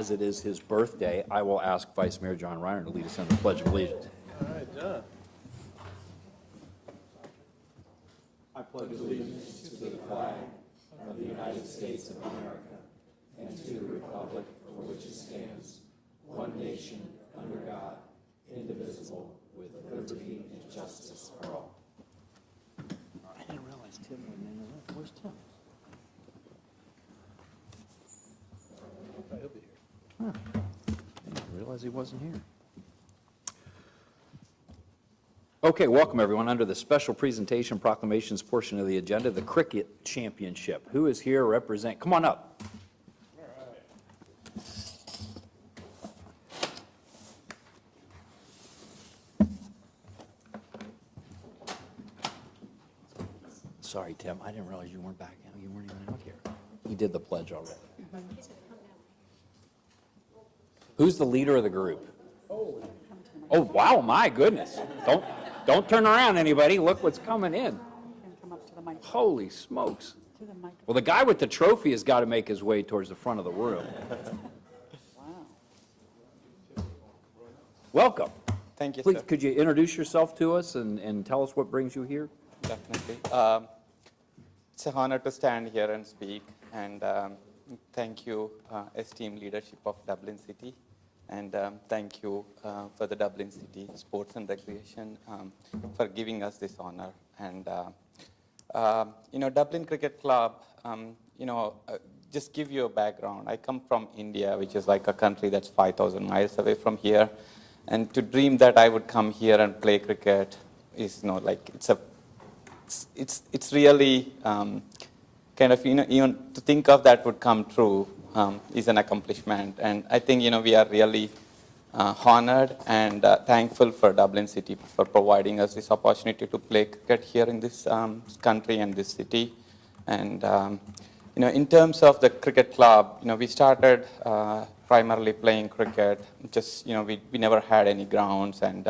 As it is his birthday, I will ask Vice Mayor John Reiner to lead us in the Pledge of Allegiance. All right, John. I pledge allegiance to the flag of the United States of America and to the republic for which it stands, one nation, under God, indivisible, with liberty and justice for all. I didn't realize Tim wasn't in the room. Where's Tim? He'll be here. Huh. I didn't realize he wasn't here. Okay, welcome everyone. Under the special presentation proclamations portion of the agenda, the Cricket Championship. Who is here represent? Come on up. All right. Sorry, Tim, I didn't realize you weren't back. You weren't even out here. He did the pledge already. Who's the leader of the group? Oh, wow, my goodness. Don't turn around, anybody. Look what's coming in. Come up to the mic. Holy smokes. To the mic. Well, the guy with the trophy has got to make his way towards the front of the room. Wow. Welcome. Thank you, Please, sir. could you introduce yourself to us and tell us what brings you here? Definitely. It's an honor to stand here and speak, and thank you, esteemed leadership of Dublin City, and thank you for the Dublin City Sports and Recreation for giving us this honor. And Dublin Cricket Club, just give you a background. I come from India, which is like a country that's 5,000 miles away from here, and to dream that I would come here and play cricket is it's really kind of, even to think of that would come true is an accomplishment. And I think, we are really honored and thankful for Dublin City for providing us this opportunity to play cricket here in this country and this city. And, in terms of the cricket club, we started primarily playing cricket. Just, we never had any grounds, and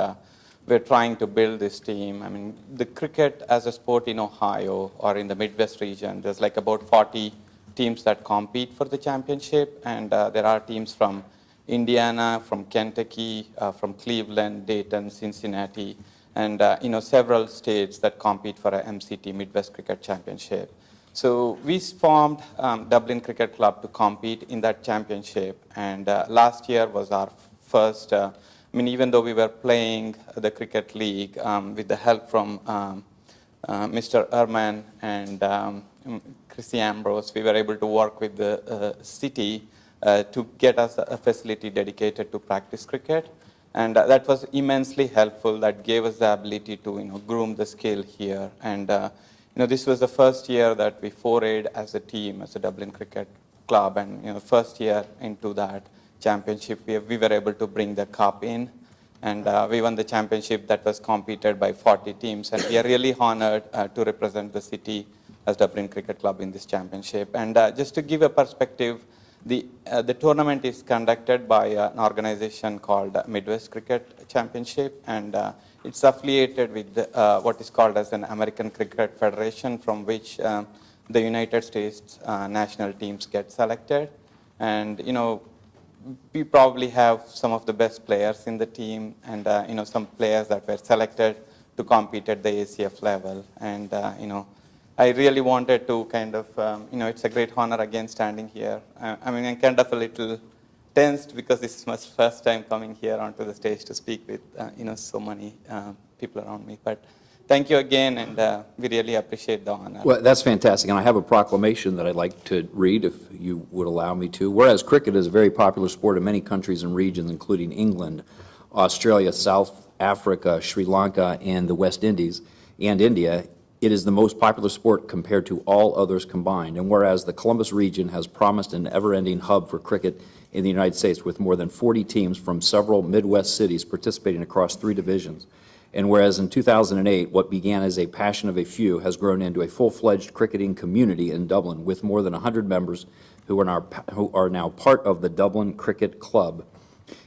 we're trying to build this team. I mean, the cricket as a sport in Ohio or in the Midwest region, there's like about 40 teams that compete for the championship, and there are teams from Indiana, from Kentucky, from Cleveland, Dayton, Cincinnati, and several states that compete for a MCT, Midwest Cricket Championship. So we formed Dublin Cricket Club to compete in that championship, and last year was our first. Even though we were playing the cricket league with the help from Mr. Erman and Chrissy Ambrose, we were able to work with the city to get us a facility dedicated to practice cricket. And that was immensely helpful. That gave us the ability to groom the skill here. And this was the first year that we forayed as a team, as a Dublin Cricket Club. And first year into that championship, we were able to bring the cup in, and we won the championship that was competed by 40 teams, and we are really honored to represent the city as Dublin Cricket Club in this championship. And just to give a perspective, the tournament is conducted by an organization called Midwest Cricket Championship, and it's affiliated with what is called as an American Cricket Federation, from which the United States national teams get selected. And we probably have some of the best players in the team, and some players that were selected to compete at the ACF level. And I really wanted to kind of, it's a great honor again standing here. I'm kind of a little tensed because this is my first time coming here onto the stage to speak with so many people around me. But thank you again, and we really appreciate the honor. Well, that's fantastic, and I have a proclamation that I'd like to read, if you would allow me to. Whereas cricket is a very popular sport in many countries and regions, including England, Australia, South Africa, Sri Lanka, and the West Indies, and India, it is the most popular sport compared to all others combined. And whereas the Columbus region has promised an ever-ending hub for cricket in the United States, with more than 40 teams from several Midwest cities participating across 3 divisions, and whereas in 2008, what began as a passion of a few has grown into a full-fledged cricketing community in Dublin with more than 100 members who are now part of the Dublin Cricket Club.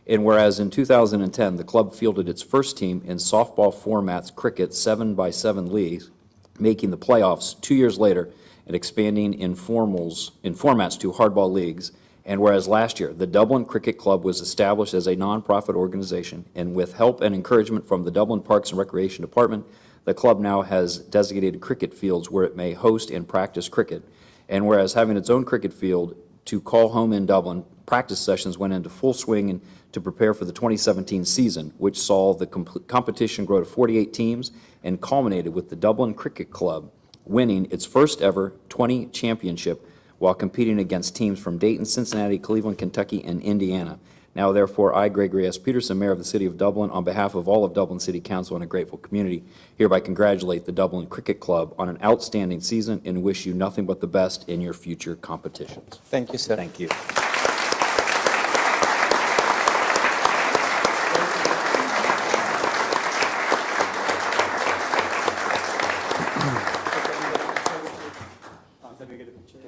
And whereas in 2010, the club fielded its first team in softball formats cricket 7x7 leagues, making the playoffs 2 years later and expanding in formats to hardball leagues. And whereas last year, the Dublin Cricket Club was established as a nonprofit organization, and with help and encouragement from the Dublin Parks and Recreation Department, the club now has designated cricket fields where it may host and practice cricket. And whereas having its own cricket field to call home in Dublin, practice sessions went into full swing and to prepare for the 2017 season, which saw the competition grow to 48 teams and culminated with the Dublin Cricket Club winning its first ever 20 championship while competing against teams from Dayton, Cincinnati, Cleveland, Kentucky, and Indiana. Now, therefore, I, Gregory S. Peterson, Mayor of the City of Dublin, on behalf of all of Dublin City Council and a grateful community, hereby congratulate the Dublin Cricket Club on an outstanding season and wish you nothing but the best in your future competitions. Thank you, sir. Thank you.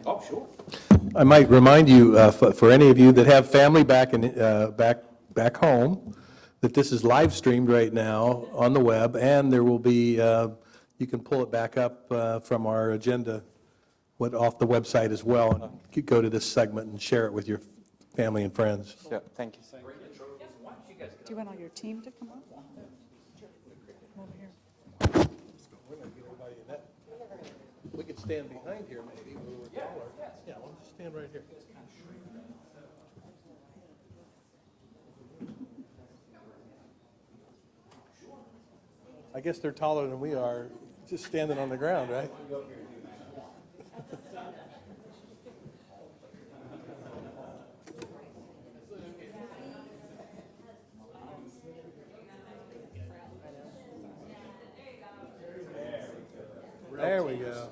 Oh, sure. I might remind you, for any of you that have family back back home, that this is live streamed right now on the web, and there will be, you can pull it back up from our agenda, off the website as well, and you go to this segment and share it with your family and friends. Sure. Thank you, sir. Do you want all your team to come up? Over here. We could stand behind here maybe, where we're taller. Yeah, we'll just stand right here. I guess they're taller than we are, just standing on the ground, right? There we go.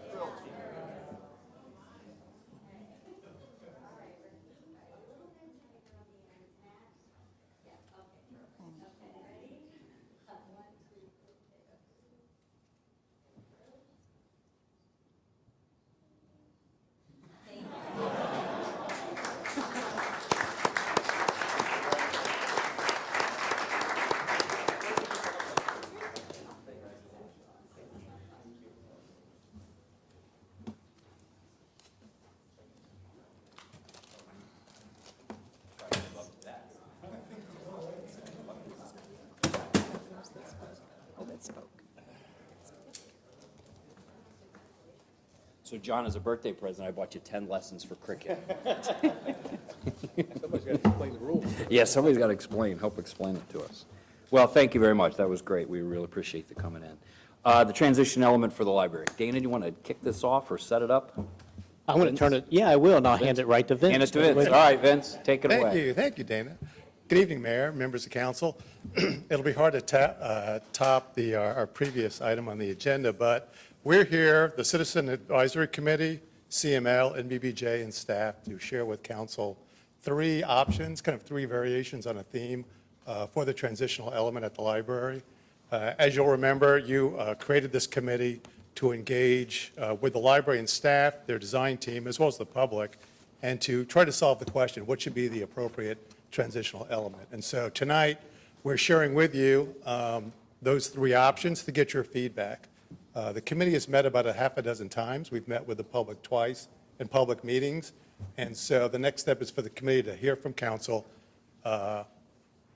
Oh, that spoke. So, John, as a birthday present, I bought you 10 lessons for cricket. Somebody's got to explain the rules. Yeah, somebody's got to help explain it to us. Well, thank you very much. That was great. We really appreciate the coming in. The transition element for the library. Dana, do you want to kick this off or set it up? I'm going to turn it, yeah, I will, and I'll hand it right to Vince. Hand it to Vince. All right, Vince, take it away. Thank you, Dana. Good evening, Mayor, members of council. It'll be hard to top our previous item on the agenda, but we're here, the Citizen Advisory Committee, CML, NBBJ, and staff to share with council three options, kind of three variations on a theme for the transitional element at the library. As you'll remember, you created this committee to engage with the library and staff, their design team, as well as the public, and to try to solve the question, what should be the appropriate transitional element? And so tonight, we're sharing with you those three options to get your feedback. The committee has met about a half a dozen times. We've met with the public twice in public meetings. And so the next step is for the committee to hear from council,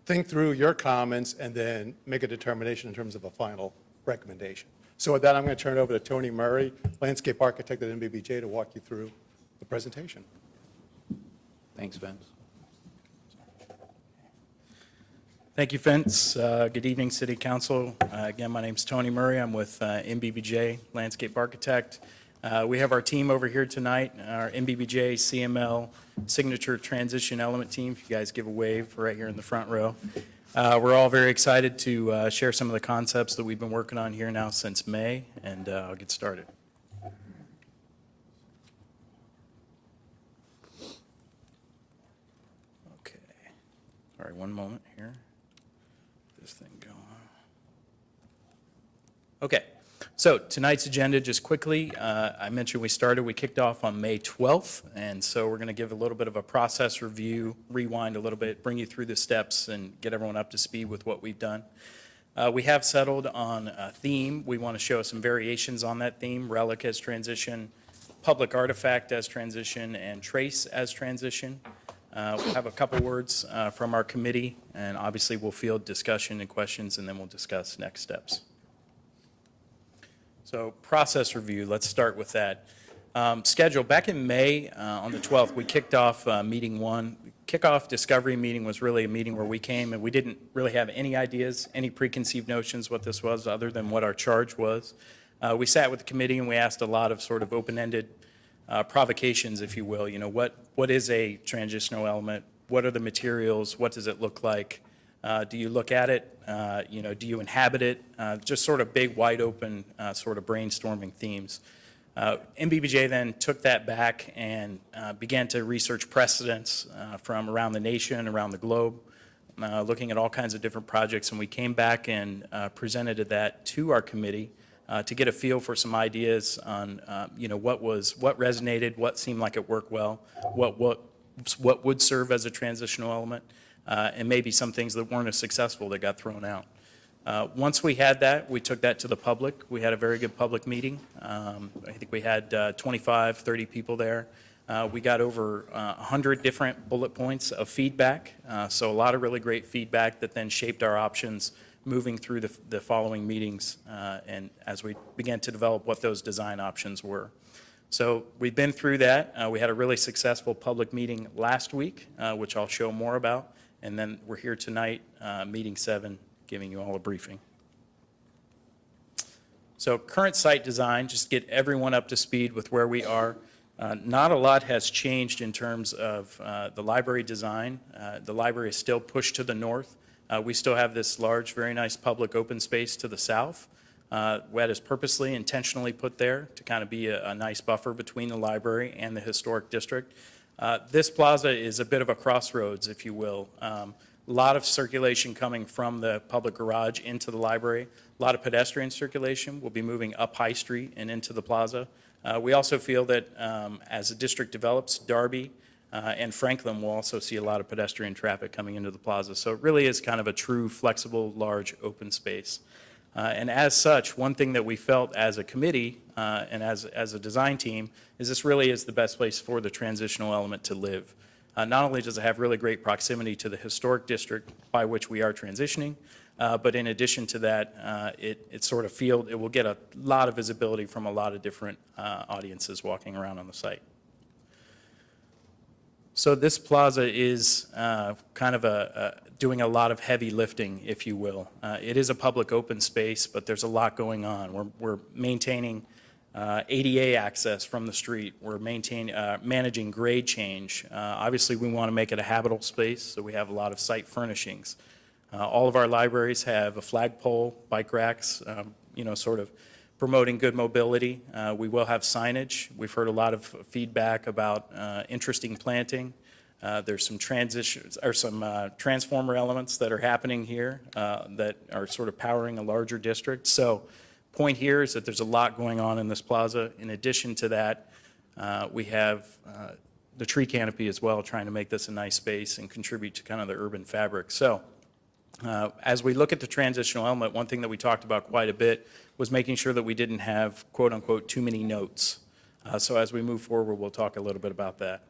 think through your comments, and then make a determination in terms of a final recommendation. So with that, I'm going to turn it over to Tony Murray, landscape architect at NBBJ, to walk you through the presentation. Thanks, Vince. Thank you, Vince. Good evening, City Council. Again, my name's Tony Murray. I'm with NBBJ, landscape architect. We have our team over here tonight, our NBBJ CML signature transition element team. If you guys give a wave right here in the front row. We're all very excited to share some of the concepts that we've been working on here now since May, and I'll get started. Okay. All right, one moment here. This thing going. Okay. So tonight's agenda, just quickly, I mentioned we kicked off on May 12th, and so we're going to give a little bit of a process review, rewind a little bit, bring you through the steps, and get everyone up to speed with what we've done. We have settled on a theme. We want to show some variations on that theme: relic as transition, public artifact as transition, and trace as transition. We'll have a couple words from our committee, and obviously we'll field discussion and questions, and then we'll discuss next steps. So process review, let's start with that. Schedule, back in May on the 12th, we kicked off meeting one. Kickoff discovery meeting was really a meeting where we came and we didn't really have any ideas, any preconceived notions what this was other than what our charge was. We sat with the committee and we asked a lot of sort of open-ended provocations, if you will. You know, what is a transitional element? What are the materials? What does it look like? Do you look at it? You know, do you inhabit it? Just sort of big, wide open sort of brainstorming themes. MBBJ then took that back and began to research precedents from around the nation, around the globe, looking at all kinds of different projects, and we came back and presented that to our committee to get a feel for some ideas on, you know, what resonated, what seemed like it worked well, what would serve as a transitional element, and maybe some things that weren't as successful that got thrown out. Once we had that, we took that to the public. We had a very good public meeting. I think we had 25, 30 people there. We got over 100 different bullet points of feedback, so a lot of really great feedback that then shaped our options moving through the following meetings and as we began to develop what those design options were. So we've been through that. We had a really successful public meeting last week, which I'll show more about, and then we're here tonight, meeting 7, giving you all a briefing. So current site design, just get everyone up to speed with where we are. Not a lot has changed in terms of the library design. The library is still pushed to the north. We still have this large, very nice public open space to the south. That is purposely, intentionally put there to kind of be a nice buffer between the library and the historic district. This plaza is a bit of a crossroads, if you will. A lot of circulation coming from the public garage into the library. A lot of pedestrian circulation. We'll be moving up High Street and into the plaza. We also feel that as the district develops, Darby and Franklin will also see a lot of pedestrian traffic coming into the plaza. So it really is kind of a true, flexible, large, open space. And as such, one thing that we felt as a committee and as a design team is this really is the best place for the transitional element to live. Not only does it have really great proximity to the historic district by which we are transitioning, but in addition to that, it will get a lot of visibility from a lot of different audiences walking around on the site. So this plaza is kind of doing a lot of heavy lifting, if you will. It is a public open space, but there's a lot going on. We're maintaining ADA access from the street. We're managing grade change. Obviously, we want to make it a habitable space, so we have a lot of site furnishings. All of our libraries have a flagpole, bike racks, you know, sort of promoting good mobility. We will have signage. We've heard a lot of feedback about interesting planting. There's some transformer elements that are happening here that are sort of powering a larger district. So point here is that there's a lot going on in this plaza. In addition to that, we have the tree canopy as well, trying to make this a nice space and contribute to kind of the urban fabric. So as we look at the transitional element, one thing that we talked about quite a bit was making sure that we didn't have, quote unquote, too many notes. So as we move forward, we'll talk a little bit about that.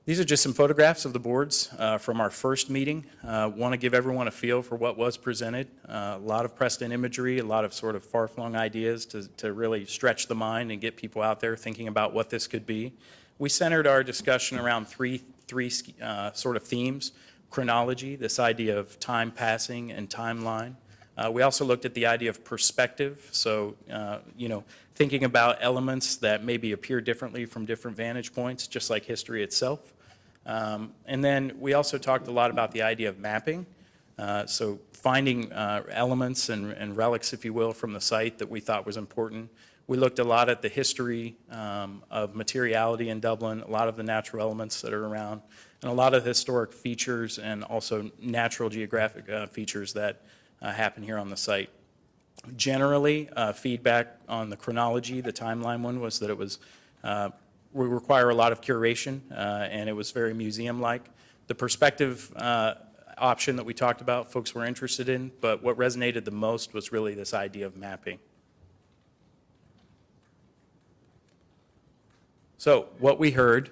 These are just some photographs of the boards from our first meeting. Want to give everyone a feel for what was presented. A lot of Preston imagery, a lot of sort of far-flung ideas to really stretch the mind and get people out there thinking about what this could be. We centered our discussion around three sort of themes. Chronology, this idea of time passing and timeline. We also looked at the idea of perspective, so you know, thinking about elements that maybe appear differently from different vantage points, just like history itself. And then we also talked a lot about the idea of mapping, so finding elements and relics, if you will, from the site that we thought was important. We looked a lot at the history of materiality in Dublin, a lot of the natural elements that are around, and a lot of historic features and also natural geographic features that happen here on the site. Generally, feedback on the chronology, the timeline one, was that it was, we require a lot of curation, and it was very museum-like. The perspective option that we talked about, folks were interested in, but what resonated the most was really this idea of mapping. So what we heard,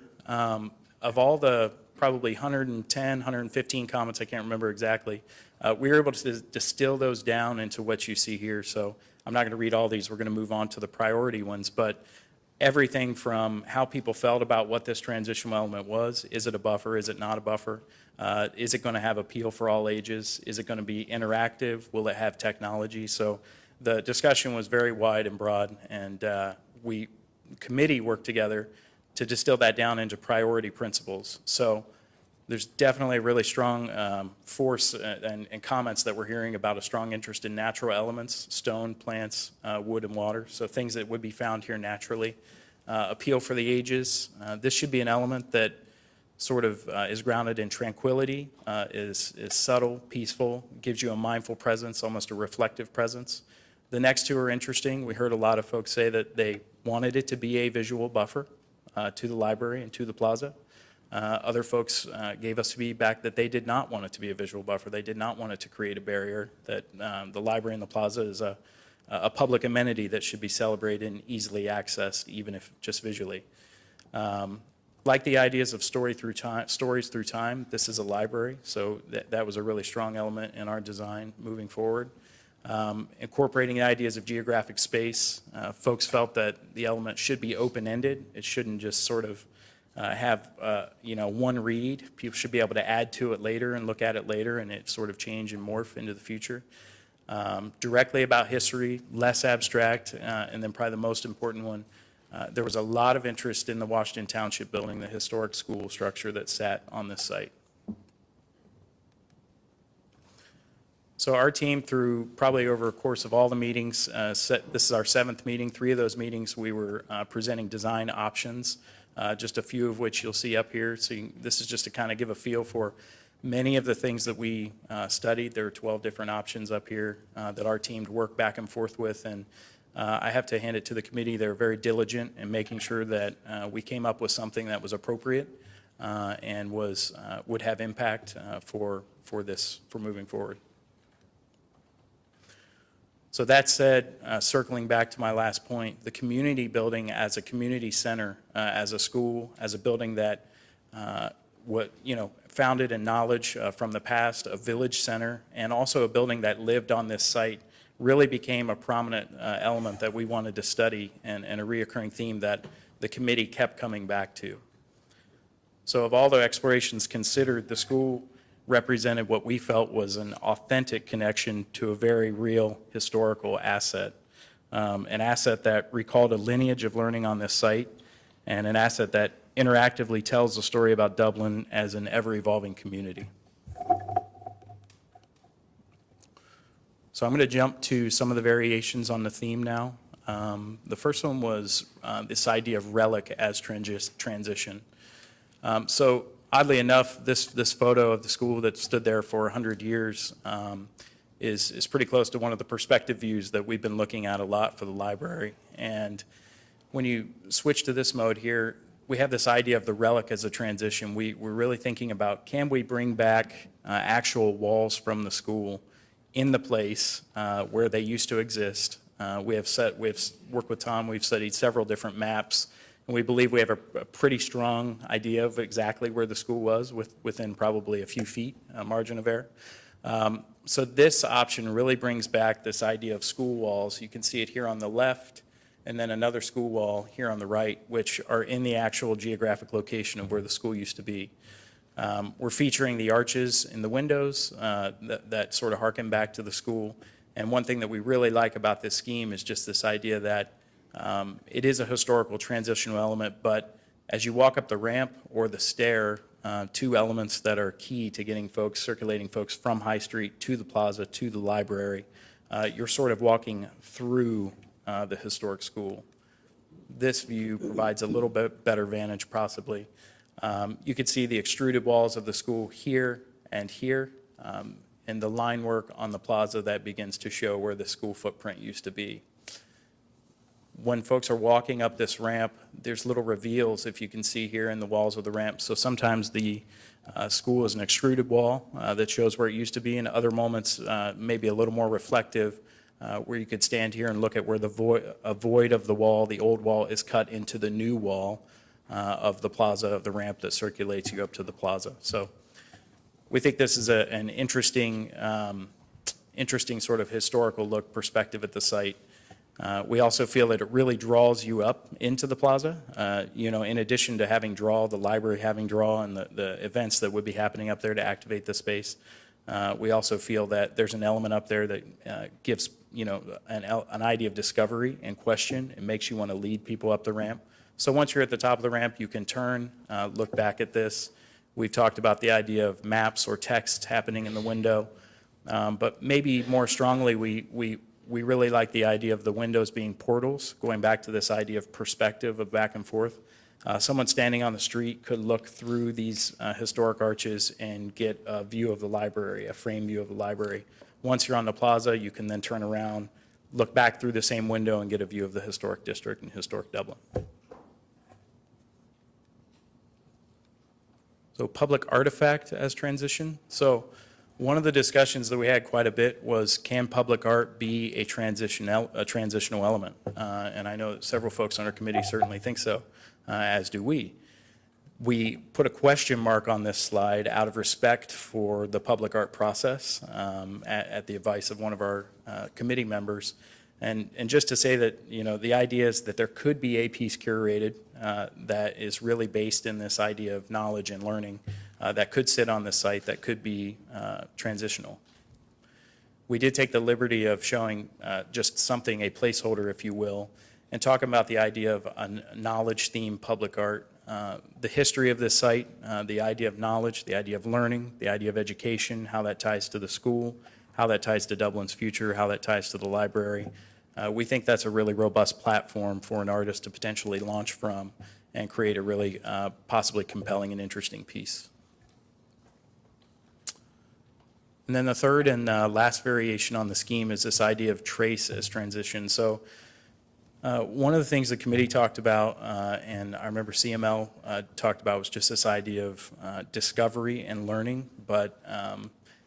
of all the probably 110, 115 comments, I can't remember exactly, we were able to distill those down into what you see here. So I'm not going to read all these. We're going to move on to the priority ones. But everything from how people felt about what this transitional element was. Is it a buffer? Is it not a buffer? Is it going to have appeal for all ages? Is it going to be interactive? Will it have technology? So the discussion was very wide and broad, and committee worked together to distill that down into priority principles. So there's definitely a really strong force and comments that we're hearing about a strong interest in natural elements, stone, plants, wood, and water, so things that would be found here naturally. Appeal for the ages. This should be an element that sort of is grounded in tranquility, is subtle, peaceful, gives you a mindful presence, almost a reflective presence. The next two are interesting. We heard a lot of folks say that they wanted it to be a visual buffer to the library and to the plaza. Other folks gave us feedback that they did not want it to be a visual buffer. They did not want it to create a barrier, that the library and the plaza is a public amenity that should be celebrated and easily accessed, even if just visually. Like the ideas of stories through time, this is a library, so that was a really strong element in our design moving forward. Incorporating the ideas of geographic space, folks felt that the element should be open-ended. It shouldn't just sort of have one read. People should be able to add to it later and look at it later, and it sort of change and morph into the future. Directly about history, less abstract, and then probably the most important one, there was a lot of interest in the Washington Township building, the historic school structure that sat on this site. So our team, through probably over a course of all the meetings, this is our 7th meeting. 3 of those meetings we were presenting design options, just a few of which you'll see up here. So this is just to kind of give a feel for many of the things that we studied. There are 12 different options up here that our team worked back and forth with, and I have to hand it to the committee. They're very diligent in making sure that we came up with something that was appropriate and would have impact for moving forward. So that said, circling back to my last point, the community building as a community center, as a school, as a building that founded in knowledge from the past, a village center, and also a building that lived on this site, really became a prominent element that we wanted to study and a reoccurring theme that the committee kept coming back to. So of all the explorations considered, the school represented what we felt was an authentic connection to a very real historical asset, an asset that recalled a lineage of learning on this site, and an asset that interactively tells the story about Dublin as an ever-evolving community. So I'm going to jump to some of the variations on the theme now. The first one was this idea of relic as transition. So oddly enough, this photo of the school that stood there for 100 years is pretty close to one of the perspective views that we've been looking at a lot for the library. And when you switch to this mode here, we have this idea of the relic as a transition. We're really thinking about, can we bring back actual walls from the school in the place where they used to exist? We've worked with Tom, we've studied several different maps, and we believe we have a pretty strong idea of exactly where the school was within probably a few feet margin of error. So this option really brings back this idea of school walls. You can see it here on the left, and then another school wall here on the right, which are in the actual geographic location of where the school used to be. We're featuring the arches in the windows that sort of harken back to the school. And one thing that we really like about this scheme is just this idea that it is a historical transitional element, but as you walk up the ramp or the stair, 2 elements that are key to getting circulating folks from High Street to the plaza to the library, you're sort of walking through the historic school. This view provides a little bit better vantage possibly. You can see the extruded walls of the school here, and the line work on the plaza that begins to show where the school footprint used to be. When folks are walking up this ramp, there's little reveals, if you can see here, in the walls of the ramp. So sometimes the school is an extruded wall that shows where it used to be, and other moments maybe a little more reflective, where you could stand here and look at where a void of the wall, the old wall, is cut into the new wall. of the plaza, of the ramp that circulates you up to the plaza. So we think this is an interesting sort of historical look perspective at the site. We also feel that it really draws you up into the plaza. In addition to having draw, the library having draw, and the events that would be happening up there to activate the space, we also feel that there's an element up there that gives an idea of discovery and question. It makes you want to lead people up the ramp. So once you're at the top of the ramp, you can turn, look back at this. We've talked about the idea of maps or text happening in the window, but maybe more strongly, we really like the idea of the windows being portals, going back to this idea of perspective of back and forth. Someone standing on the street could look through these historic arches and get a view of the library, a frame view of the library. Once you're on the plaza, you can then turn around, look back through the same window and get a view of the historic district and historic Dublin. So public artifact as transition. So one of the discussions that we had quite a bit was, can public art be a transitional element? And I know that several folks on our committee certainly think so, as do we. We put a question mark on this slide out of respect for the public art process at the advice of one of our committee members. And just to say that, the idea is that there could be a piece curated that is really based in this idea of knowledge and learning that could sit on the site, that could be transitional. We did take the liberty of showing just something, a placeholder, if you will, and talking about the idea of a knowledge-themed public art. The history of this site, the idea of knowledge, the idea of learning, the idea of education, how that ties to the school, how that ties to Dublin's future, how that ties to the library. We think that's a really robust platform for an artist to potentially launch from and create a really possibly compelling and interesting piece. And then the third and last variation on the scheme is this idea of trace as transition. So one of the things the committee talked about, and I remember CML talked about, was just this idea of discovery and learning, but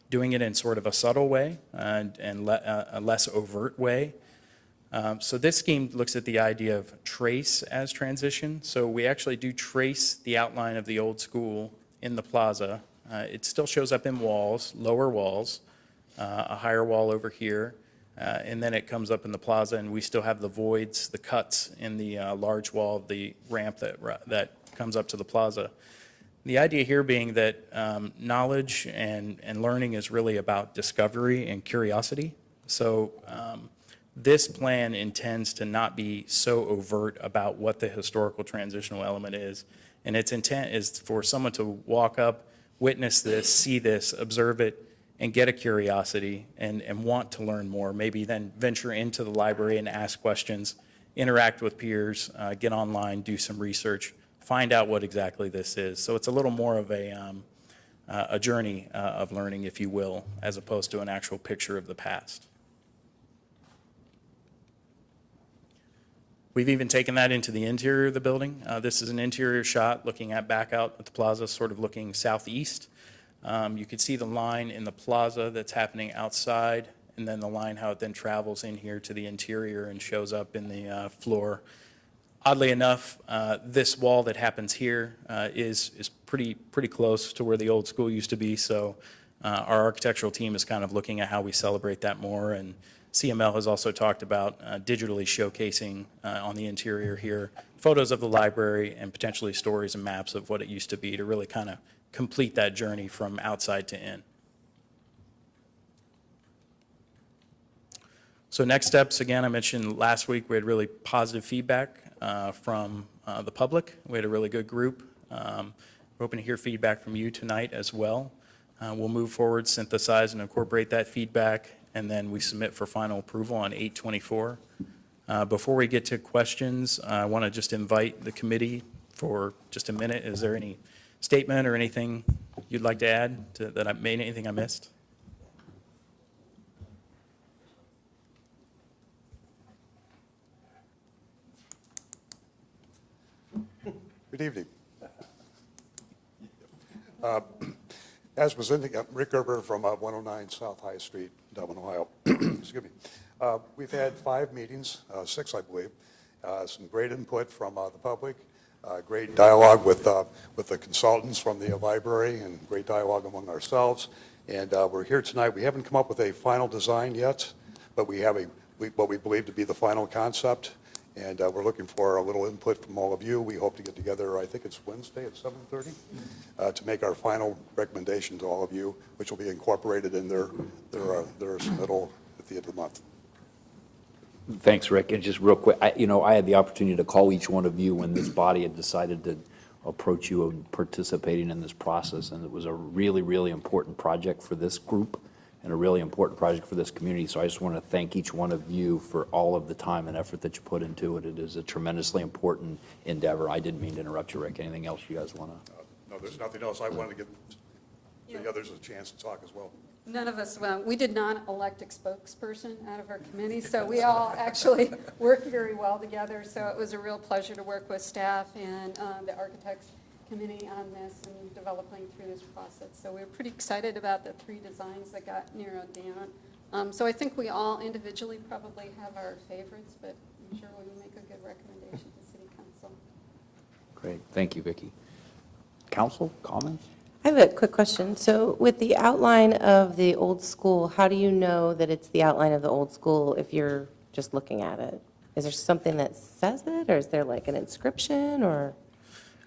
doing it in sort of a subtle way and a less overt way. So this scheme looks at the idea of trace as transition. So we actually do trace the outline of the old school in the plaza. It still shows up in walls, lower walls, a higher wall over here, and then it comes up in the plaza, and we still have the voids, the cuts in the large wall of the ramp that comes up to the plaza. The idea here being that knowledge and learning is really about discovery and curiosity. So this plan intends to not be so overt about what the historical transitional element is, and its intent is for someone to walk up, witness this, see this, observe it, and get a curiosity and want to learn more, maybe then venture into the library and ask questions, interact with peers, get online, do some research, find out what exactly this is. So it's a little more of a journey of learning, if you will, as opposed to an actual picture of the past. We've even taken that into the interior of the building. This is an interior shot looking back out at the plaza, sort of looking southeast. You can see the line in the plaza that's happening outside, and then the line how it then travels in here to the interior and shows up in the floor. Oddly enough, this wall that happens here is pretty close to where the old school used to be, so our architectural team is kind of looking at how we celebrate that more, and CML has also talked about digitally showcasing on the interior here photos of the library and potentially stories and maps of what it used to be to really kind of complete that journey from outside to in. So next steps, again, I mentioned last week we had really positive feedback from the public. We had a really good group. We're hoping to hear feedback from you tonight as well. We'll move forward, synthesize, and incorporate that feedback, and then we submit for final approval on 8/24. Before we get to questions, I want to just invite the committee for just a minute. Is there any statement or anything you'd like to add that I made, anything I missed? Good evening. As was indicated, Rick Gerber from 109 South High Street, Dublin, Ohio. Excuse me. We've had 5 meetings, 6 I believe, some great input from the public. great dialogue with the consultants from the library and great dialogue among ourselves. And we're here tonight. We haven't come up with a final design yet, but we have what we believe to be the final concept. And we're looking for a little input from all of you. We hope to get together, I think it's Wednesday at 7:30, to make our final recommendation to all of you, which will be incorporated in their submittal at the end of the month. Thanks, Rick. And just real quick, I had the opportunity to call each one of you when this body had decided to approach you and participating in this process, and it was a really, really important project for this group and a really important project for this community. So I just want to thank each one of you for all of the time and effort that you put into it. It is a tremendously important endeavor. I didn't mean to interrupt you, Rick. Anything else you guys want to? No, there's nothing else. I wanted to give the others a chance to talk as well. None of us, we did not elect a spokesperson out of our committee, so we all actually worked very well together. So it was a real pleasure to work with staff and the architects committee on this and developing through this process. So we were pretty excited about the 3 designs that got narrowed down. So I think we all individually probably have our favorites, but I'm sure we'll make a good recommendation to City Council. Great. Thank you, Vicki. Council, comments? I have a quick question. So with the outline of the old school, how do you know that it's the outline of the old school if you're just looking at it? Is there something that says it, or is there like an inscription, or?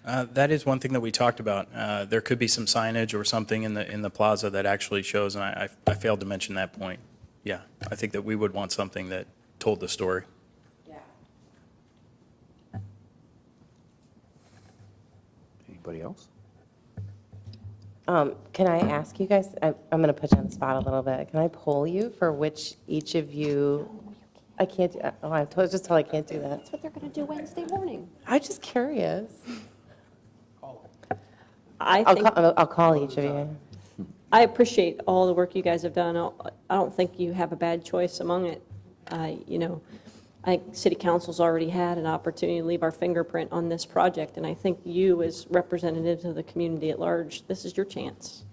That is one thing that we talked about. There could be some signage or something in the plaza that actually shows, and I failed to mention that point. Yeah, I think that we would want something that told the story. Yeah. Anybody else? Can I ask you guys, I'm going to put you on the spot a little bit. Can I poll you for which each of you, I can't, I was just told I can't do that. That's what they're going to do Wednesday morning. I'm just curious. I'll call each of you. I appreciate all the work you guys have done. I don't think you have a bad choice among it. I think City Council's already had an opportunity to leave our fingerprint on this project, and I think you, as representatives of the community at large, this is your chance.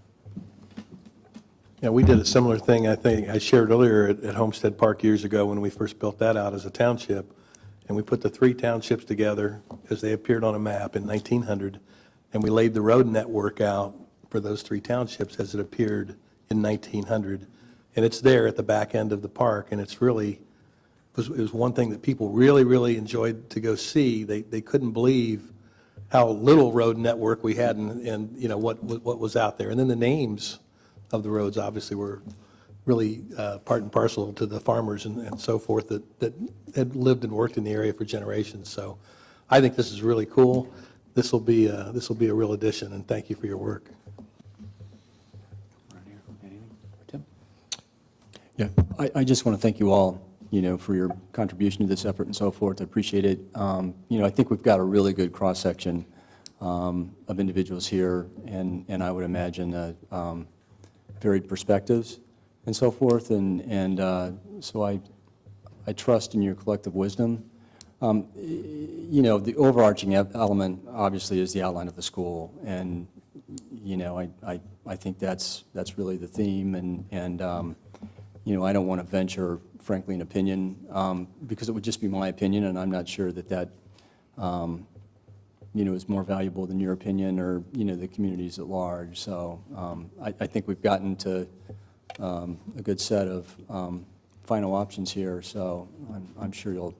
Yeah, we did a similar thing, I think, I shared earlier at Homestead Park years ago when we first built that out as a township. And we put the 3 townships together as they appeared on a map in 1900. And we laid the road network out for those 3 townships as it appeared in 1900. And it's there at the back end of the park, and it's really, it was one thing that people really, really enjoyed to go see. They couldn't believe how little road network we had and what was out there. And then the names of the roads obviously were really part and parcel to the farmers and so forth that had lived and worked in the area for generations. So I think this is really cool. This will be a real addition, and thank you for your work. Right here. Anything? Tim? Yeah, I just want to thank you all, for your contribution to this effort and so forth. I appreciate it. I think we've got a really good cross-section of individuals here, and I would imagine varied perspectives and so forth, and so I trust in your collective wisdom. The overarching element, obviously, is the outline of the school, and, I think that's really the theme, and I don't want to venture, frankly, an opinion, because it would just be my opinion, and I'm not sure that is more valuable than your opinion or, the communities at large. So I think we've gotten to a good set of final options here, so I'm sure you'll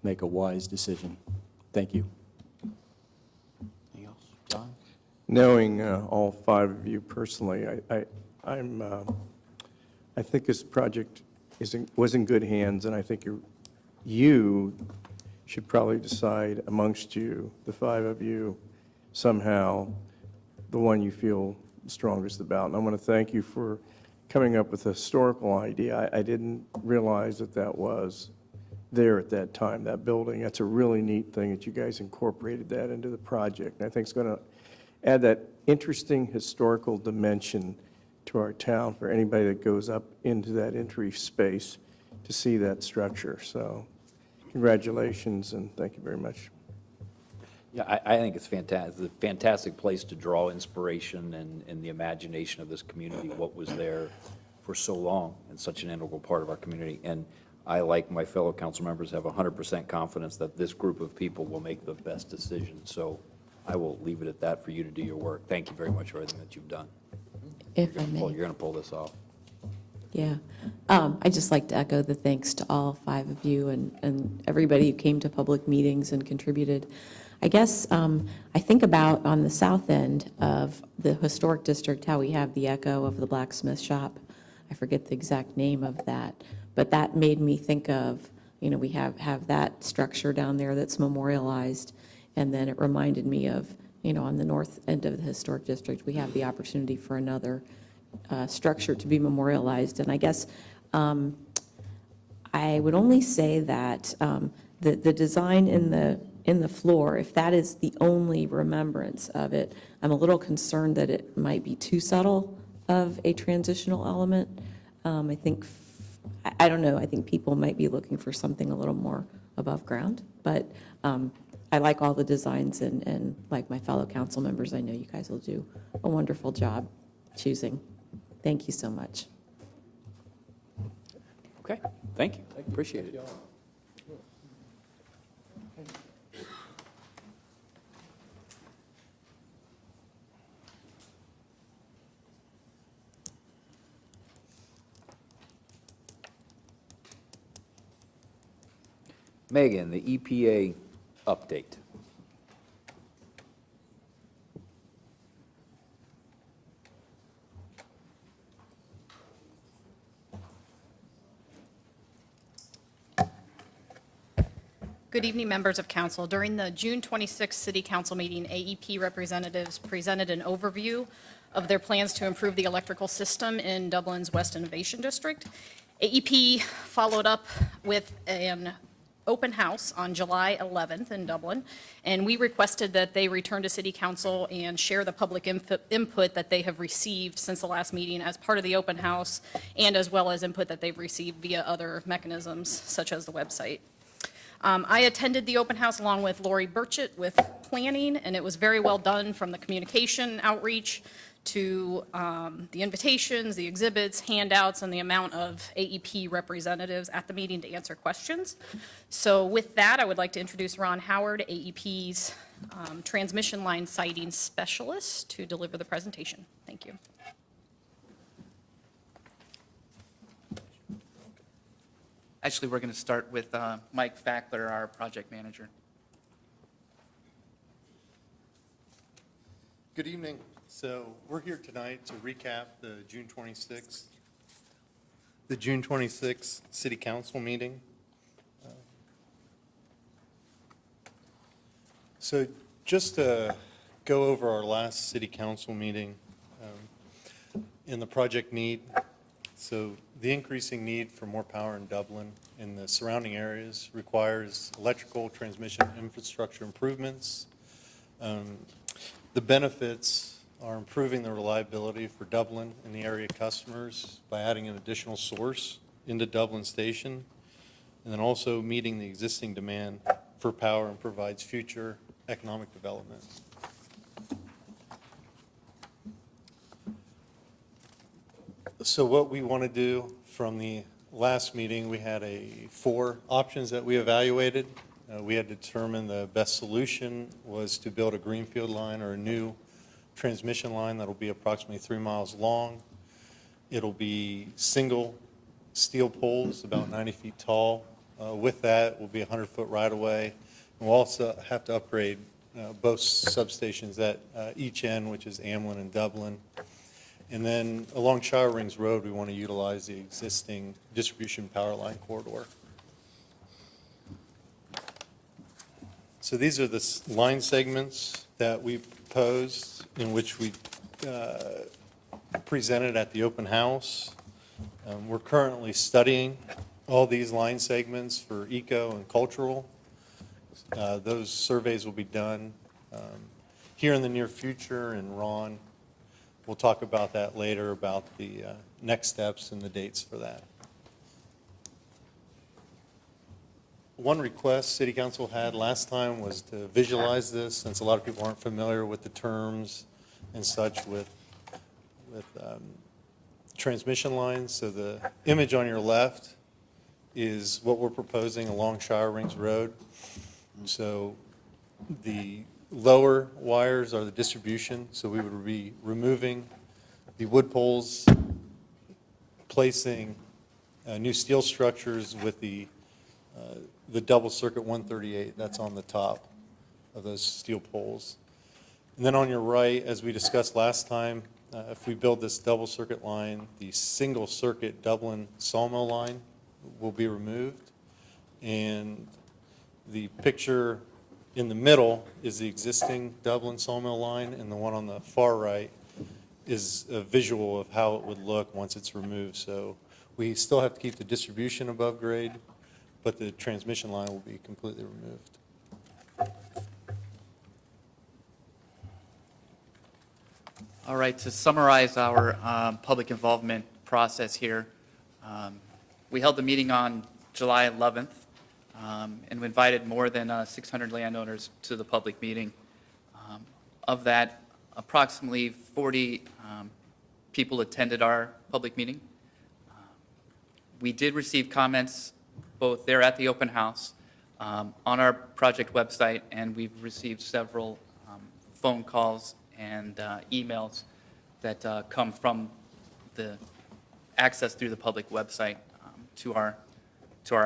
make a wise decision. Thank you. Anything else? John? Knowing all 5 of you personally, I think this project was in good hands, and I think you should probably decide amongst you, the 5 of you, somehow the one you feel strongest about. And I want to thank you for coming up with a historical idea. I didn't realize that was there at that time, that building. That's a really neat thing that you guys incorporated that into the project. And I think it's going to add that interesting historical dimension to our town for anybody that goes up into that entry space to see that structure. So congratulations, and thank you very much. Yeah, I think it's fantastic. It's a fantastic place to draw inspiration and the imagination of this community, what was there for so long and such an integral part of our community. And I, like my fellow council members, have 100% confidence that this group of people will make the best decision. So I will leave it at that for you to do your work. Thank you very much for everything that you've done. If I may. You're going to pull this off. Yeah. I'd just like to echo the thanks to all 5 of you and everybody who came to public meetings and contributed. I guess I think about on the south end of the historic district, how we have the echo of the blacksmith shop. I forget the exact name of that, but that made me think of, we have that structure down there that's memorialized, and then it reminded me of, on the north end of the historic district, we have the opportunity for another structure to be memorialized. And I guess I would only say that the design in the floor, if that is the only remembrance of it, I'm a little concerned that it might be too subtle of a transitional element. I don't know, I think people might be looking for something a little more above ground, but I like all the designs, and like my fellow council members, I know you guys will do a wonderful job choosing. Thank you so much. Okay, thank you. Appreciate it. Megan, the EPA update. Good evening, members of council. During the June 26th City Council meeting, AEP representatives presented an overview of their plans to improve the electrical system in Dublin's West Innovation District. AEP followed up with an open house on July 11th in Dublin, and we requested that they return to City Council and share the public input that they have received since the last meeting as part of the open house, and as well as input that they've received via other mechanisms such as the website. I attended the open house along with Lori Burchett with planning, and it was very well done, from the communication outreach to the invitations, the exhibits, handouts, and the amount of AEP representatives at the meeting to answer questions. So with that, I would like to introduce Ron Howard, AEP's transmission line siting specialist, to deliver the presentation. Thank you. Actually, we're going to start with Mike Fackler, our project manager. Good evening. So we're here tonight to recap the June 26th City Council meeting. So just to go over our last City Council meeting in the project need. So the increasing need for more power in Dublin and the surrounding areas requires electrical transmission infrastructure improvements. The benefits are improving the reliability for Dublin and the area customers by adding an additional source into Dublin Station, and then also meeting the existing demand for power and provides future economic development. So what we want to do from the last meeting, we had 4 options that we evaluated. We had determined the best solution was to build a greenfield line or a new transmission line that'll be approximately 3 miles long. It'll be single steel poles, about 90 feet tall. With that will be a 100-foot right-of-way. We'll also have to upgrade both substations at each end, which is Amlin and Dublin. And then along Shire Rings Road, we want to utilize the existing distribution power line corridor. So these are the line segments that we proposed, in which we presented at the open house. We're currently studying all these line segments for eco and cultural. Those surveys will be done here in the near future, and Ron will talk about that later, about the next steps and the dates for that. One request City Council had last time was to visualize this, since a lot of people aren't familiar with the terms and such with transmission lines. So the image on your left is what we're proposing along Shire Rings Road. So the lower wires are the distribution, so we would be removing the wood poles, placing new steel structures with the double circuit 138 that's on the top of those steel poles. And then on your right, as we discussed last time, if we build this double circuit line, the single circuit Dublin sawmill line will be removed. And the picture in the middle is the existing Dublin sawmill line, and the one on the far right is a visual of how it would look once it's removed. So we still have to keep the distribution above grade, but the transmission line will be completely removed. All right, to summarize our public involvement process here, we held the meeting on July 11th, and we invited more than 600 landowners to the public meeting. Of that, approximately 40 people attended our public meeting. We did receive comments both there at the open house, on our project website, and we've received several phone calls and emails that come from the access through the public website to our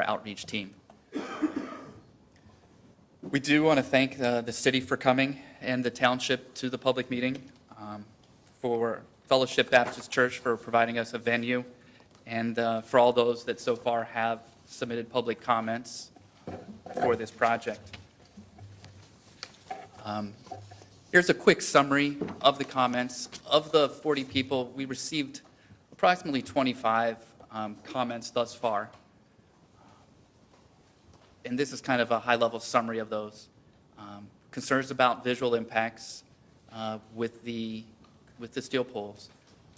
outreach team. We do want to thank the city for coming and the township to the public meeting, for Fellowship Baptist Church for providing us a venue, and for all those that so far have submitted public comments for this project. Here's a quick summary of the comments. Of the 40 people, we received approximately 25 comments thus far. And this is kind of a high-level summary of those. Concerns about visual impacts with the steel poles.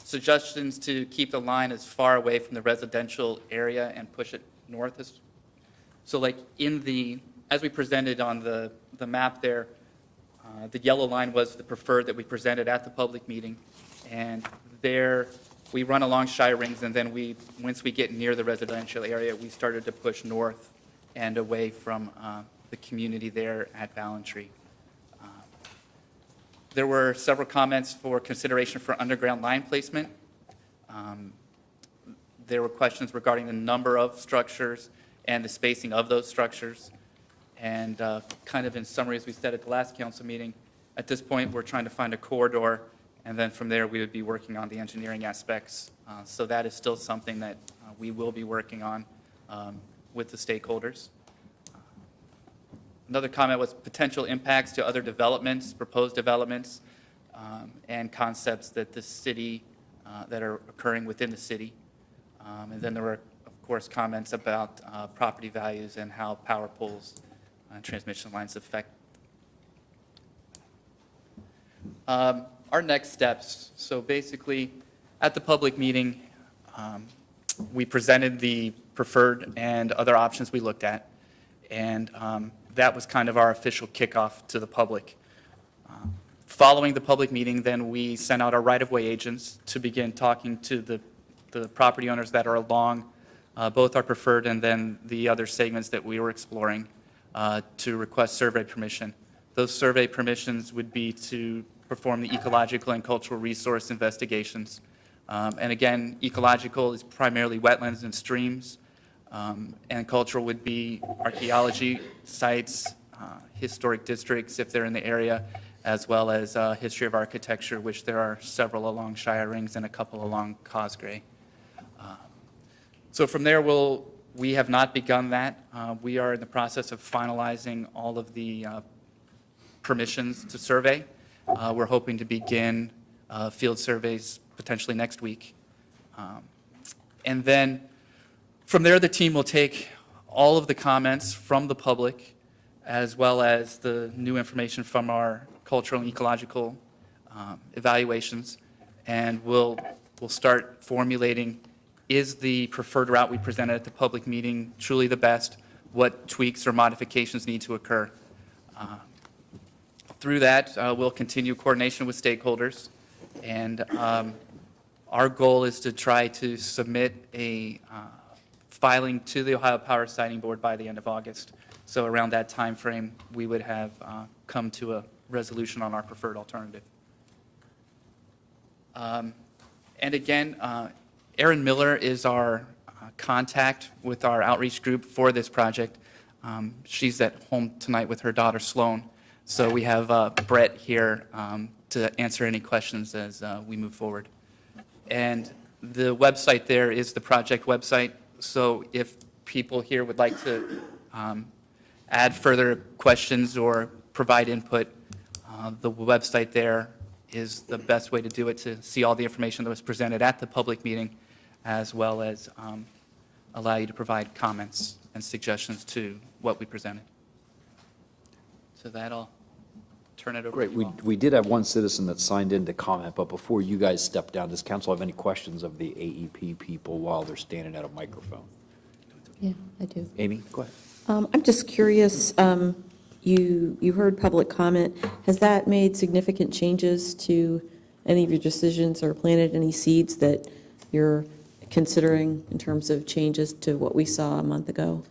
Suggestions to keep the line as far away from the residential area and push it north. So like as we presented on the map there, the yellow line was the preferred that we presented at the public meeting. And there, we run along Shire Rings, and then once we get near the residential area, we started to push north and away from the community there at Ballantree. There were several comments for consideration for underground line placement. There were questions regarding the number of structures and the spacing of those structures. And kind of in summary, as we said at the last council meeting, at this point, we're trying to find a corridor, and then from there, we would be working on the engineering aspects. So that is still something that we will be working on with the stakeholders. Another comment was potential impacts to other developments, proposed developments, and concepts that the city, that are occurring within the city. And then there were, of course, comments about property values and how power poles and transmission lines affect. Our next steps. So basically, at the public meeting, we presented the preferred and other options we looked at. And that was kind of our official kickoff to the public. Following the public meeting, then we sent out our right-of-way agents to begin talking to the property owners that are along both our preferred and then the other segments that we were exploring to request survey permission. Those survey permissions would be to perform the ecological and cultural resource investigations. And again, ecological is primarily wetlands and streams. And cultural would be archaeology sites, historic districts if they're in the area, as well as history of architecture, which there are several along Shire Rings and a couple along Cosgray. So from there, we have not begun that. We are in the process of finalizing all of the permissions to survey. We're hoping to begin field surveys potentially next week. And then from there, the team will take all of the comments from the public, as well as the new information from our cultural and ecological evaluations, and we'll start formulating, is the preferred route we presented at the public meeting truly the best? What tweaks or modifications need to occur? Through that, we'll continue coordination with stakeholders, and our goal is to try to submit a filing to the Ohio Power Siting Board by the end of August. So around that time frame, we would have come to a resolution on our preferred alternative. And again, Erin Miller is our contact with our outreach group for this project. She's at home tonight with her daughter Sloan. So we have Brett here to answer any questions as we move forward. And the website there is the project website. So if people here would like to add further questions or provide input, the website there is the best way to do it, to see all the information that was presented at the public meeting, as well as allow you to provide comments and suggestions to what we presented. So that'll turn it over Great. to you all. We did have one citizen that signed in to comment, but before you guys step down, does council have any questions of the AEP people while they're standing at a microphone? Yeah, I do. Amy, go ahead. I'm just curious, you heard public comment. Has that made significant changes to any of your decisions or planted any seeds that you're considering in terms of changes to what we saw a month ago?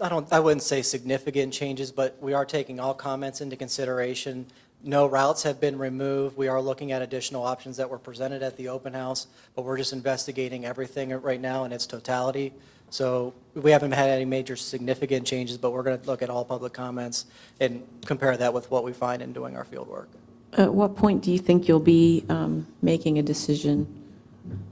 I wouldn't say significant changes, but we are taking all comments into consideration. No routes have been removed. We are looking at additional options that were presented at the open house, but we're just investigating everything right now in its totality. So we haven't had any major significant changes, but we're going to look at all public comments and compare that with what we find in doing our field work. At what point do you think you'll be making a decision?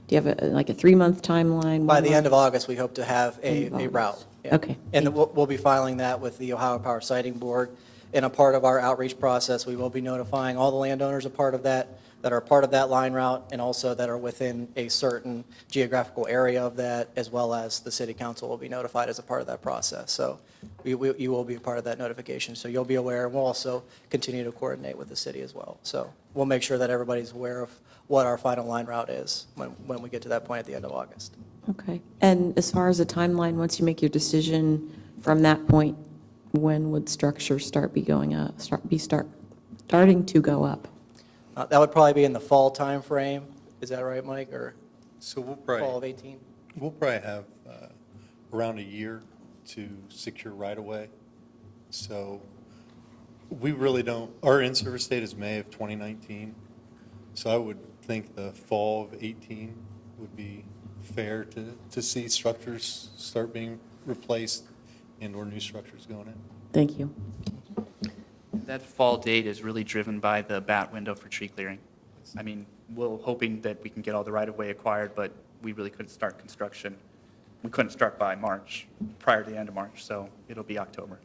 Do you have like a 3-month timeline? By the end of August, we hope to have a route. Yeah. Okay. And we'll be filing that with the Ohio Power Siting Board. In a part of our outreach process, we will be notifying all the landowners a part of that are part of that line route, and also that are within a certain geographical area of that, as well as the city council will be notified as a part of that process. So you will be a part of that notification. So you'll be aware, and we'll also continue to coordinate with the city as well. So we'll make sure that everybody's aware of what our final line route is when we get to that point at the end of August. Okay. And as far as a timeline, once you make your decision from that point, when would structure start starting to go up? That would probably be in the fall timeframe. Is that right, Mike? Or So fall of 18? we'll probably have around a year to secure right-of-way. So we really don't, our in-service date is May of 2019. So I would think the fall of 18 would be fair to see structures start being replaced and/or new structures going in. Thank you. That fall date is really driven by the bat window for tree clearing. I mean, we're hoping that we can get all the right-of-way acquired, but we really couldn't start construction. We couldn't start by March, prior to the end of March, so it'll be October.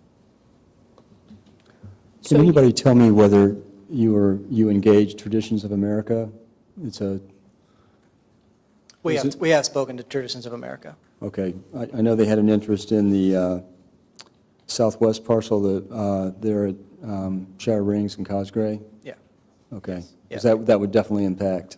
Can anybody tell me whether you engage Traditions of America? It's a... We have spoken to Traditions of America. Okay. I know they had an interest in the southwest parcel that there at Shire Rings and Cosgray? Yeah. Okay. Yeah. 'Cause that would definitely impact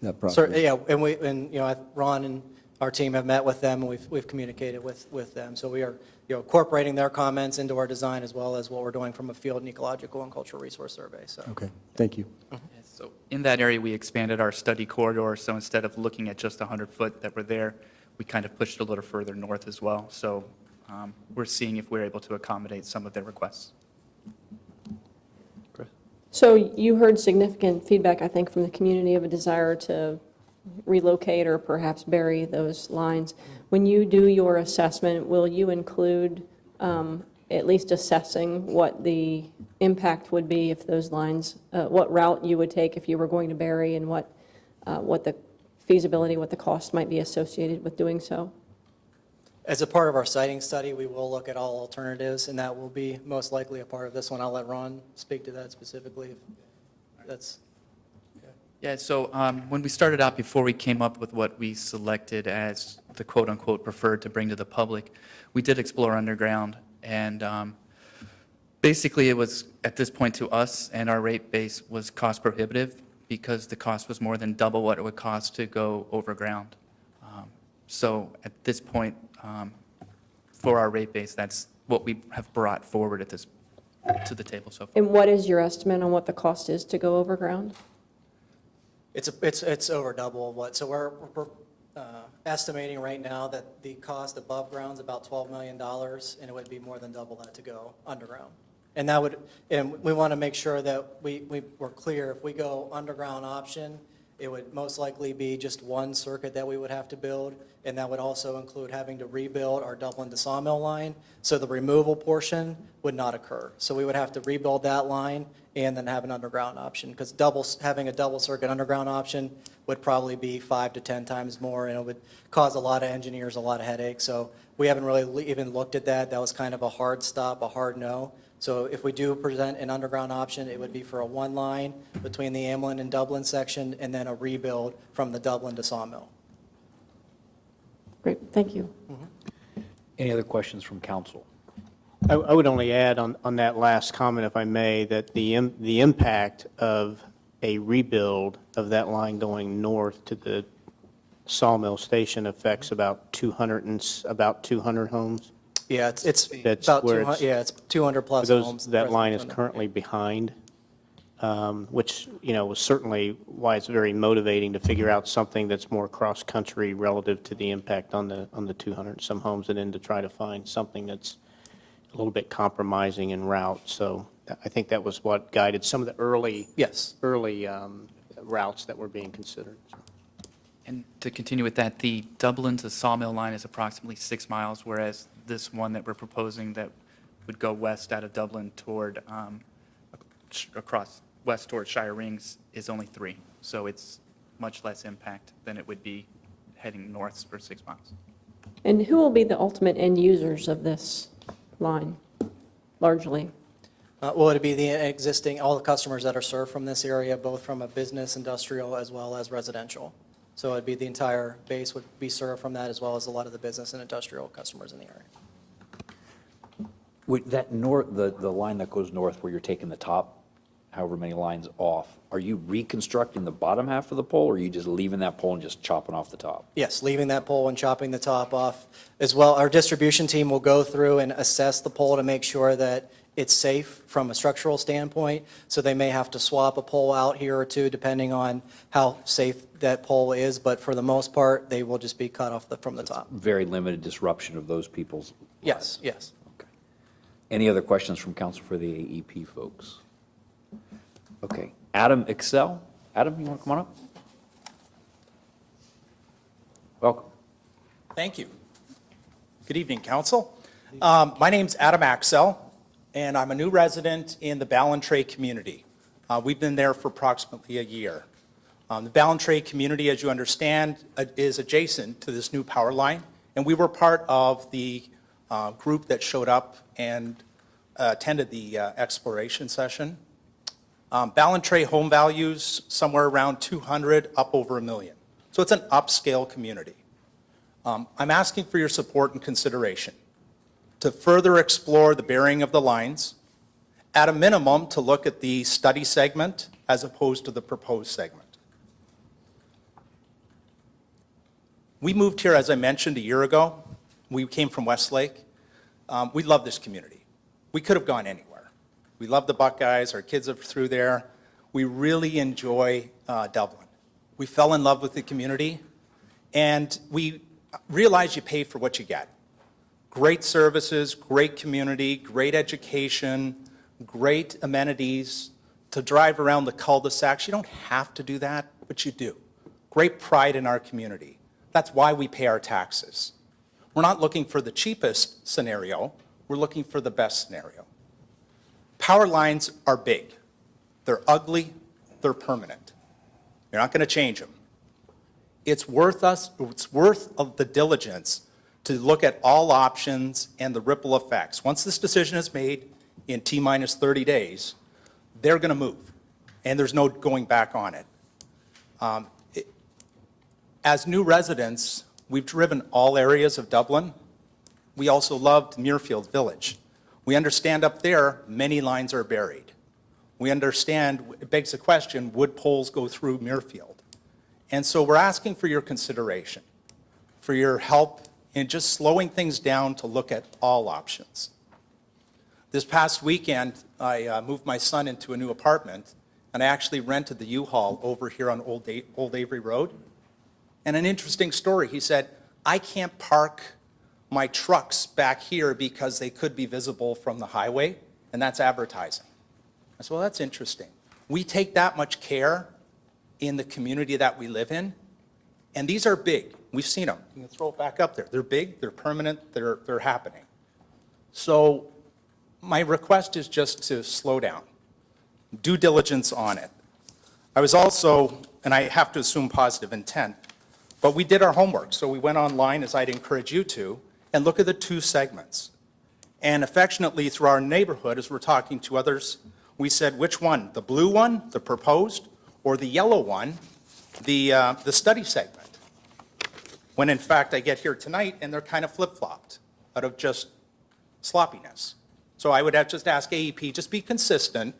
that property. So, yeah, and Ron and our team have met with them, and we've communicated with them. So we are, incorporating their comments into our design, as well as what we're doing from a field and ecological and cultural resource survey, so. Okay, thank you. So in that area, we expanded our study corridor, so instead of looking at just the 100-foot that were there, we kind of pushed a little further north as well. So we're seeing if we're able to accommodate some of their requests. So you heard significant feedback, I think, from the community of a desire to relocate or perhaps bury those lines. When you do your assessment, will you include at least assessing what the impact would be if those lines, what route you would take if you were going to bury, and what the feasibility, what the cost might be associated with doing so? As a part of our siting study, we will look at all alternatives, and that will be most likely a part of this one. I'll let Ron speak to that specifically. If that's... Yeah, so when we started out, before we came up with what we selected as the quote-unquote preferred to bring to the public, we did explore underground, and basically it was, at this point to us, and our rate base was cost prohibitive because the cost was more than double what it would cost to go overground. So at this point, for our rate base, that's what we have brought forward at this, to the table so far. And what is your estimate on what the cost is to go overground? It's over double what, so estimating right now that the cost above ground is about $12 million, and it would be more than double that to go underground. And that would, and we want to make sure that we're clear, if we go underground option, it would most likely be just one circuit that we would have to build, and that would also include having to rebuild our Dublin to Sawmill line, so the removal portion would not occur. So we would have to rebuild that line and then have an underground option, because having a double circuit underground option would probably be 5 to 10 times more, and it would cause a lot of engineers a lot of headaches. So we haven't really even looked at that. That was kind of a hard stop, a hard no. So if we do present an underground option, it would be for a one line between the Amlin and Dublin section, and then a rebuild from the Dublin to Sawmill. Great, thank you. Any other questions from council? I would only add on that last comment, if I may, that the impact of a rebuild of that line going north to the Sawmill station affects about 200 homes. Yeah, it's That's about where 200, yeah, it's 200 plus Those- homes. That line is presently. currently behind, which, was certainly why it's very motivating to figure out something that's more cross-country relative to the impact on the 200 some homes, and then to try to find something that's a little bit compromising in route. So I think that was what guided some of the early routes that were being considered. And to continue with that, the Dublin to Sawmill line is approximately 6 miles, whereas this one that we're proposing that would go west out of Dublin toward, across west towards Shire Rings is only 3. So it's much less impact than it would be heading north for 6 miles. And who will be the ultimate end users of this line, largely? Well, it'd be the existing, all the customers that are served from this area, both from a business, industrial, as well as residential. So it'd be the entire base would be served from that, as well as a lot of the business and industrial customers in the area. With that the line that goes north where you're taking the top, however many lines off, are you reconstructing the bottom half of the pole, or are you just leaving that pole and just chopping off the top? Yes, leaving that pole and chopping the top off. As well, our distribution team will go through and assess the pole to make sure that it's safe from a structural standpoint. So they may have to swap a pole out here or two, depending on how safe that pole is. But for the most part, they will just be cut off from the top. Very limited disruption of those people's Yes, yes. Okay. Any other questions from council for the AEP folks? Okay. Adam Excel. Adam, you want to come on up? Welcome. Thank you. Good evening, council. My name's Adam Axel, and I'm a new resident in the Ballantrae community. We've been there for approximately a year. The Ballantrae community, as you understand, is adjacent to this new power line, and we were part of the group that showed up and attended the exploration session. Ballantrae home values somewhere around 200 up over $1 million. So it's an upscale community. I'm asking for your support and consideration to further explore the bearing of the lines, at a minimum to look at the study segment as opposed to the proposed segment. We moved here, as I mentioned, a year ago. We came from Westlake. We love this community. We could have gone anywhere. We love the Buckeyes. Our kids are through there. We really enjoy Dublin. We fell in love with the community, and we realize you pay for what you get. Great services, great community, great education, great amenities. To drive around the cul-de-sacs, you don't have to do that, but you do. Great pride in our community. That's why we pay our taxes. We're not looking for the cheapest scenario. We're looking for the best scenario. Power lines are big. They're ugly. They're permanent. You're not going to change them. It's worth of the diligence to look at all options and the ripple effects. Once this decision is made in T-minus 30 days, they're going to move, and there's no going back on it. As new residents, we've driven all areas of Dublin. We also loved Muirfield Village. We understand up there, many lines are buried. We understand, it begs the question, would poles go through Muirfield? And so we're asking for your consideration, for your help in just slowing things down to look at all options. This past weekend, I moved my son into a new apartment, and I actually rented the U-Haul over here on Old Avery Road. And an interesting story, he said, I can't park my trucks back here because they could be visible from the highway, and that's advertising. I said, well, that's interesting. We take that much care in the community that we live in, and these are big. We've seen them. You can throw it back up there. They're big, they're permanent, they're happening. So my request is just to slow down, due diligence on it. I was also, and I have to assume positive intent, but we did our homework. So we went online, as I'd encourage you to, and look at the two segments. And affectionately, through our neighborhood, as we're talking to others, we said, which one? The blue one, the proposed, or the yellow one, the study segment? When in fact, I get here tonight and they're kind of flip-flopped out of just sloppiness. So I would have just ask AEP, just be consistent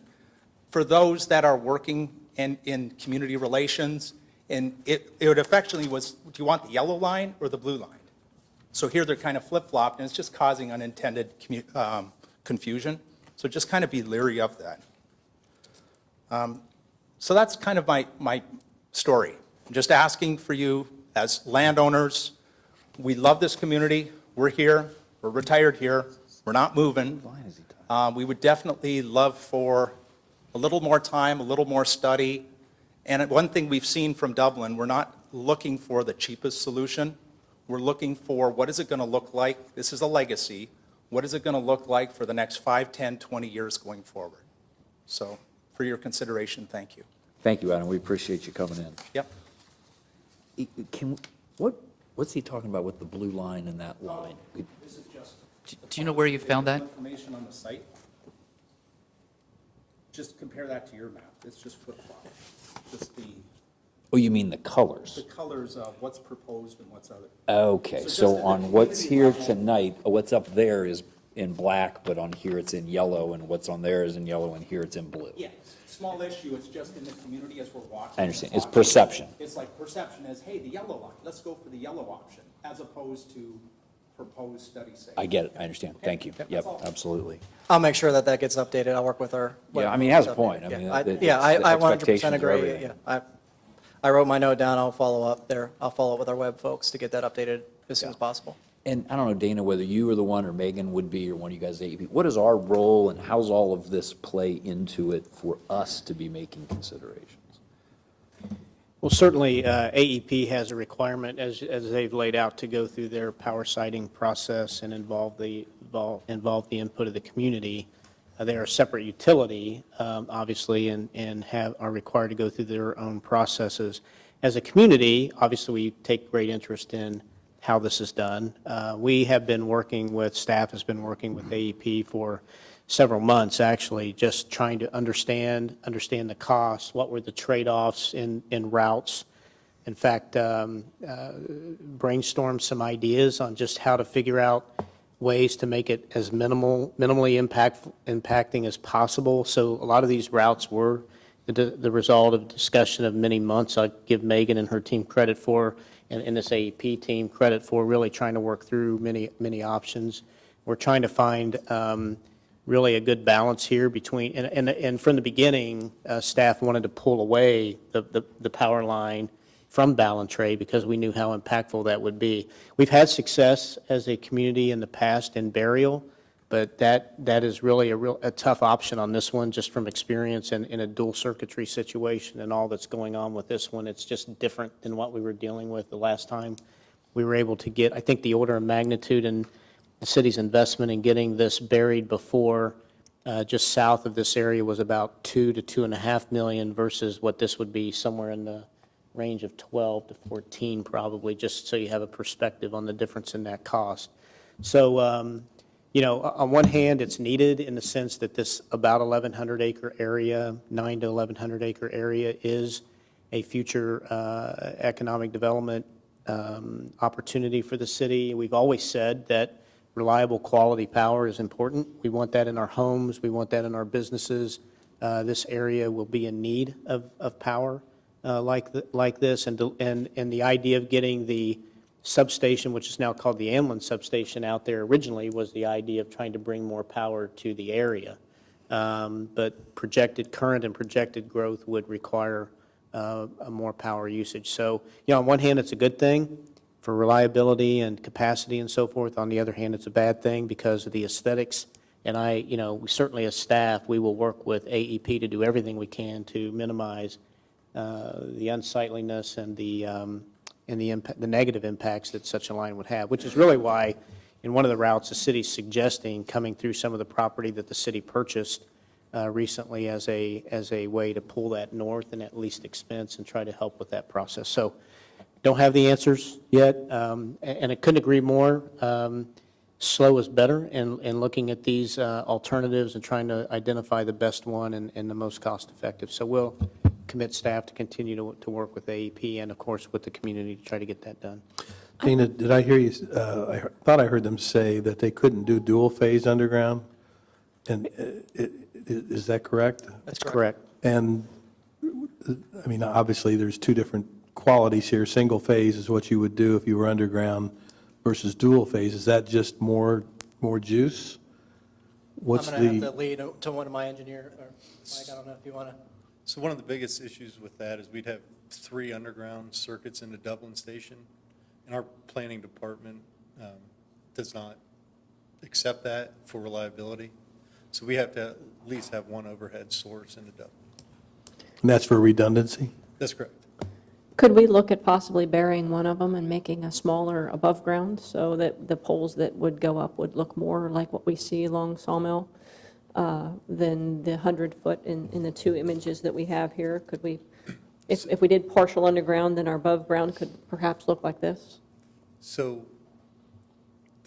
for those that are working in community relations. And it would affectionately was, do you want the yellow line or the blue line? So here they're kind of flip-flopped, and it's just causing unintended confusion. So just kind of be leery of that. So that's kind of my story. I'm just asking for you as landowners. We love this community. We're here. We're retired here. We're not moving. We would definitely love for a little more time, a little more study. And one thing we've seen from Dublin, we're not looking for the cheapest solution. We're looking for what is it going to look like. This is a legacy. What is it going to look like for the next 5, 10, 20 years going forward? So for your consideration, thank you. Thank you, Adam. We appreciate you coming in. Yep. What's he talking about with the blue line and that line? This is just. Do you know where you found that? Information on the site. Just compare that to your map. It's just flip-flop. Just the Oh, you mean the colors? colors of what's proposed and what's other. Okay, So so just on at what's the here level. tonight, what's up there is in black, but on here it's in yellow, and what's on there is in yellow, and here it's in blue. Yeah, small issue, it's just in the community as we're watching. I understand. and It's talking. perception. It's like perception as, hey, the yellow line, let's go for the yellow option, as opposed to proposed study site. I get it, I understand. Thank you. That's Yep, all. absolutely. I'll make sure that that gets updated. I'll work with our. Yeah, I mean, he has a updated. point. I Yeah, mean, Yeah, the I 100% expectations are agree. everything. Yeah, I wrote my note down. I'll follow up there. I'll follow up with our web folks to get that updated as soon as possible. And I don't know, Dana, whether you are the one or Megan would be, or one of you guys, AEP, what is our role and how's all of this play into it for us to be making considerations? Well, certainly, AEP has a requirement, as they've laid out, to go through their power siting process and involve the input of the community. They are a separate utility, obviously, and are required to go through their own processes. As a community, obviously, we take great interest in how this is done. We have been working with, staff has been working with AEP for several months, actually, just trying to understand the costs, what were the trade-offs in routes. In fact, brainstorm some ideas on just how to figure out ways to make it as minimally impacting as possible. So a lot of these routes were the result of discussion of many months. I give Megan and her team credit for, and this AEP team credit for really trying to work through many options. We're trying to find really a good balance here between, and from the beginning, staff wanted to pull away the power line from Ballantrae because we knew how impactful that would be. We've had success as a community in the past in Burial, but that is really a tough option on this one, just from experience in a dual circuitry situation and all that's going on with this one. It's just different than what we were dealing with the last time. We were able to get, I think the order of magnitude in the city's investment in getting this buried before, just south of this area, was about $2 to $2.5 million versus what this would be somewhere in the range of 12 to 14 probably, just so you have a perspective on the difference in that cost. So, on one hand, it's needed in the sense that this about 1,100 acre area, 9 to 1,100 acre area is a future economic development opportunity for the city. We've always said that reliable quality power is important. We want that in our homes. We want that in our businesses. This area will be in need of power like this. And the idea of getting the substation, which is now called the Amlin substation out there, originally was the idea of trying to bring more power to the area. But current and projected growth would require a more power usage. So, on one hand, it's a good thing for reliability and capacity and so forth. On the other hand, it's a bad thing because of the aesthetics. And we certainly as staff, we will work with AEP to do everything we can to minimize the unsightliness and the negative impacts that such a line would have, which is really why in one of the routes the city's suggesting coming through some of the property that the city purchased recently as a way to pull that north and at least expense and try to help with that process. So don't have the answers yet, and I couldn't agree more. Slow is better in looking at these alternatives and trying to identify the best one and the most cost-effective. So we'll commit staff to continue to work with AEP and, of course, with the community to try to get that done. Tina, did I hear you, thought I heard them say that they couldn't do dual-phase underground? And is that correct? That's correct. And, I mean, obviously, there's two different qualities here. Single phase is what you would do if you were underground versus dual phase. Is that just more juice? What's I'm going to have to lead to one of my engineer, or Mike, I don't know if you want to. So one of the biggest issues with that is we'd have 3 underground circuits into Dublin Station, and our planning department does not accept that for reliability. So we have to at least have one overhead source into Dublin. And that's for redundancy? That's correct. Could we look at possibly burying one of them and making a smaller above ground so that the poles that would go up would look more like what we see along Sawmill than the 100-foot in the 2 images that we have here? Could we, if we did partial underground, then our above ground could perhaps look like this? So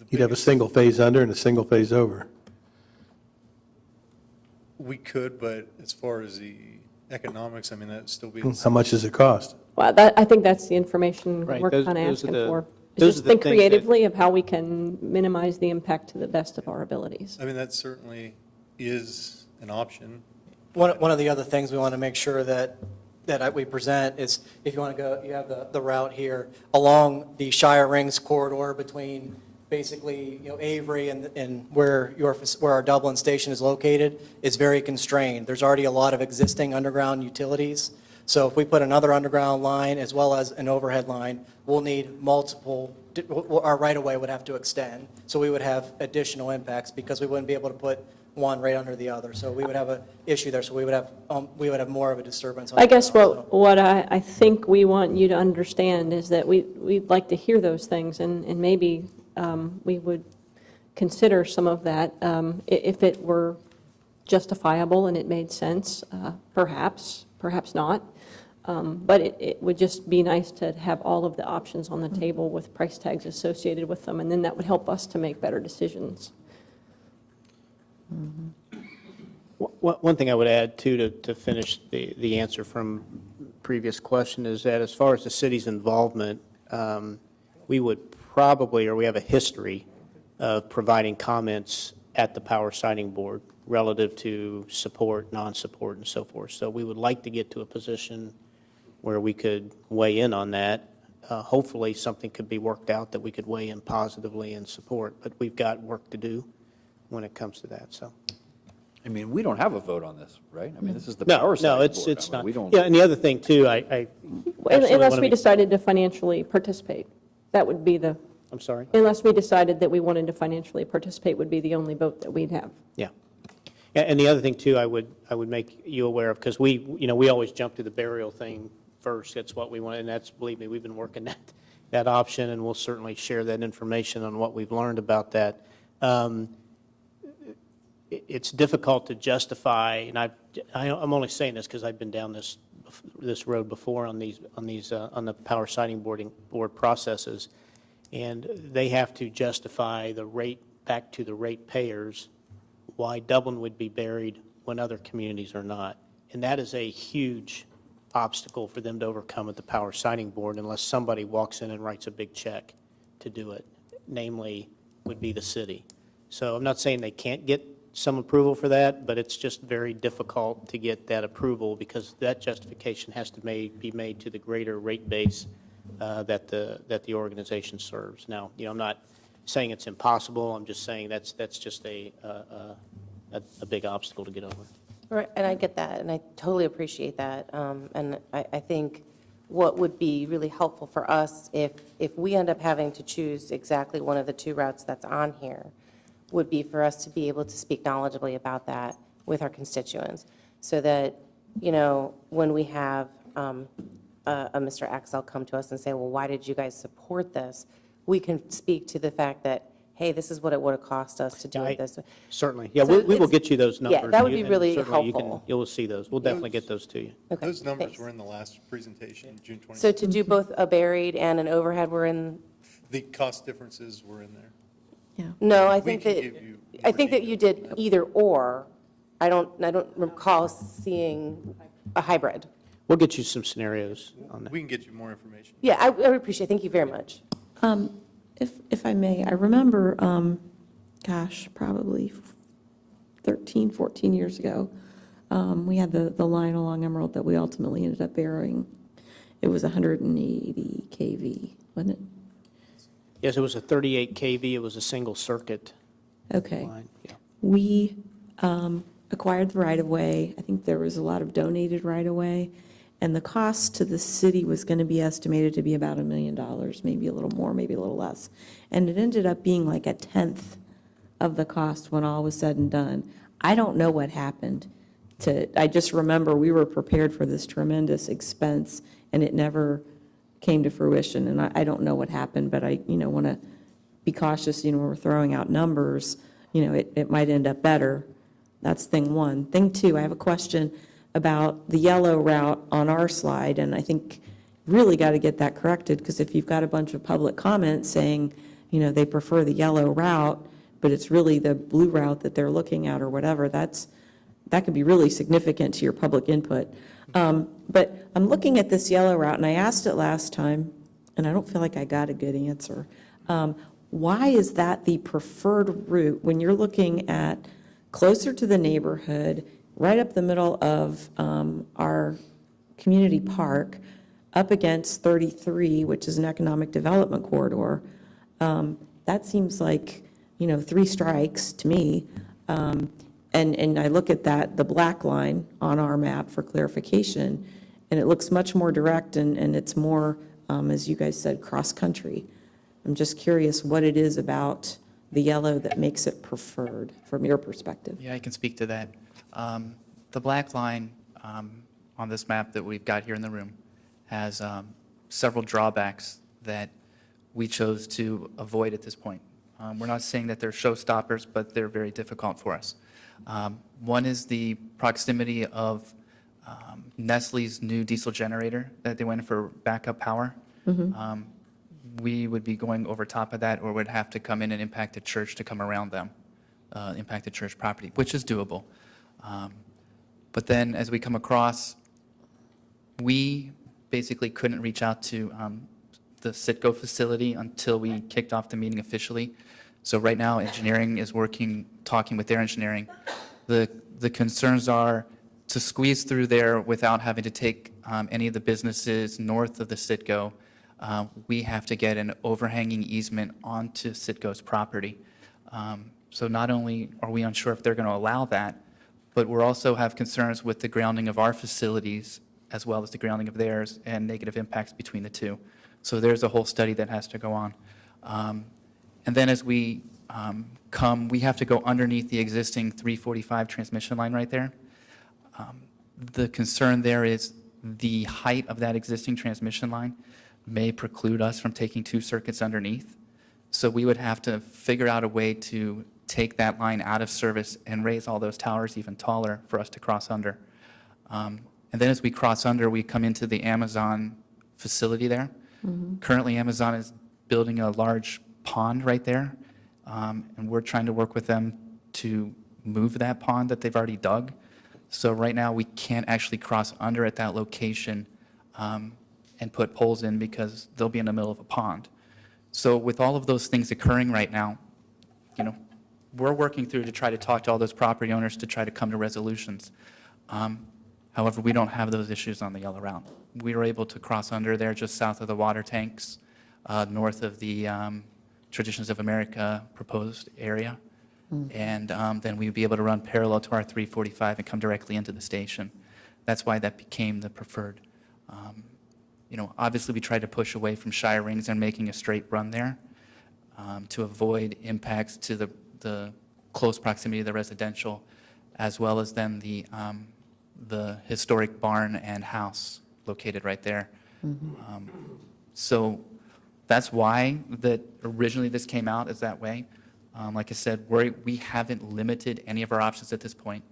You'd have a single phase under and a single phase over. we could, but as far as the economics, I mean, that'd still be. How much does it cost? Well, I think that's the information Right, we're those- kind of those are asking the- for. those Is are just the think things that- creatively of how we can minimize the impact to the best of our abilities. I mean, that certainly is an option. One of the other things we want to make sure that we present is, if you want to go, you have the route here along the Shire Rings corridor between basically, Avery and where our Dublin station is located, is very constrained. There's already a lot of existing underground utilities. So if we put another underground line as well as an overhead line, we'll need multiple, our right-of-way would have to extend. So we would have additional impacts because we wouldn't be able to put one right under the other. So we would have an issue there. So we would have more of a disturbance. I guess what I think we want you to understand is that we'd like to hear those things, and maybe we would consider some of that if it were justifiable and it made sense, perhaps not. But it would just be nice to have all of the options on the table with price tags associated with them, and then that would help us to make better decisions. One thing I would add, too, to finish the answer from previous question is that as far as the city's involvement, we would probably, or we have a history of providing comments at the Power Siting Board relative to support, non-support, and so forth. So we would like to get to a position where we could weigh in on that. Hopefully, something could be worked out that we could weigh in positively and support, but we've got work to do when it comes to that, so. I mean, we don't have a vote on this, right? I mean, this is the No, power no, side it's board. I mean, not. we don't. Yeah, and the other thing, too, I absolutely Unless wanna we be- decided to financially participate, that would be the, I'm sorry? unless we decided that we wanted to financially participate would be the only vote that we'd have. Yeah. And the other thing, too, I would make you aware of, because we always jump to the burial thing first. That's what we want, and that's, believe me, we've been working that option, and we'll certainly share that information on what we've learned about that. It's difficult to justify, and I'm only saying this because I've been down this road before on the power siting board processes, and they have to justify the rate back to the rate payers why Dublin would be buried when other communities are not. And that is a huge obstacle for them to overcome at the Power Siting Board unless somebody walks in and writes a big check to do it, namely would be the city. So I'm not saying they can't get some approval for that, but it's just very difficult to get that approval because that justification has to be made to the greater rate base that the organization serves. Now, I'm not saying it's impossible. I'm just saying that's just a big obstacle to get over. Right, and I get that, and I totally appreciate that. And I think what would be really helpful for us, if we end up having to choose exactly one of the two routes that's on here, would be for us to be able to speak knowledgeably about that with our constituents, so that, when we have a Mr. Axel come to us and say, well, why did you guys support this? We can speak to the fact that, hey, this is what it would have cost us to do it this way. Certainly. Yeah, So we will it's- get you those numbers. Yeah, that would be and really certainly helpful. You will see those. We'll definitely get those to you. Okay, Those numbers thanks. were in the last presentation, June 26th. So to do both a buried and an overhead, we're in, The cost differences were in there. no, I We think can that, give you I think that you did either or. I don't recall seeing a hybrid. We'll get you some scenarios on that. We can get you more information. Yeah, I would appreciate it. Thank you very much. If I may, I remember, probably 13, 14 years ago, we had the line along Emerald that we ultimately ended up burying. It was 180 kV, wasn't it? Yes, it was a 38 kV. It was a single circuit Okay. line. Yeah. We acquired the right-of-way. I think there was a lot of donated right-of-way, and the cost to the city was going to be estimated to be about $1 million, maybe a little more, maybe a little less. And it ended up being like a tenth of the cost when all was said and done. I don't know what happened I just remember we were prepared for this tremendous expense, and it never came to fruition. And I don't know what happened, but I, want to be cautious, when we're throwing out numbers, it might end up better. That's thing one. Thing two, I have a question about the yellow route on our slide, and I think really got to get that corrected, because if you've got a bunch of public comments saying, they prefer the yellow route, but it's really the blue route that they're looking at or whatever, that could be really significant to your public input. But I'm looking at this yellow route, and I asked it last time, and I don't feel like I got a good answer. Why is that the preferred route when you're looking at closer to the neighborhood, right up the middle of our community park, up against 33, which is an economic development corridor? That seems like, 3 strikes to me. And I look at the black line on our map for clarification, and it looks much more direct, and it's more, as you guys said, cross-country. I'm just curious what it is about the yellow that makes it preferred from your perspective. Yeah, I can speak to that. The black line on this map that we've got here in the room has several drawbacks that we chose to avoid at this point. We're not saying that they're showstoppers, but they're very difficult for us. One is the proximity of Nestle's new diesel generator that they went for backup power. We would be going over top of that, or would have to come in and impact the church to come around them, impact the church property, which is doable. But then as we come across, we basically couldn't reach out to the Citgo facility until we kicked off the meeting officially. So right now, engineering is talking with their engineering. The concerns are to squeeze through there without having to take any of the businesses north of the Citgo. We have to get an overhanging easement onto Citgo's property. So not only are we unsure if they're going to allow that, but we also have concerns with the grounding of our facilities as well as the grounding of theirs and negative impacts between the two. So there's a whole study that has to go on. And then as we we have to go underneath the existing 345 transmission line right there. The concern there is the height of that existing transmission line may preclude us from taking 2 circuits underneath. So we would have to figure out a way to take that line out of service and raise all those towers even taller for us to cross under. And then as we cross under, we come into the Amazon facility there. Currently, Amazon is building a large pond right there, and we're trying to work with them to move that pond that they've already dug. So right now, we can't actually cross under at that location and put poles in because they'll be in the middle of a pond. So with all of those things occurring right now, we're working through to try to talk to all those property owners to try to come to resolutions. However, we don't have those issues on the yellow route. We were able to cross under there just south of the water tanks, north of the Traditions of America proposed area. And then we'd be able to run parallel to our 345 and come directly into the station. That's why that became the preferred. Obviously, we tried to push away from Shire Rings and making a straight run there to avoid impacts to the close proximity of the residential, as well as then the historic barn and house located right there. So that's why that originally this came out as that way. Like I said, we haven't limited any of our options at this point.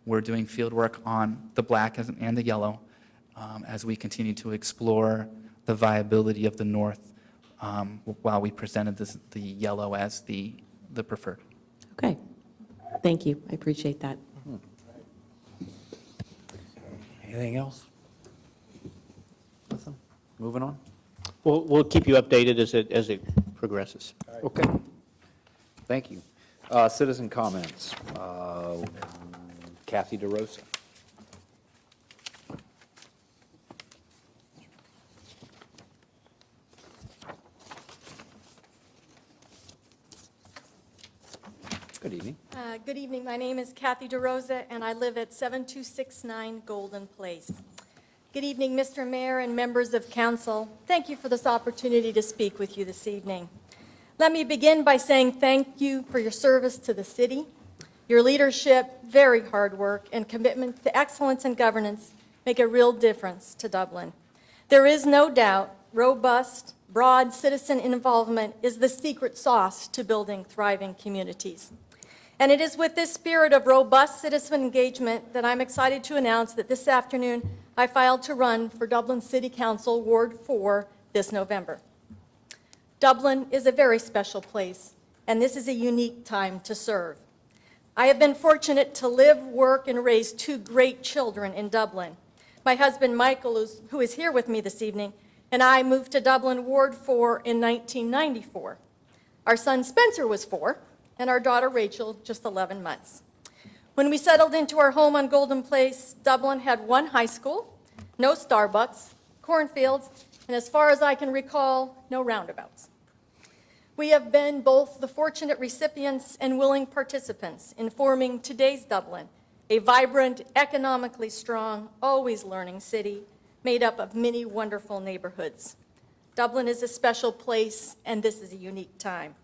We're doing field work on the black and the yellow as we continue to explore the viability of the north while we presented the yellow as the preferred. Okay. Thank you. I appreciate that. Anything else? Nothing? Moving on? We'll keep you updated as it progresses. Okay. Thank you. Citizen comments. Kathy DeRosa. Good evening. Good evening. My name is Kathy DeRosa, and I live at 7269 Golden Place. Good evening, Mr. Mayor and members of council. Thank you for this opportunity to speak with you this evening. Let me begin by saying thank you for your service to the city. Your leadership, very hard work, and commitment to excellence and governance make a real difference to Dublin. There is no doubt robust, broad citizen involvement is the secret sauce to building thriving communities. And it is with this spirit of robust citizen engagement that I'm excited to announce that this afternoon I filed to run for Dublin City Council Ward 4 this November. Dublin is a very special place, and this is a unique time to serve. I have been fortunate to live, work, and raise two great children in Dublin. My husband, Michael, who is here with me this evening, and I moved to Dublin Ward 4 in 1994. Our son, Spencer, was 4, and our daughter, Rachel, just 11 months. When we settled into our home on Golden Place, Dublin had one high school, no Starbucks, cornfields, and as far as I can recall, no roundabouts. We have been both the fortunate recipients and willing participants in forming today's Dublin, a vibrant, economically strong, always learning city made up of many wonderful neighborhoods. Dublin is a special place, and this is a unique time.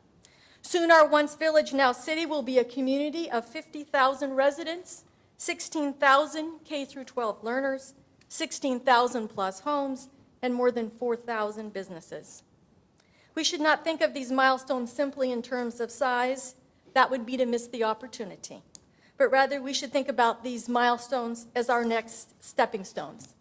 Soon our once village, now city, will be a community of 50,000 residents, 16,000 K-12 learners, 16,000 plus homes, and more than 4,000 businesses. We should not think of these milestones simply in terms of size. That would be to miss the opportunity. But rather, we should think about these milestones as our next stepping stones.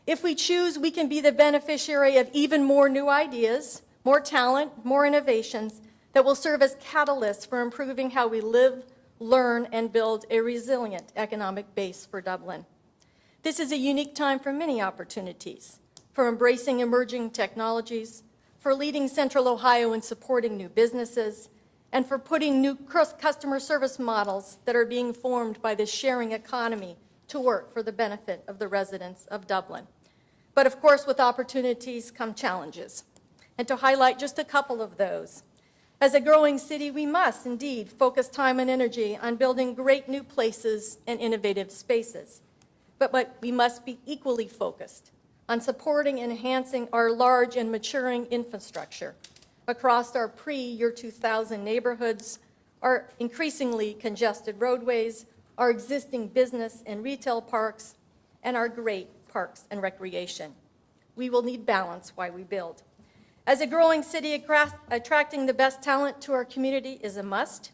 If we choose, we can be the beneficiary of even more new ideas, more talent, more innovations that will serve as catalysts for improving how we live, learn, and build a resilient economic base for Dublin. This is a unique time for many opportunities, for embracing emerging technologies, for leading Central Ohio in supporting new businesses, and for putting new customer service models that are being formed by this sharing economy to work for the benefit of the residents of Dublin. But of course, with opportunities come challenges. And to highlight just a couple of those, as a growing city, we must indeed focus time and energy on building great new places and innovative spaces. But we must be equally focused on supporting and enhancing our large and maturing infrastructure across our pre-year 2000 neighborhoods, our increasingly congested roadways, our existing business and retail parks, and our great parks and recreation. We will need balance while we build. As a growing city, attracting the best talent to our community is a must.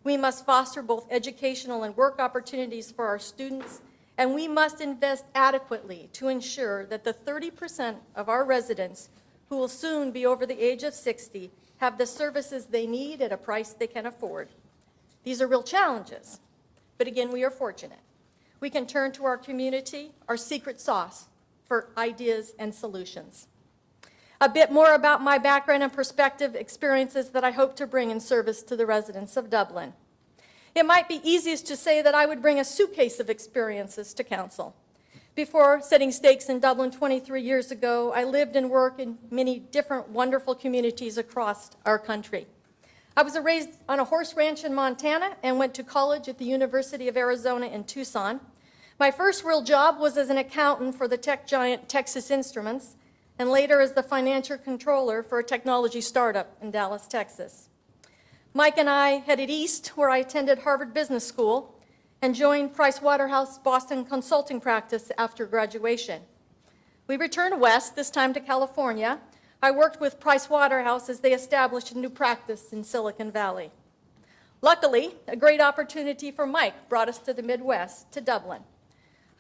We must foster both educational and work opportunities for our students, and we must invest adequately to ensure that the 30% of our residents who will soon be over the age of 60 have the services they need at a price they can afford. These are real challenges, but again, we are fortunate. We can turn to our community, our secret sauce, for ideas and solutions. A bit more about my background and perspective, experiences that I hope to bring in service to the residents of Dublin. It might be easiest to say that I would bring a suitcase of experiences to council. Before setting stakes in Dublin 23 years ago, I lived and worked in many different wonderful communities across our country. I was raised on a horse ranch in Montana and went to college at the University of Arizona in Tucson. My first real job was as an accountant for the tech giant Texas Instruments, and later as the financial controller for a technology startup in Dallas, Texas. Mike and I headed east, where I attended Harvard Business School and joined Pricewaterhouse Boston consulting practice after graduation. We returned west, this time to California. I worked with Pricewaterhouse as they established a new practice in Silicon Valley. Luckily, a great opportunity for Mike brought us to the Midwest, to Dublin.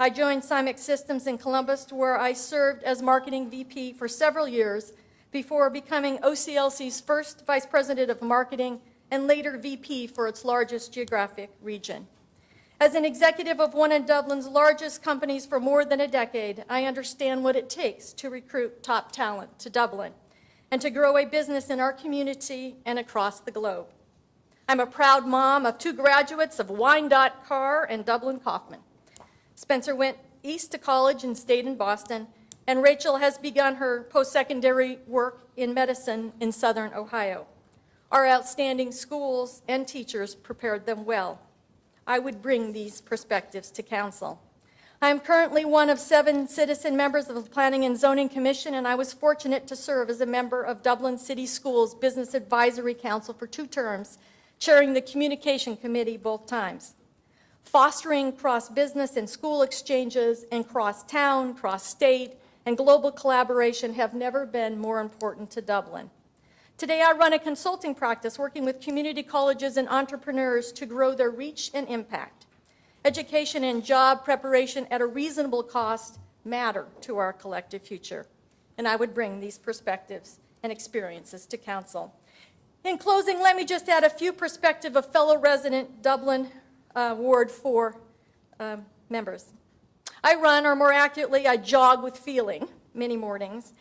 I joined Cymex Systems in Columbus, where I served as marketing VP for several years before becoming OCLC's first vice president of marketing and later VP for its largest geographic region. As an executive of one of Dublin's largest companies for more than a decade, I understand what it takes to recruit top talent to Dublin and to grow a business in our community and across the globe. I'm a proud mom of 2 graduates of Wyandotte Carr and Dublin Kaufman. Spencer went east to college and stayed in Boston, and Rachel has begun her post-secondary work in medicine in Southern Ohio. Our outstanding schools and teachers prepared them well. I would bring these perspectives to council. I am currently one of 7 citizen members of the Planning and Zoning Commission, and I was fortunate to serve as a member of Dublin City Schools Business Advisory Council for 2 terms, chairing the Communication Committee both times. Fostering cross-business and school exchanges and cross-town, cross-state, and global collaboration have never been more important to Dublin. Today, I run a consulting practice working with community colleges and entrepreneurs to grow their reach and impact. Education and job preparation at a reasonable cost matter to our collective future, and I would bring these perspectives and experiences to council. In closing, let me just add a few perspectives of fellow resident Dublin Ward 4 members. I run, or more accurately, I jog with feeling many mornings,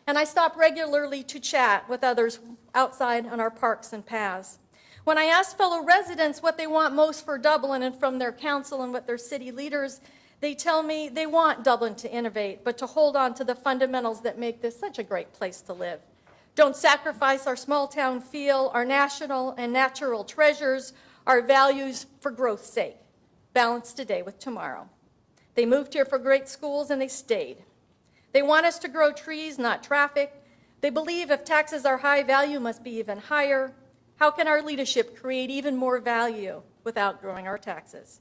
and I stop regularly to chat with others outside on our parks and paths. When I ask fellow residents what they want most for Dublin and from their council and what their city leaders, they tell me they want Dublin to innovate, but to hold on to the fundamentals that make this such a great place to live. Don't sacrifice our small town feel, our national and natural treasures, our values for growth's sake. Balance today with tomorrow. They moved here for great schools and they stayed. They want us to grow trees, not traffic. They believe if taxes are high, value must be even higher. How can our leadership create even more value without growing our taxes?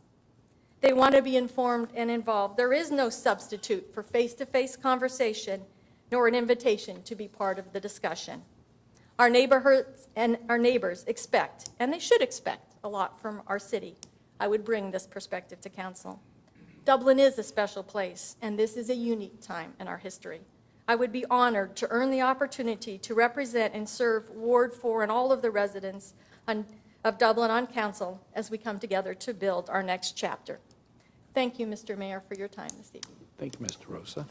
They want to be informed and involved. There is no substitute for face-to-face conversation, nor an invitation to be part of the discussion. Our neighborhoods and our neighbors expect, and they should expect, a lot from our city. I would bring this perspective to council. Dublin is a special place, and this is a unique time in our history. I would be honored to earn the opportunity to represent and serve Ward 4 and all of the residents of Dublin on council as we come together to build our next chapter. Thank you, Mr. Mayor, for your time this evening. Thank you, Mr. Rosa.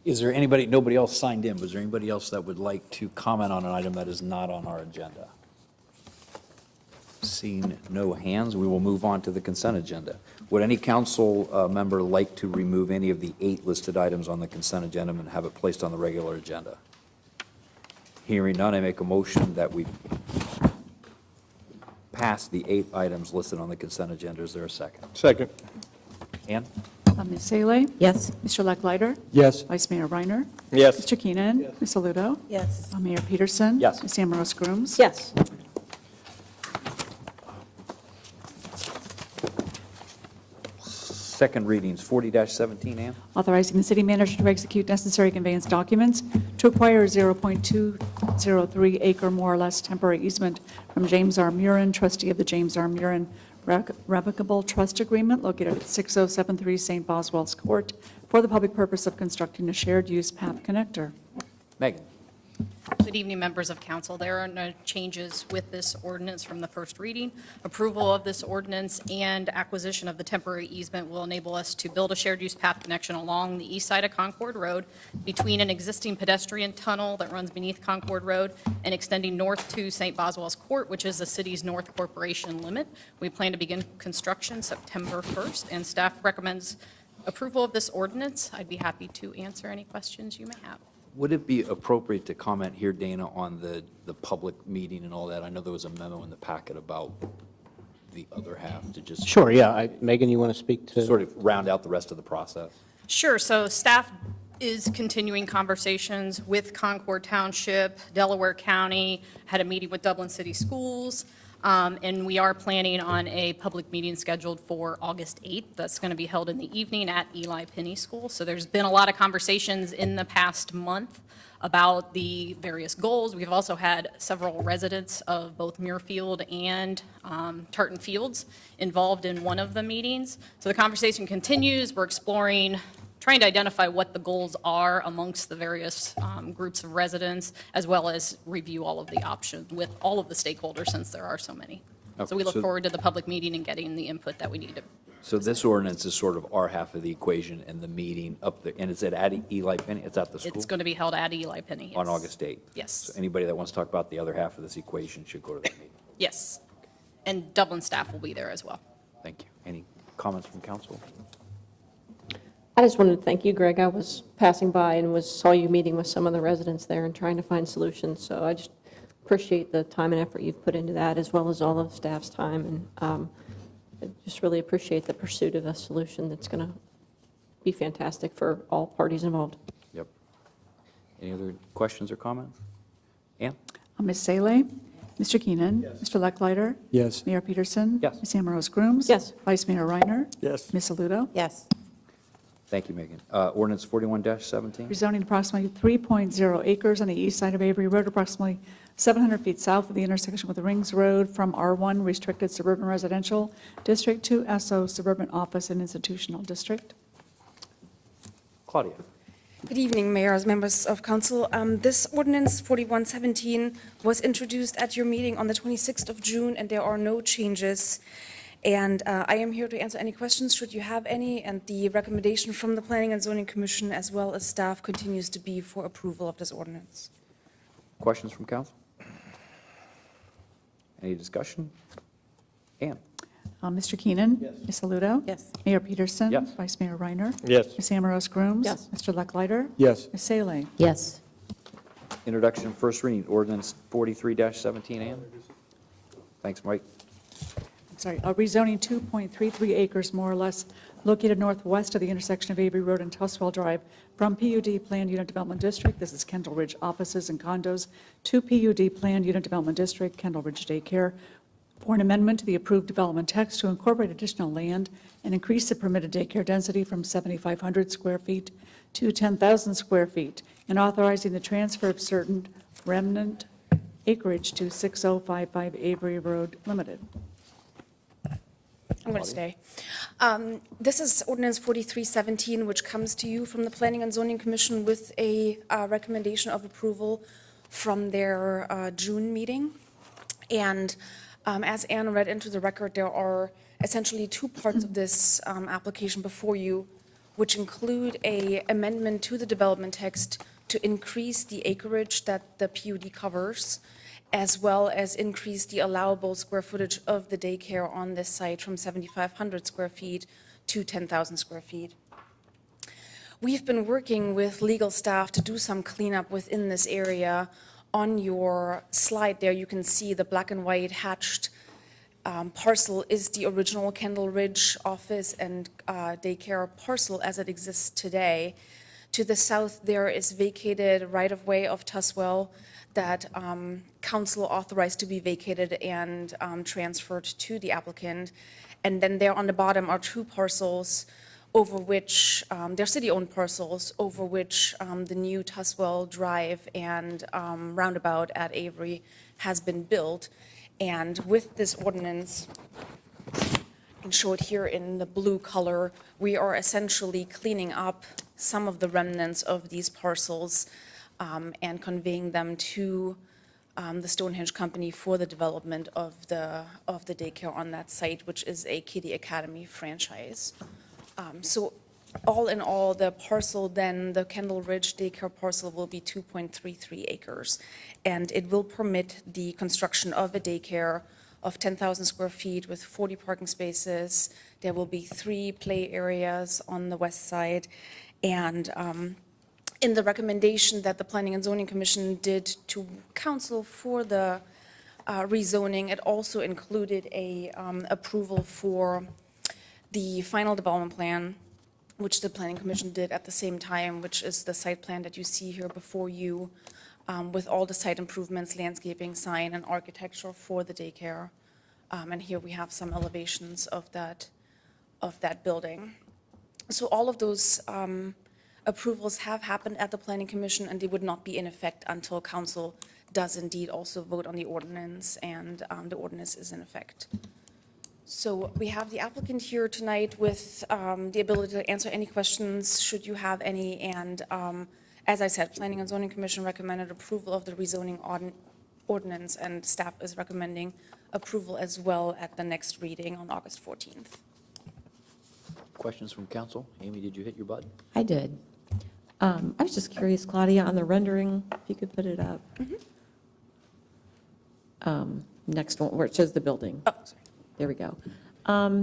Is there anybody, nobody else signed in, was there anybody else that would like to comment on an item that is not on our agenda? Seeing no hands, we will move on to the consent agenda. Would any council member like to remove any of the 8 listed items on the consent agenda and have it placed on the regular agenda? Hearing none, I make a motion that we pass the 8 items listed on the consent agenda. Is there a second? Second. Ann? Ms. Salee? Yes. Mr. Lechleiter? Yes. Vice Mayor Reiner? Yes. Mr. Keenan? Ms. Aludo? Yes. Mayor Peterson? Yes. Ms. Ambrose Grooms? Yes. Second readings, 40-17, Ann? Authorizing the city manager to execute necessary conveyance documents to acquire a 0.203 acre more or less temporary easement from James R. Murin, trustee of the James R. Murin Revocable Trust Agreement located at 6073 St. Boswell's Court for the public purpose of constructing a shared-use path connector. Megan? Good evening, members of council. There are no changes with this ordinance from the first reading. Approval of this ordinance and acquisition of the temporary easement will enable us to build a shared-use path connection along the east side of Concord Road between an existing pedestrian tunnel that runs beneath Concord Road and extending north to St. Boswell's Court, which is the city's north corporation limit. We plan to begin construction September 1st, and staff recommends approval of this ordinance. I'd be happy to answer any questions you may have. Would it be appropriate to comment here, Dana, on the public meeting and all that? I know there was a memo in the packet about the other half, to just Sure, yeah. Megan, you want to speak to? sort of round out the rest of the process. Sure, so staff is continuing conversations with Concord Township, Delaware County, had a meeting with Dublin City Schools, and we are planning on a public meeting scheduled for August 8th. That's going to be held in the evening at Eli Penny School. So there's been a lot of conversations in the past month about the various goals. We've also had several residents of both Muirfield and Tartan Fields involved in one of the meetings. So the conversation continues. We're exploring, trying to identify what the goals are amongst the various groups of residents, as well as review all of the options with all of the stakeholders, since there are so many. So we look So- forward to the public meeting and getting the input that we need to. So this ordinance is sort of our half of the equation and the meeting up there, and it's at Eli Penny, it's at the school? It's going to be held at Eli Penny. On yes. August 8th? Yes. So anybody that wants to talk about the other half of this equation should go to that meeting. Yes. And Dublin staff will be there as well. Thank you. Any comments from council? I just wanted to thank you, Greg. I was passing by and saw you meeting with some of the residents there and trying to find solutions. So I just appreciate the time and effort you've put into that, as well as all of staff's time. And I just really appreciate the pursuit of a solution that's going to be fantastic for all parties involved. Yep. Any other questions or comments? Ann? Ms. Saleh? Mr. Keenan? Mr. Lechleiter? Yes. Mayor Peterson? Yes. Ms. Ambrose Grooms? Yes. Vice Mayor Reiner? Yes. Ms. Aludo? Yes. Thank you, Megan. Ordinance 41-17? Rezoning approximately 3.0 acres on the east side of Avery Road, approximately 700 feet south of the intersection with the Rings Road, from R1 Restricted Suburban Residential District to SO Suburban Office and Institutional District. Claudia? Good evening, Mayor, members of council. This ordinance 4117 was introduced at your meeting on the 26th of June, and there are no changes. And I am here to answer any questions, should you have any, and the recommendation from the Planning and Zoning Commission as well as staff continues to be for approval of this ordinance. Questions from council? Any discussion? Ann? Mr. Keenan? Yes. Ms. Aludo? Yes. Mayor Peterson? Yes. Vice Mayor Reiner? Yes. Ms. Ambrose Grooms? Yes. Mr. Lechleiter? Yes. Ms. Saleh? Yes. Introduction and first reading, ordinance 43-17, Ann? Thanks, Mike. Rezoning 2.33 acres, more or less, located northwest of the intersection of Avery Road and Tuswell Drive from PUD Planned Unit Development District, this is Kendall Ridge offices and condos, to PUD Planned Unit Development District, Kendall Ridge Daycare, for an amendment to the approved development text to incorporate additional land and increase the permitted daycare density from 7,500 square feet to 10,000 square feet, and authorizing the transfer of certain remnant acreage to 6055 Avery Road Limited. I'm going to stay. This is ordinance 4317, which comes to you from the Planning and Zoning Commission with a recommendation of approval from their June meeting. And as Ann read into the record, there are essentially two parts of this application before you, which include an amendment to the development text to increase the acreage that the PUD covers, as well as increase the allowable square footage of the daycare on this site from 7,500 square feet to 10,000 square feet. We've been working with legal staff to do some cleanup within this area. On your slide there, you can see the black and white hatched parcel is the original Kendall Ridge office and daycare parcel as it exists today. To the south, there is vacated right-of-way of Tuswell that council authorized to be vacated and transferred to the applicant. And then there on the bottom are two parcels over which, they're city-owned parcels, over which the new Tuswell Drive and roundabout at Avery has been built. And with this ordinance, I can show it here in the blue color, we are essentially cleaning up some of the remnants of these parcels and conveying them to the Stonehenge Company for the development of the daycare on that site, which is a Kiddie Academy franchise. So all in all, the parcel then, the Kendall Ridge daycare parcel will be 2.33 acres. And it will permit the construction of a daycare of 10,000 square feet with 40 parking spaces. There will be 3 play areas on the west side. And in the recommendation that the Planning and Zoning Commission did to council for the rezoning, it also included a approval for the final development plan, which the Planning Commission did at the same time, which is the site plan that you see here before you, with all the site improvements, landscaping, sign, and architecture for the daycare. And here we have some elevations of that building. So all of those approvals have happened at the Planning Commission, and they would not be in effect until council does indeed also vote on the ordinance, and the ordinance is in effect. So we have the applicant here tonight with the ability to answer any questions, should you have any, and as I said, Planning and Zoning Commission recommended approval of the rezoning ordinance, and staff is recommending approval as well at the next reading on August 14th. Questions from council? Amy, did you hit your button? I did. I was just curious, Claudia, on the rendering, if you could put it up. Next one, where it shows the building. Oh, sorry. There we go.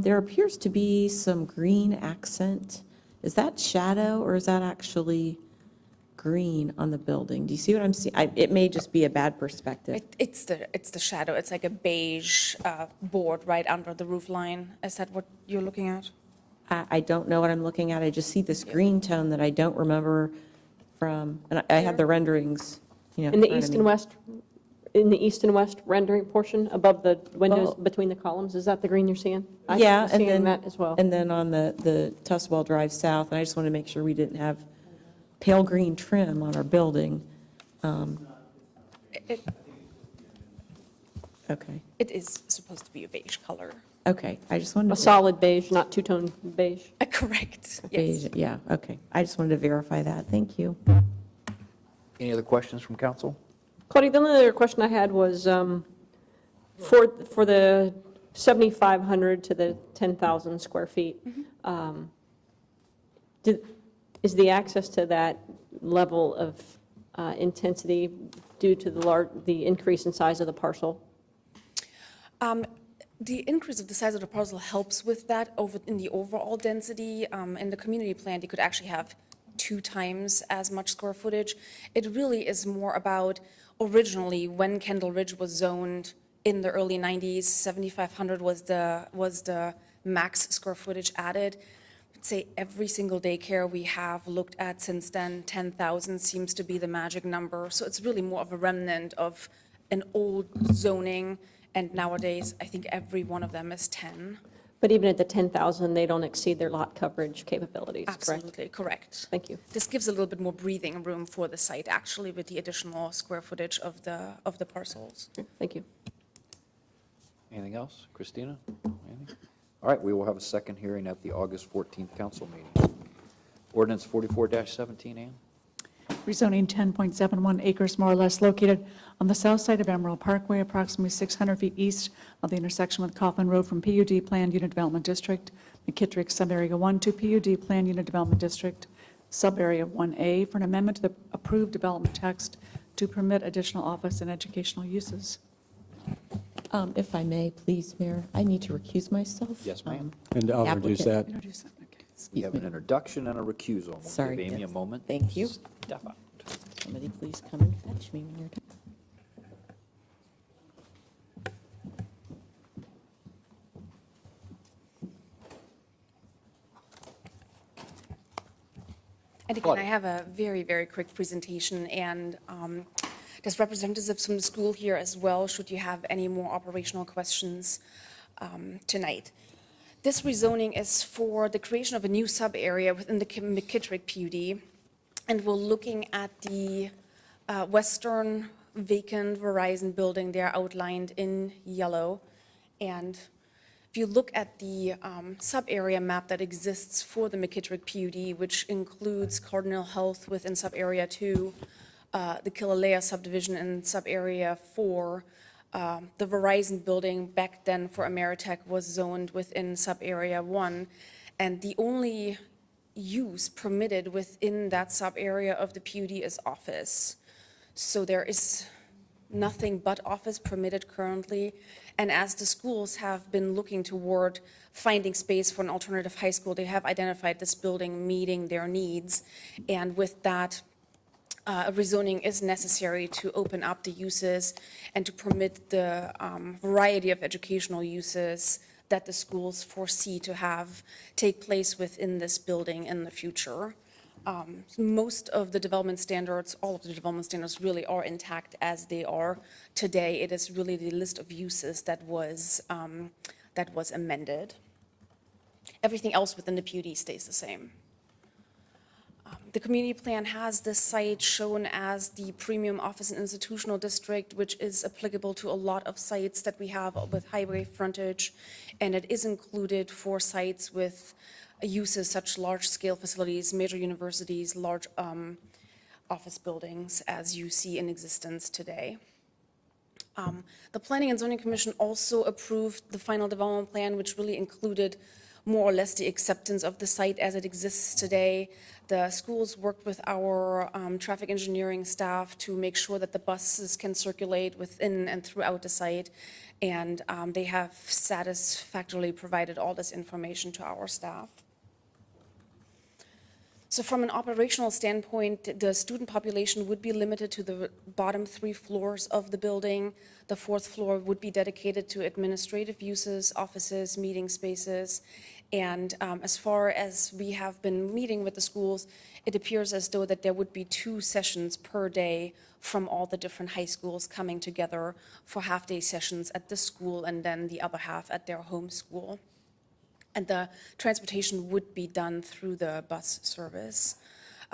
There appears to be some green accent. Is that shadow, or is that actually green on the building? Do you see what I'm seeing? It may just be a bad perspective. It's the shadow. It's like a beige board right under the roof line. Is that what you're looking at? I don't know what I'm looking at. I just see this green tone that I don't remember from, and I have the renderings, you know. In the front of east me. and west, in the east and west rendering portion above the windows between the columns, is that the green you're seeing? Yeah, I'm and seeing then, that as well. and then on the Tuswell Drive South, and I just wanted to make sure we didn't have pale green trim on our building. Okay, It is supposed to be a beige color. okay, I just wanted A to. solid beige, not two-tone beige. Correct, Beige, yes. yeah, okay. I just wanted to verify that. Thank you. Any other questions from council? Claudia, the only other question I had was for the 7,500 to the 10,000 square feet, is the access to that level of intensity due to the increase in size of the parcel? The increase of the size of the parcel helps with that in the overall density. In the community plan, you could actually have 2 times as much square footage. It really is more about originally when Kendall Ridge was zoned in the early 90s, 7,500 was the max square footage added. I'd say every single daycare we have looked at since then, 10,000 seems to be the magic number. So it's really more of a remnant of an old zoning. And nowadays, I think every one of them is 10. But even at the 10,000, they don't exceed their lot coverage capabilities, correct? Absolutely, correct. Thank you. This gives a little bit more breathing room for the site, actually, with the additional square footage of the parcels. Thank you. Anything else? Christina? Anything? All right, we will have a second hearing at the August 14th council meeting. Ordinance 44-17, Ann? Rezoning 10.71 acres more or less located on the south side of Emerald Parkway, approximately 600 feet east of the intersection with Coffin Road from PUD Planned Unit Development District, McKittrick Subarea 1 to PUD Planned Unit Development District, Subarea 1A, for an amendment to the approved development text to permit additional office and educational uses. If I may, please, Mayor, I need to recuse myself. Yes, ma'am. And I'll reduce that. Introduce it, okay. You have an introduction and a recusal. We'll Sorry, give Amy a yes. moment. Thank you. Step out. Somebody please come and fetch me when you're done. And again, I have a very, very quick presentation, and there's representatives from the school here as well, should you have any more operational questions tonight. This rezoning is for the creation of a new sub-area within the McKittrick PUD, and we're looking at the western vacant Verizon building there outlined in yellow. And if you look at the sub-area map that exists for the McKittrick PUD, which includes Cardinal Health within sub-area 2, the Kilauea subdivision in sub-area 4, the Verizon building back then for Ameritech was zoned within sub-area 1, and the only use permitted within that sub-area of the PUD is office. So there is nothing but office permitted currently. And as the schools have been looking toward finding space for an alternative high school, they have identified this building meeting their needs. And with that rezoning is necessary to open up the uses and to permit the variety of educational uses that the schools foresee to have take place within this building in the future. Most of the development standards, all of the development standards really are intact as they are today. It is really the list of uses that was amended. Everything else within the PUD stays the same. The community plan has this site shown as the premium office and institutional district, which is applicable to a lot of sites that we have with highway frontage, and it is included for sites with uses such large-scale facilities, major universities, large office buildings, as you see in existence today. The Planning and Zoning Commission also approved the final development plan, which really included more or less the acceptance of the site as it exists today. The schools worked with our traffic engineering staff to make sure that the buses can circulate within and throughout the site, and they have satisfactorily provided all this information to our staff. So from an operational standpoint, the student population would be limited to the bottom 3 floors of the building. The 4th floor would be dedicated to administrative uses, offices, meeting spaces. And as far as we have been meeting with the schools, it appears as though that there would be 2 sessions per day from all the different high schools coming together for half-day sessions at this school and then the other half at their home school. And the transportation would be done through the bus service.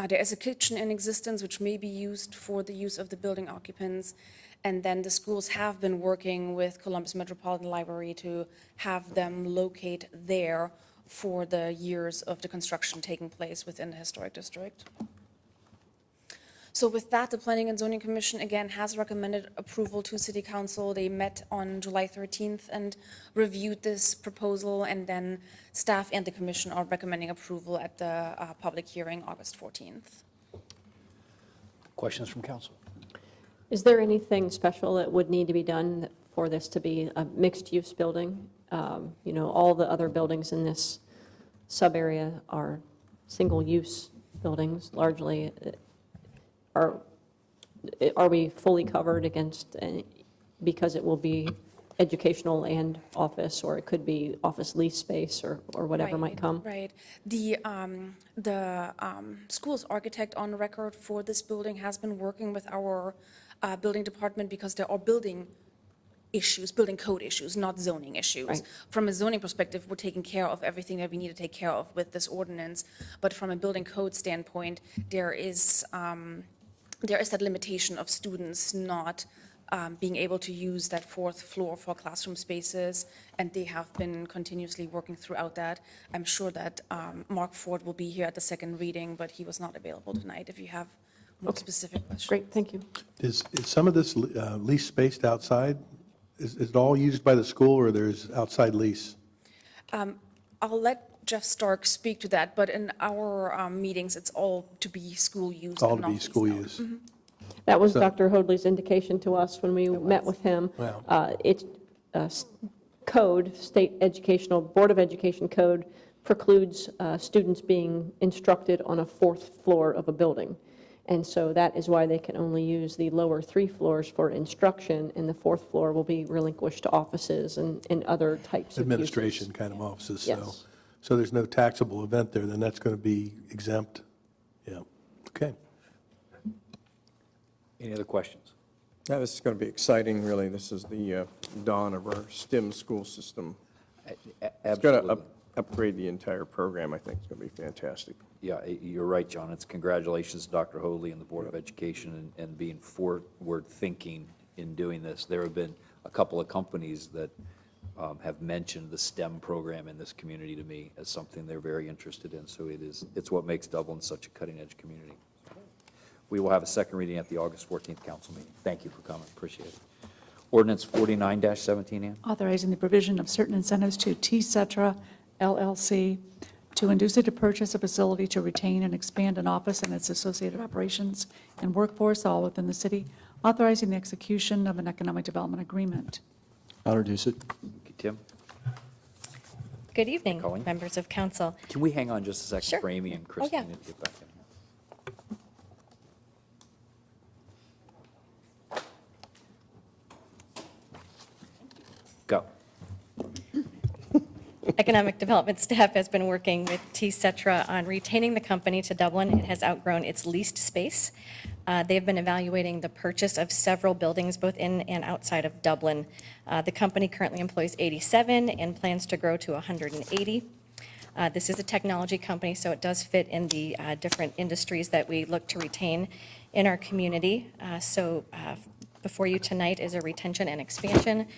There is a kitchen in existence which may be used for the use of the building occupants. And then the schools have been working with Columbus Metropolitan Library to have them locate there for the years of the construction taking place within the historic district. So with that, the Planning and Zoning Commission, again, has recommended approval to City Council. They met on July 13th and reviewed this proposal, and then staff and the commission are recommending approval at the public hearing August 14th. Questions from council? Is there anything special that would need to be done for this to be a mixed-use building? You know, all the other buildings in this sub-area are single-use buildings, largely. Are we fully covered against, because it will be educational and office, or it could be office lease space or whatever might come? Right. The school's architect on record for this building has been working with our building department because there are building issues, building code issues, not zoning issues. Right. From a zoning perspective, we're taking care of everything that we need to take care of with this ordinance. But from a building code standpoint, there is that limitation of students not being able to use that 4th floor for classroom spaces, and they have been continuously working throughout that. I'm sure that Mark Ford will be here at the second reading, but he was not available tonight if you have more specific questions. Great, thank you. Is some of this lease spaced outside? Is it all used by the school, or there's outside lease? I'll let Jeff Stark speak to that, but in our meetings, it's all to be school use. All and to be not school leased out. use? That was So- Dr. Hoadley's indication to us when we met with him. Wow. It's code, State Educational, Board of Education code precludes students being instructed on a 4th floor of a building. And so that is why they can only use the lower 3 floors for instruction, and the 4th floor will be relinquished to offices and other types of uses. Administration kind of offices, so. Yes. So there's no taxable event there, then that's going to be exempt? Yeah, okay. Any other questions? Now, this is going to be exciting, really. This is the dawn of our STEM school system. It's going Absolutely. to upgrade the entire program. I think it's going to be fantastic. Yeah, you're right, John. It's congratulations to Dr. Hoadley and the Board of Education and being forward-thinking in doing this. There have been a couple of companies that have mentioned the STEM program in this community to me as something they're very interested in. So it's what makes Dublin such a cutting-edge community. We will have a second reading at the August 14th council meeting. Thank you for coming. Appreciate it. Ordinance 49-17, Ann? Authorizing the provision of certain incentives to T-Cetra LLC to induce it to purchase a facility to retain and expand an office and its associated operations and workforce all within the city, authorizing the execution of an economic development agreement. I'll introduce it. Okay, Tim? Good evening, Colleen? members of council. Can we hang on just a second Sure. for Amy and Oh, yeah. Christine to get back in here? Economic Development staff has been working with T-Cetra on retaining the company to Dublin. It has outgrown its leased space. They've been evaluating the purchase of several buildings, both in and outside of Dublin. The company currently employs 87 and plans to grow to 180. This is a technology company, so it does fit in the different industries that we look to retain in our community. Before you tonight is a retention and expansion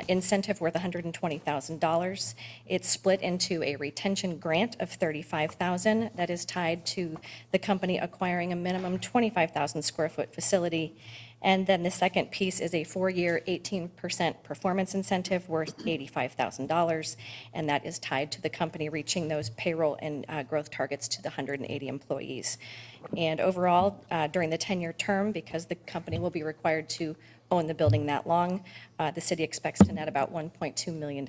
incentive worth $120,000. It's split into a retention grant of $35,000 that is tied to the company acquiring a minimum 25,000 square foot facility. And then the second piece is a 4-year, 18% performance incentive worth $85,000, and that is tied to the company reaching those payroll and growth targets to the 180 employees. And overall, during the 10-year term, because the company will be required to own the building that long, the city expects to net about $1.2 million.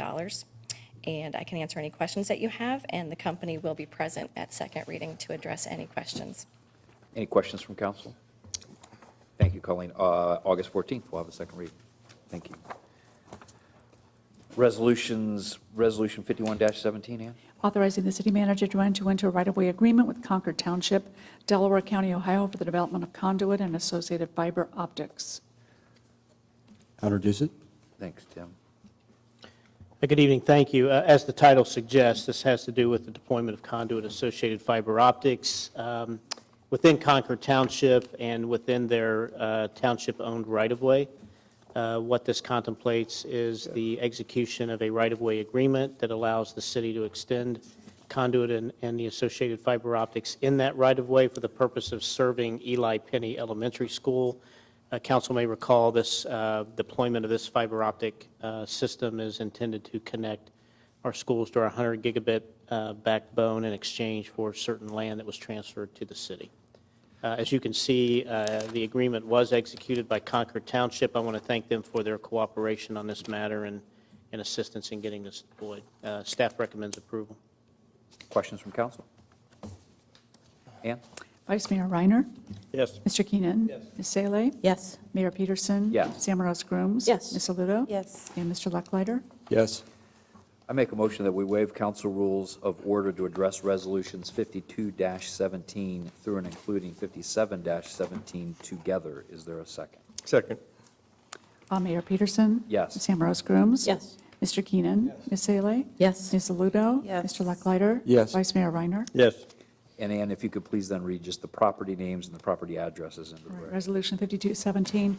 And I can answer any questions that you have, and the company will be present at second reading to address any questions. Any questions from council? Thank you, Colleen. August 14th, we'll have a second reading. Thank you. Resolutions, Resolution 51-17, Ann? Authorizing the city manager to enter into a right-of-way agreement with Concord Township, Delaware County, Ohio, for the development of conduit and associated fiber optics. I'll introduce it. Thanks, Tim. Good evening, thank you. As the title suggests, this has to do with the deployment of conduit associated fiber optics within Concord Township and within their township-owned right-of-way. What this contemplates is the execution of a right-of-way agreement that allows the city to extend conduit and the associated fiber optics in that right-of-way for the purpose of serving Eli Penny Elementary School. Council may recall this deployment of this fiber optic system is intended to connect our schools to our 100 gigabit backbone in exchange for certain land that was transferred to the city. As you can see, the agreement was executed by Concord Township. I want to thank them for their cooperation on this matter and assistance in getting this deployed. Staff recommends approval. Questions from council? Ann? Vice Mayor Reiner? Yes. Mr. Keenan? Yes. Ms. Salee? Yes. Mayor Peterson? Yes. Samaros Grooms? Yes. Ms. Aludo? Yes. And Mr. Lucklider? Yes. I make a motion that we waive council rules of order to address resolutions 52-17 through and including 57-17 together. Is there a second? Second. Mayor Peterson? Yes. Ms. Samaros Grooms? Yes. Mr. Keenan? Ms. Salee? Yes. Ms. Aludo? Yes. Mr. Lucklider? Yes. Vice Mayor Reiner? Yes. And Ann, if you could please then read just the property names and the property addresses into the All right, record. Resolution 5217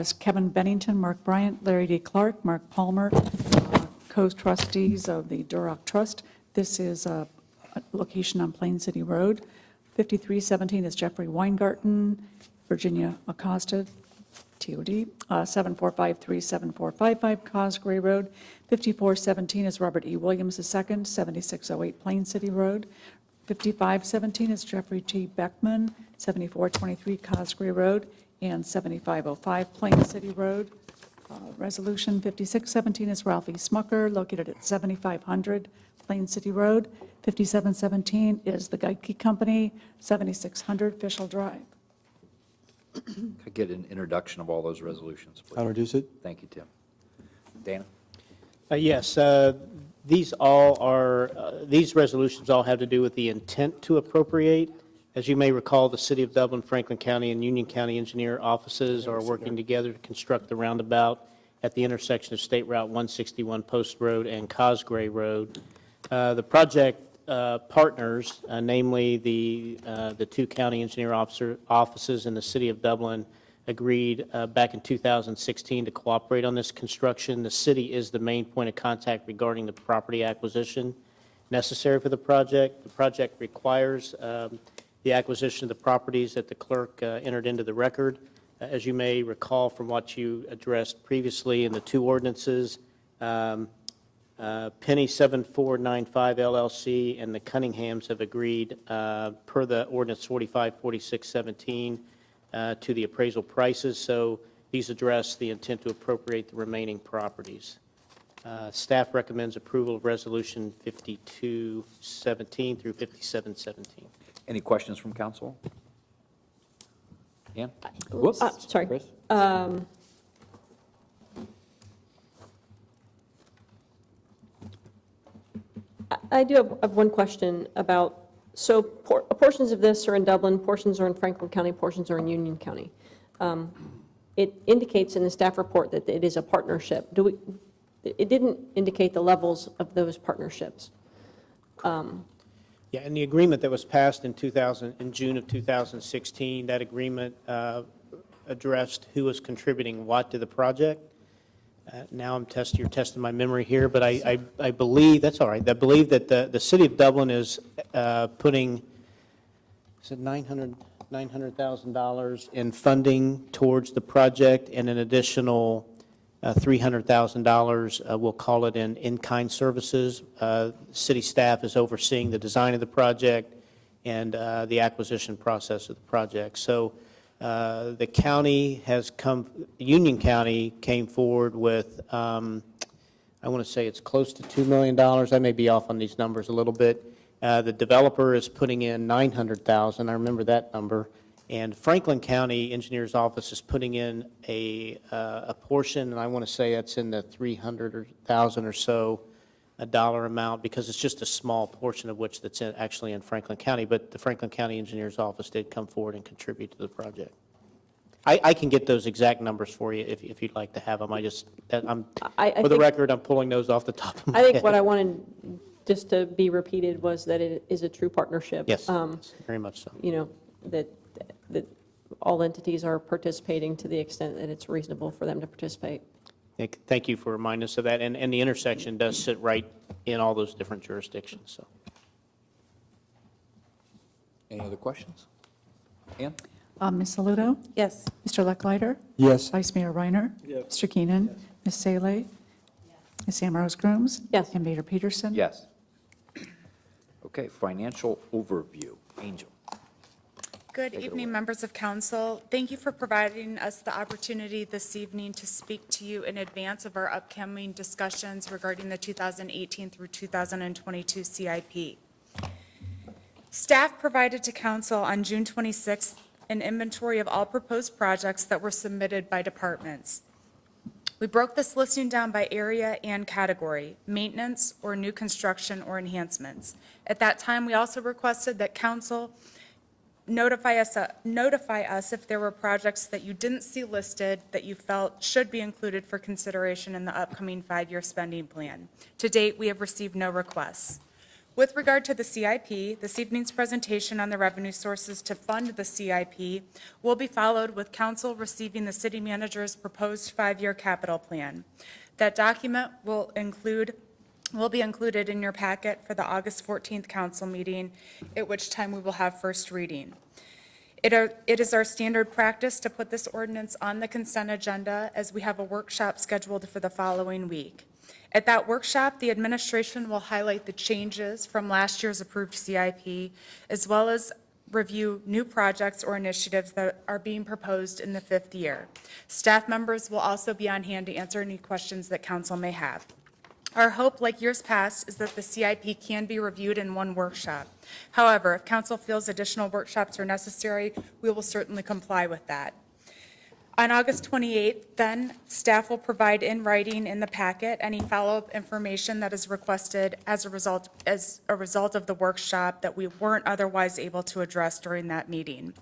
is Kevin Bennington, Mark Bryant, Larry D. Clark, Mark Palmer, co-trustees of the Durock Trust. This is a location on Plain City Road. 5317 is Jeffrey Weingarten, Virginia Acosta, TOD, 74537455 Cosgray Road. 5417 is Robert E. Williams II, 7608 Plain City Road. 5517 is Jeffrey T. Beckman, 7423 Cosgray Road, and 7505 Plain City Road. Resolution 5617 is Ralph E. Smucker, located at 7500 Plain City Road. 5717 is the Geitke Company, 7600 Fischel Drive. Could I get an introduction of all those resolutions, please? I'll introduce it. Thank you, Tim. Dana? Yes, these resolutions all have to do with the intent to appropriate. As you may recall, the City of Dublin, Franklin County, and Union County engineer offices are working together to construct the roundabout at the intersection of State Route 161 Post Road and Cosgray Road. The project partners, namely the two county engineer offices in the City of Dublin, agreed back in 2016 to cooperate on this construction. The city is the main point of contact regarding the property acquisition necessary for the project. The project requires the acquisition of the properties that the clerk entered into the record. As you may recall from what you addressed previously in the two ordinances, Penny 7495 LLC and the Cunninghams have agreed per the ordinance 454617 to the appraisal prices, so these address the intent to appropriate the remaining properties. Staff recommends approval of Resolution 5217 through 5717. Any questions from council? Ann? Whoops. Sorry. Chris? I do have one question about, so portions of this are in Dublin, portions are in Franklin County, portions are in Union County. It indicates in the staff report that it is a partnership. It didn't indicate the levels of those partnerships. Yeah, and the agreement that was passed in June of 2016, that agreement addressed who was contributing what to the project. Now you're testing my memory here, but I believe, that's all right, I believe that the city of Dublin is putting, is it $900,000 in funding towards the project, and an additional $300,000, we'll call it in-kind services. City staff is overseeing the design of the project and the acquisition process of the project. So the county has Union County came forward with, I want to say it's close to $2 million. I may be off on these numbers a little bit. The developer is putting in $900,000. I remember that number. And Franklin County Engineer's Office is putting in a portion, and I want to say it's in the $300,000 or so a dollar amount, because it's just a small portion of which that's actually in Franklin County. But the Franklin County Engineer's Office did come forward and contribute to the project. I can get those exact numbers for you if you'd like to have them. For the record, I'm pulling those off the top of my head. I think what I wanted just to be repeated was that it is a true partnership. Yes, very much so. You know, that all entities are participating to the extent that it's reasonable for them to participate. Thank you for reminding us of that. And the intersection does sit right in all those different jurisdictions. So, Any other questions? Ann? Ms. Saludo? Yes. Mr. Lechleiter? Yes. Vice Mayor Reiner? Yes. Mr. Keenan? Ms. Salee? Ms. Ambrose Grooms? Yes. And Mayor Peterson? Yes. Okay, financial overview. Angel. Good evening, members of council. Thank you for providing us the opportunity this evening to speak to you in advance of our upcoming discussions regarding the 2018 through 2022 CIP. Staff provided to council on June 26th an inventory of all proposed projects that were submitted by departments. We broke this listing down by area and category, maintenance or new construction or enhancements. At that time, we also requested that council notify us if there were projects that you didn't see listed that you felt should be included for consideration in the upcoming 5-year spending plan. To date, we have received no requests. With regard to the CIP, this evening's presentation on the revenue sources to fund the CIP will be followed with council receiving the city manager's proposed 5-year capital plan. That document will be included in your packet for the August 14th council meeting, at which time we will have first reading. It is our standard practice to put this ordinance on the consent agenda, as we have a workshop scheduled for the following week. At that workshop, the administration will highlight the changes from last year's approved CIP, as well as review new projects or initiatives that are being proposed in the 5th year. Staff members will also be on hand to answer any questions that council may have. Our hope, like years past, is that the CIP can be reviewed in one workshop. However, if council feels additional workshops are necessary, we will certainly comply with that. On August 28th, then, staff will provide in writing in the packet any follow-up information that is requested as a result of the workshop that we weren't otherwise able to address during that meeting.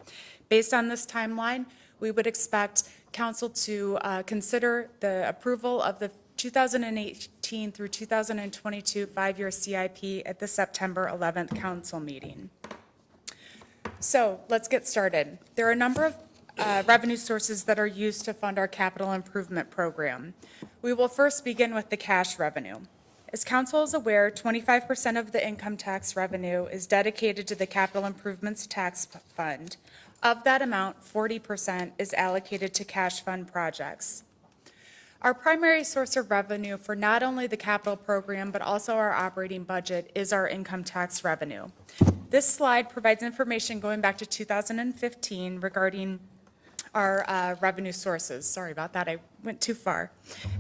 Based on this timeline, we would expect council to consider the approval of the 2018 through 2022 5-year CIP at the September 11th council meeting. So let's get started. There are a number of revenue sources that are used to fund our capital improvement program. We will first begin with the cash revenue. As council is aware, 25% of the income tax revenue is dedicated to the capital improvements tax fund. Of that amount, 40% is allocated to cash fund projects. Our primary source of revenue for not only the capital program, but also our operating budget is our income tax revenue. This slide provides information going back to 2015 regarding our revenue sources. Sorry about that, I went too far.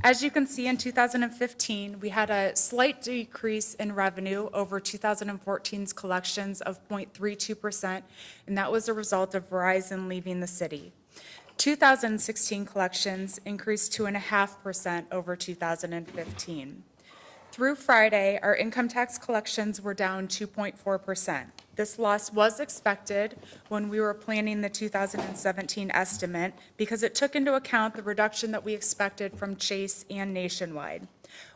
As you can see, in 2015, we had a slight decrease in revenue over 2014's collections of 0.32%, and that was a result of Verizon leaving the city. 2016 collections increased 2.5% over 2015. Through Friday, our income tax collections were down 2.4%. This loss was expected when we were planning the 2017 estimate because it took into account the reduction that we expected from Chase and Nationwide.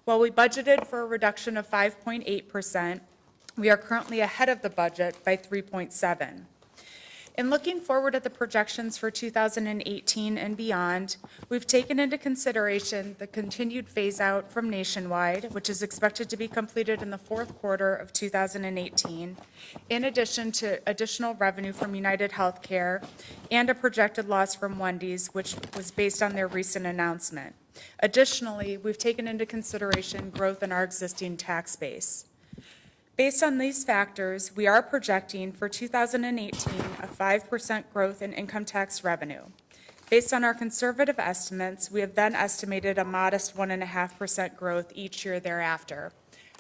While we budgeted for a reduction of 5.8%, we are currently ahead of the budget by 3.7%. In looking forward at the projections for 2018 and beyond, we've taken into consideration the continued phase-out from Nationwide, which is expected to be completed in the fourth quarter of 2018, in addition to additional revenue from United Healthcare and a projected loss from Wendy's, which was based on their recent announcement. Additionally, we've taken into consideration growth in our existing tax base. Based on these factors, we are projecting for 2018 a 5% growth in income tax revenue. Based on our conservative estimates, we have then estimated a modest 1.5% growth each year thereafter.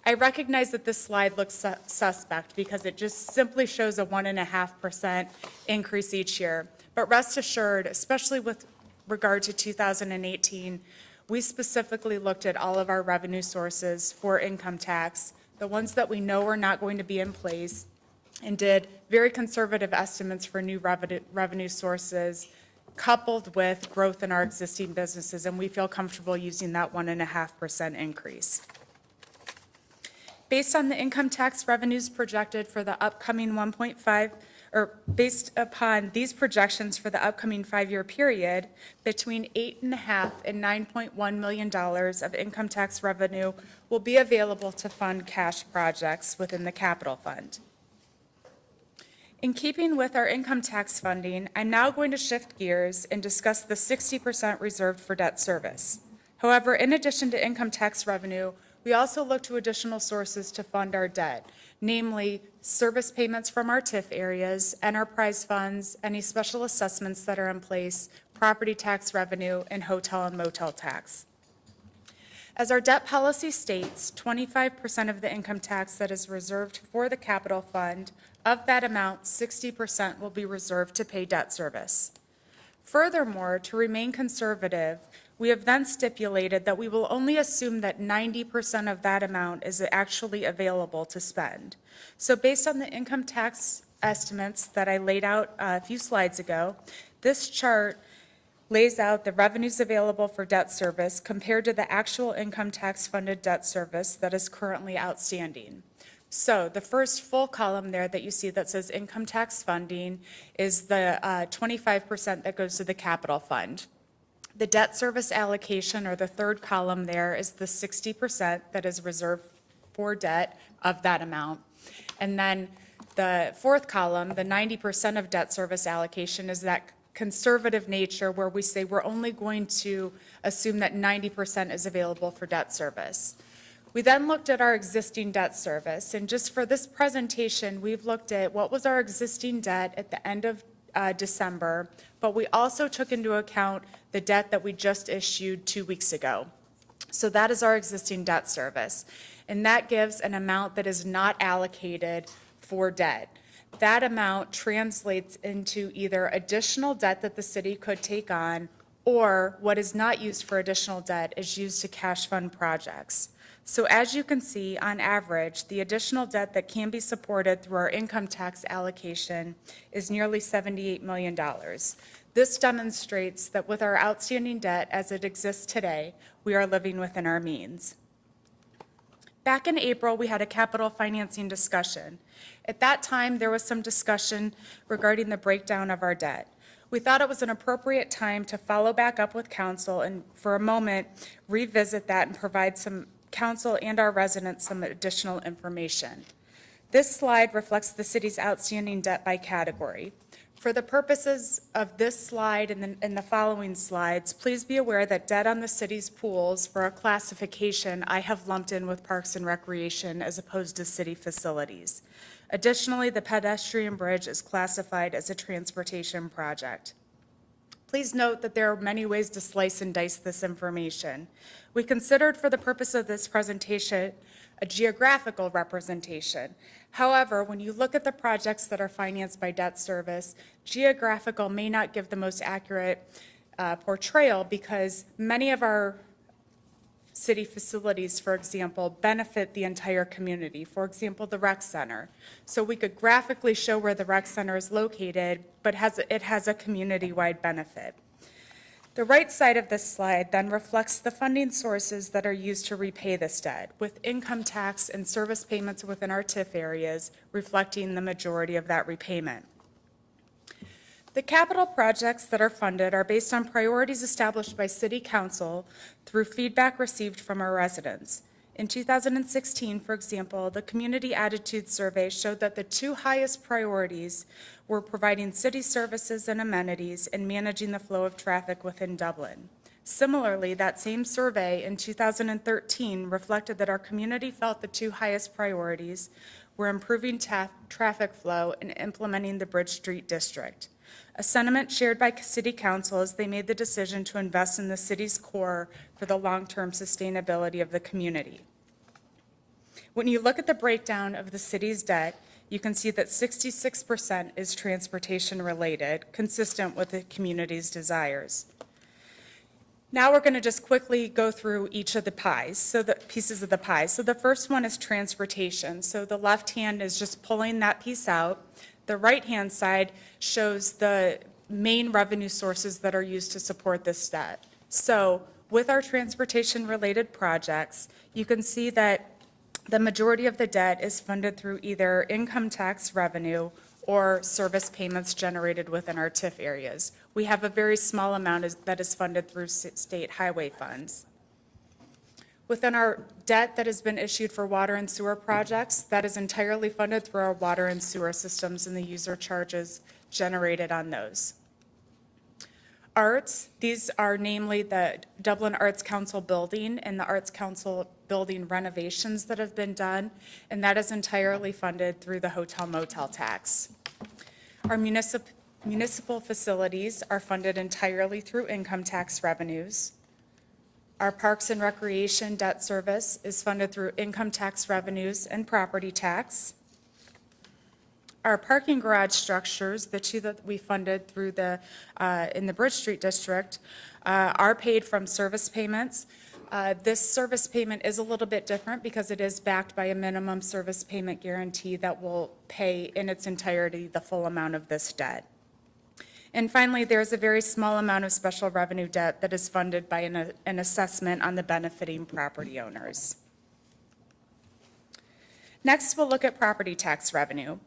I recognize that this slide looks suspect because it just simply shows a 1.5% increase each year. But rest assured, especially with regard to 2018, we specifically looked at all of our revenue sources for income tax, the ones that we know are not going to be in place, and did very conservative estimates for new revenue sources coupled with growth in our existing businesses, and we feel comfortable using that 1.5% increase. Based on the income tax revenues projected for the upcoming based upon these projections for the upcoming 5-year period, between $8.5 and $9.1 million of income tax revenue will be available to fund cash projects within the capital fund. In keeping with our income tax funding, I'm now going to shift gears and discuss the 60% reserved for debt service. However, in addition to income tax revenue, we also look to additional sources to fund our debt, namely service payments from our TIF areas, enterprise funds, any special assessments that are in place, property tax revenue, and hotel and motel tax. As our debt policy states, 25% of the income tax that is reserved for the capital fund, of that amount, 60% will be reserved to pay debt service. Furthermore, to remain conservative, we have then stipulated that we will only assume that 90% of that amount is actually available to spend. So based on the income tax estimates that I laid out a few slides ago, this chart lays out the revenues available for debt service compared to the actual income tax funded debt service that is currently outstanding. So the first full column there that you see that says income tax funding is the 25% that goes to the capital fund. The debt service allocation, or the third column there, is the 60% that is reserved for debt of that amount. And then the fourth column, the 90% of debt service allocation, is that conservative nature where we say we're only going to assume that 90% is available for debt service. We then looked at our existing debt service, and just for this presentation, we've looked at what was our existing debt at the end of December, but we also took into account the debt that we just issued 2 weeks ago. So that is our existing debt service, and that gives an amount that is not allocated for debt. That amount translates into either additional debt that the city could take on, or what is not used for additional debt is used to cash fund projects. So as you can see, on average, the additional debt that can be supported through our income tax allocation is nearly $78 million. This demonstrates that with our outstanding debt as it exists today, we are living within our means. Back in April, we had a capital financing discussion. At that time, there was some discussion regarding the breakdown of our debt. We thought it was an appropriate time to follow back up with council and for a moment revisit that and provide some council and our residents some additional information. This slide reflects the city's outstanding debt by category. For the purposes of this slide and the following slides, please be aware that debt on the city's pools for a classification I have lumped in with Parks and Recreation as opposed to city facilities. Additionally, the pedestrian bridge is classified as a transportation project. Please note that there are many ways to slice and dice this information. We considered for the purpose of this presentation a geographical representation. However, when you look at the projects that are financed by debt service, geographical may not give the most accurate portrayal because many of our city facilities, for example, benefit the entire community. For example, the rec center. So we could graphically show where the rec center is located, but it has a community-wide benefit. The right side of this slide then reflects the funding sources that are used to repay this debt, with income tax and service payments within our TIF areas reflecting the majority of that repayment. The capital projects that are funded are based on priorities established by City Council through feedback received from our residents. In 2016, for example, the Community Attitude Survey showed that the two highest priorities were providing city services and amenities and managing the flow of traffic within Dublin. Similarly, that same survey in 2013 reflected that our community felt the two highest priorities were improving traffic flow and implementing the Bridge Street District. A sentiment shared by City Council as they made the decision to invest in the city's core for the long-term sustainability of the community. When you look at the breakdown of the city's debt, you can see that 66% is transportation-related, consistent with the community's desires. Now we're going to just quickly go through each of the pies, so the pieces of the pie. So the first one is transportation. So the left hand is just pulling that piece out. The right-hand side shows the main revenue sources that are used to support this debt. So with our transportation-related projects, you can see that the majority of the debt is funded through either income tax revenue or service payments generated within our TIF areas. We have a very small amount that is funded through state highway funds. Within our debt that has been issued for water and sewer projects, that is entirely funded through our water and sewer systems and the user charges generated on those. Arts, these are namely the Dublin Arts Council building and the Arts Council building renovations that have been done, and that is entirely funded through the hotel motel tax. Our municipal facilities are funded entirely through income tax revenues. Our Parks and Recreation debt service is funded through income tax revenues and property tax. Our parking garage structures, the two that we funded through in the Bridge Street District, are paid from service payments. This service payment is a little bit different because it is backed by a minimum service payment guarantee that will pay in its entirety the full amount of this debt. And finally, there's a very small amount of special revenue debt that is funded by an assessment on the benefiting property owners. Next, we'll look at property tax revenue.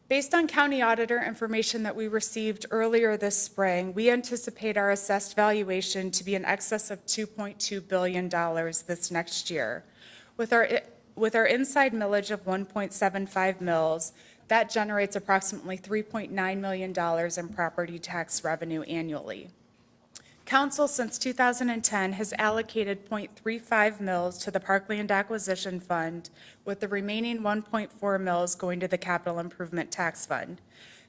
Based on county auditor information that we received earlier this spring, we anticipate our assessed valuation to be in excess of $2.2 billion this next year. With our inside millage of 1.75 mils, that generates approximately $3.9 million in property tax revenue annually. Council, since 2010, has allocated 0.35 mils to the Parkland Acquisition Fund, with the remaining 1.4 mils going to the Capital Improvement Tax Fund.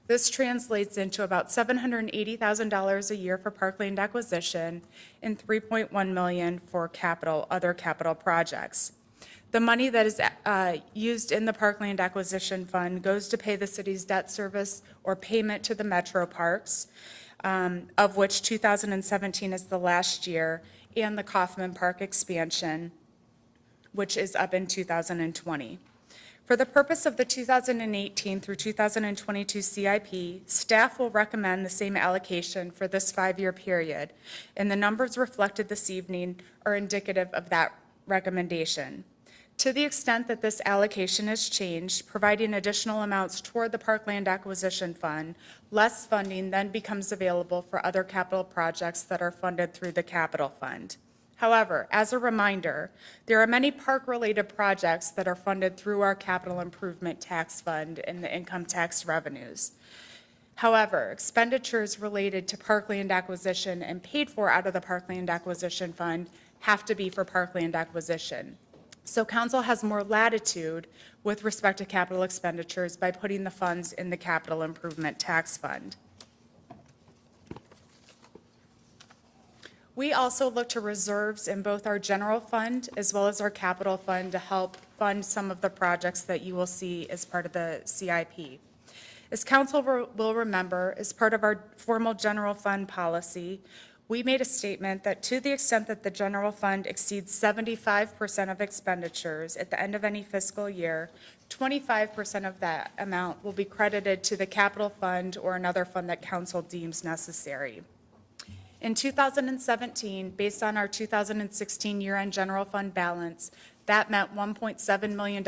This translates into about $780,000 a year for Parkland Acquisition and $3.1 million for other capital projects. The money that is used in the Parkland Acquisition Fund goes to pay the city's debt service or payment to the metro parks, of which 2017 is the last year, and the Kaufman Park expansion, which is up in 2020. For the purpose of the 2018 through 2022 CIP, staff will recommend the same allocation for this 5-year period, and the numbers reflected this evening are indicative of that recommendation. To the extent that this allocation is changed, providing additional amounts toward the Parkland Acquisition Fund, less funding then becomes available for other capital projects that are funded through the Capital Fund. However, as a reminder, there are many park-related projects that are funded through our Capital Improvement Tax Fund and the income tax revenues. However, expenditures related to Parkland Acquisition and paid for out of the Parkland Acquisition Fund have to be for Parkland Acquisition. So Council has more latitude with respect to capital expenditures by putting the funds in the Capital Improvement Tax Fund. We also look to reserves in both our general fund as well as our capital fund to help fund some of the projects that you will see as part of the CIP. As Council will remember, as part of our formal general fund policy, we made a statement that to the extent that the general fund exceeds 75% of expenditures at the end of any fiscal year, 25% of that amount will be credited to the capital fund or another fund that council deems necessary. In 2017, based on our 2016 year-end general fund balance, that meant $1.7 million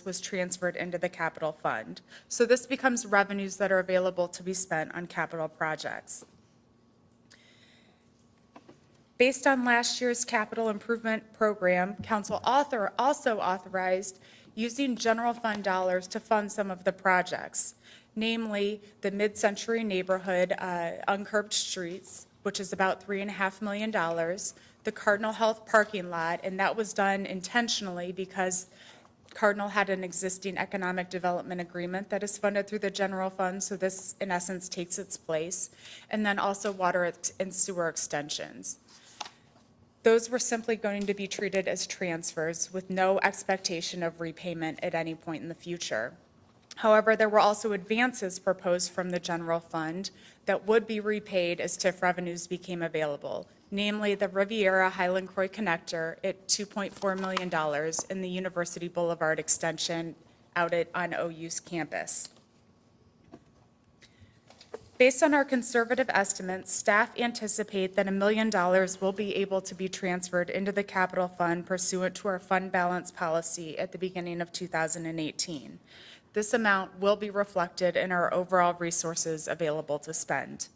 was transferred into the capital fund. So this becomes revenues that are available to be spent on capital projects. Based on last year's capital improvement program, council also authorized using general fund dollars to fund some of the projects, namely the mid-century neighborhood uncurbed streets, which is about $3.5 million, the Cardinal Health parking lot, and that was done intentionally because Cardinal had an existing economic development agreement that is funded through the general fund, so this, in essence, takes its place, and then also water and sewer extensions. Those were simply going to be treated as transfers with no expectation of repayment at any point in the future. However, there were also advances proposed from the general fund that would be repaid as TIF revenues became available, namely the Riviera Highland Croix Connector at $2.4 million and the University Boulevard extension out on OU's campus. Based on our conservative estimates, staff anticipate that $1 million will be able to be transferred into the capital fund pursuant to our fund balance policy at the beginning of 2018. This amount will be reflected in our overall resources available to spend.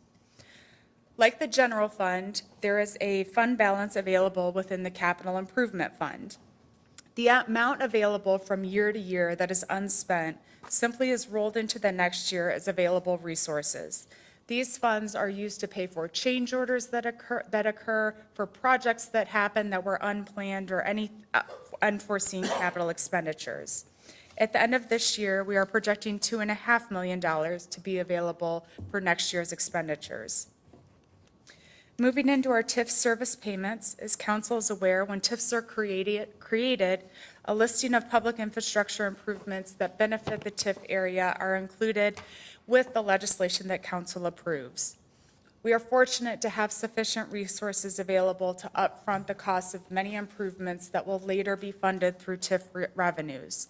Like the general fund, there is a fund balance available within the capital improvement fund. The amount available from year to year that is unspent simply is rolled into the next year as available resources. These funds are used to pay for change orders that occur for projects that happen that were unplanned or any unforeseen capital expenditures. At the end of this year, we are projecting $2.5 million to be available for next year's expenditures. Moving into our TIF service payments, as council is aware, when TIFs are created, a listing of public infrastructure improvements that benefit the TIF area are included with the legislation that council approves. We are fortunate to have sufficient resources available to upfront the cost of many improvements that will later be funded through TIF revenues.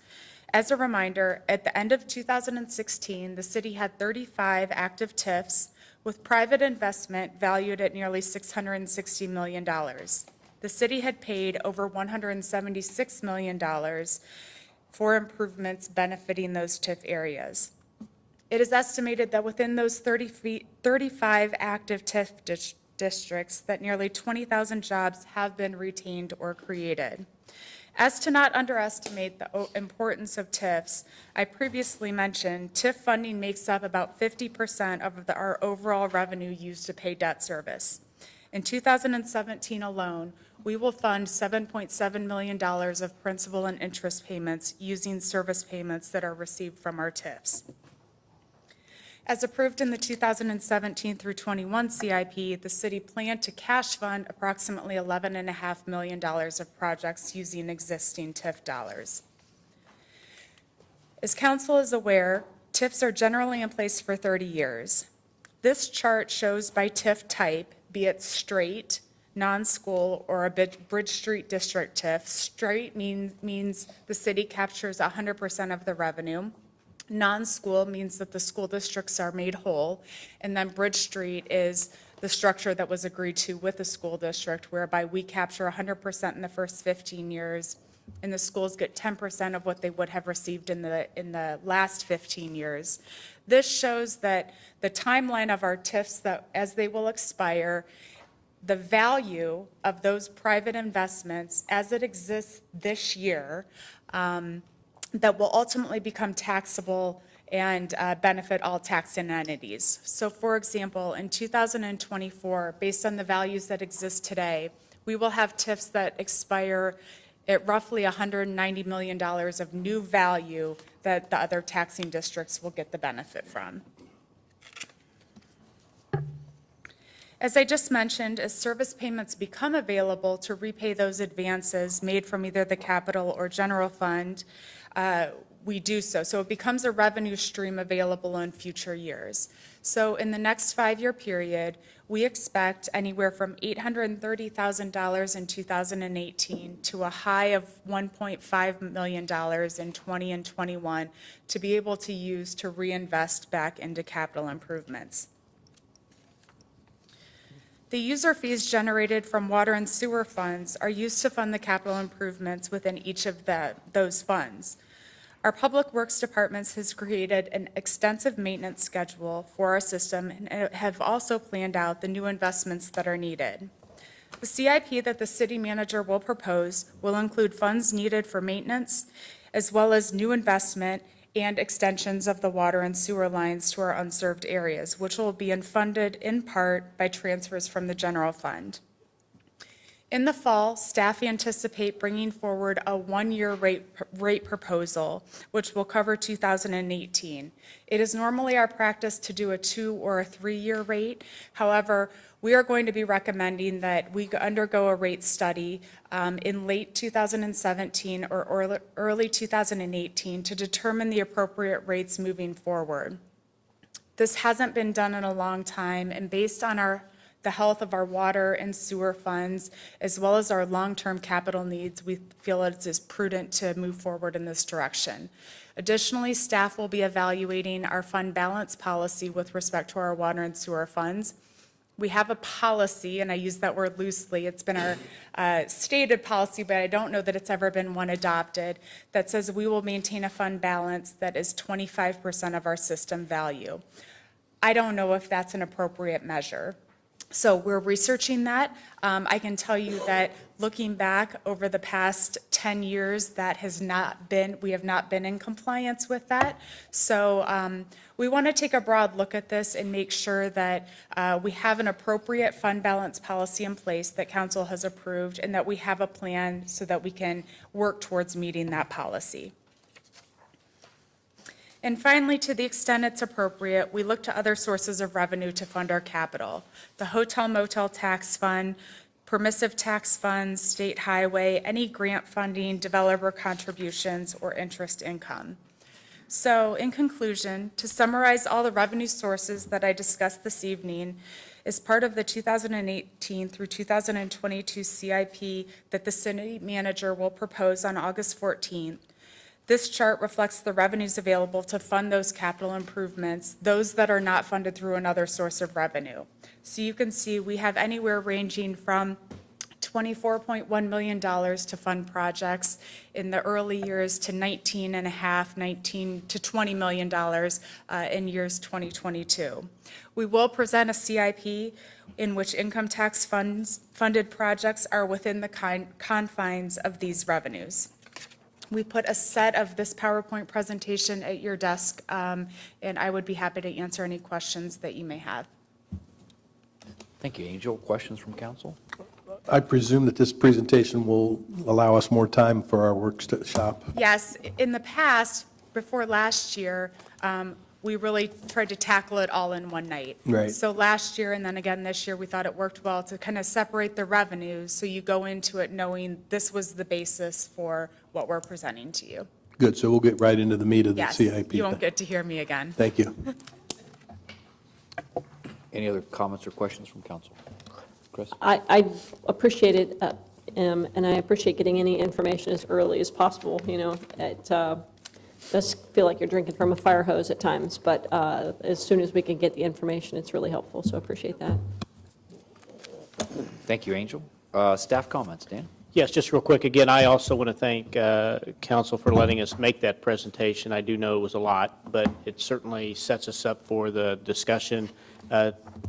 As a reminder, at the end of 2016, the city had 35 active TIFs with private investment valued at nearly $660 million. The city had paid over $176 million for improvements benefiting those TIF areas. It is estimated that within those 35 active TIF districts that nearly 20,000 jobs have been retained or created. As to not underestimate the importance of TIFs, I previously mentioned TIF funding makes up about 50% of our overall revenue used to pay debt service. In 2017 alone, we will fund $7.7 million of principal and interest payments using service payments that are received from our TIFs. As approved in the 2017 through 21 CIP, the city planned to cash fund approximately $11.5 million of projects using existing TIF dollars. As council is aware, TIFs are generally in place for 30 years. This chart shows by TIF type, be it straight, non-school, or a Bridge Street District TIF. Straight means the city captures 100% of the revenue. Non-school means that the school districts are made whole, and then Bridge Street is the structure that was agreed to with the school district, whereby we capture 100% in the first 15 years, and the schools get 10% of what they would have received in the last 15 years. This shows that the timeline of our TIFs, that as they will expire, the value of those private investments as it exists this year, that will ultimately become taxable and benefit all taxing entities. So for example, in 2024, based on the values that exist today, we will have TIFs that expire at roughly $190 million of new value that the other taxing districts will get the benefit from. As I just mentioned, as service payments become available to repay those advances made from either the capital or general fund, we do so. So it becomes a revenue stream available in future years. So in the next 5-year period, we expect anywhere from $830,000 in 2018 to a high of $1.5 million in 20 and 21 to be able to use to reinvest back into capital improvements. The user fees generated from water and sewer funds are used to fund the capital improvements within each of those funds. Our Public Works Departments has created an extensive maintenance schedule for our system and have also planned out the new investments that are needed. The CIP that the city manager will propose will include funds needed for maintenance, as well as new investment and extensions of the water and sewer lines to our unserved areas, which will be funded in part by transfers from the general fund. In the fall, staff anticipate bringing forward a one-year rate proposal, which will cover 2018. It is normally our practice to do a 2 or a 3-year rate. However, we are going to be recommending that we undergo a rate study in late 2017 or early 2018 to determine the appropriate rates moving forward. This hasn't been done in a long time, and based on the health of our water and sewer funds, as well as our long-term capital needs, we feel it is prudent to move forward in this direction. Additionally, staff will be evaluating our fund balance policy with respect to our water and sewer funds. We have a policy, and I use that word loosely. It's been our stated policy, but I don't know that it's ever been one adopted, that says we will maintain a fund balance that is 25% of our system value. I don't know if that's an appropriate measure. So we're researching that. I can tell you that looking back over the past 10 years, we have not been in compliance with that. So we want to take a broad look at this and make sure that we have an appropriate fund balance policy in place that council has approved, and that we have a plan so that we can work towards meeting that policy. And finally, to the extent it's appropriate, we look to other sources of revenue to fund our capital. The hotel motel tax fund, permissive tax funds, state highway, any grant funding, developer contributions, or interest income. So in conclusion, to summarize all the revenue sources that I discussed this evening, as part of the 2018 through 2022 CIP that the city manager will propose on August 14th, this chart reflects the revenues available to fund those capital improvements, those that are not funded through another source of revenue. So you can see we have anywhere ranging from $24.1 million to fund projects in the early years to $19 to $20 million in years 2022. We will present a CIP in which income tax funded projects are within the confines of these revenues. We put a set of this PowerPoint presentation at your desk, and I would be happy to answer any questions that you may have. Thank you, Angel. Questions from council? I presume that this presentation will allow us more time for our workshop. Yes, in the past, before last year, we really tried to tackle it all in one night. Right. So last year and then again this year, we thought it worked well to kind of separate the revenues, so you go into it knowing this was the basis for what we're presenting to you. Good, so we'll get right into the meat of the Yes, CIP. you won't get to hear me again. Thank you. Any other comments or questions from council? Chris? I appreciate it, and I appreciate getting any information as early as possible. You know, it does feel like you're drinking from a fire hose at times, but as soon as we can get the information, it's really helpful, so I appreciate that. Thank you, Angel. Staff comments, Dan? Yes, just real quick, again, I also want to thank council for letting us make that presentation. I do know it was a lot, but it certainly sets us up for the discussion.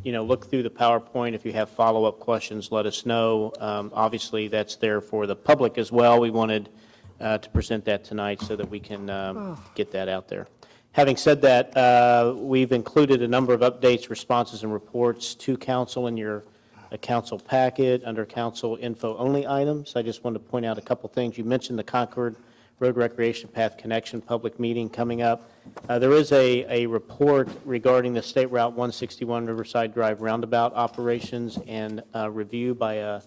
You know, look through the PowerPoint. If you have follow-up questions, let us know. Obviously, that's there for the public as well. We wanted to present that tonight so that we can get that out there. Having said that, we've included a number of updates, responses, and reports to council in your council packet under council info only items. I just wanted to point out a couple things. You mentioned the Concord Road Recreation Path Connection public meeting coming up. There is a report regarding the State Route 161 Riverside Drive roundabout operations and review by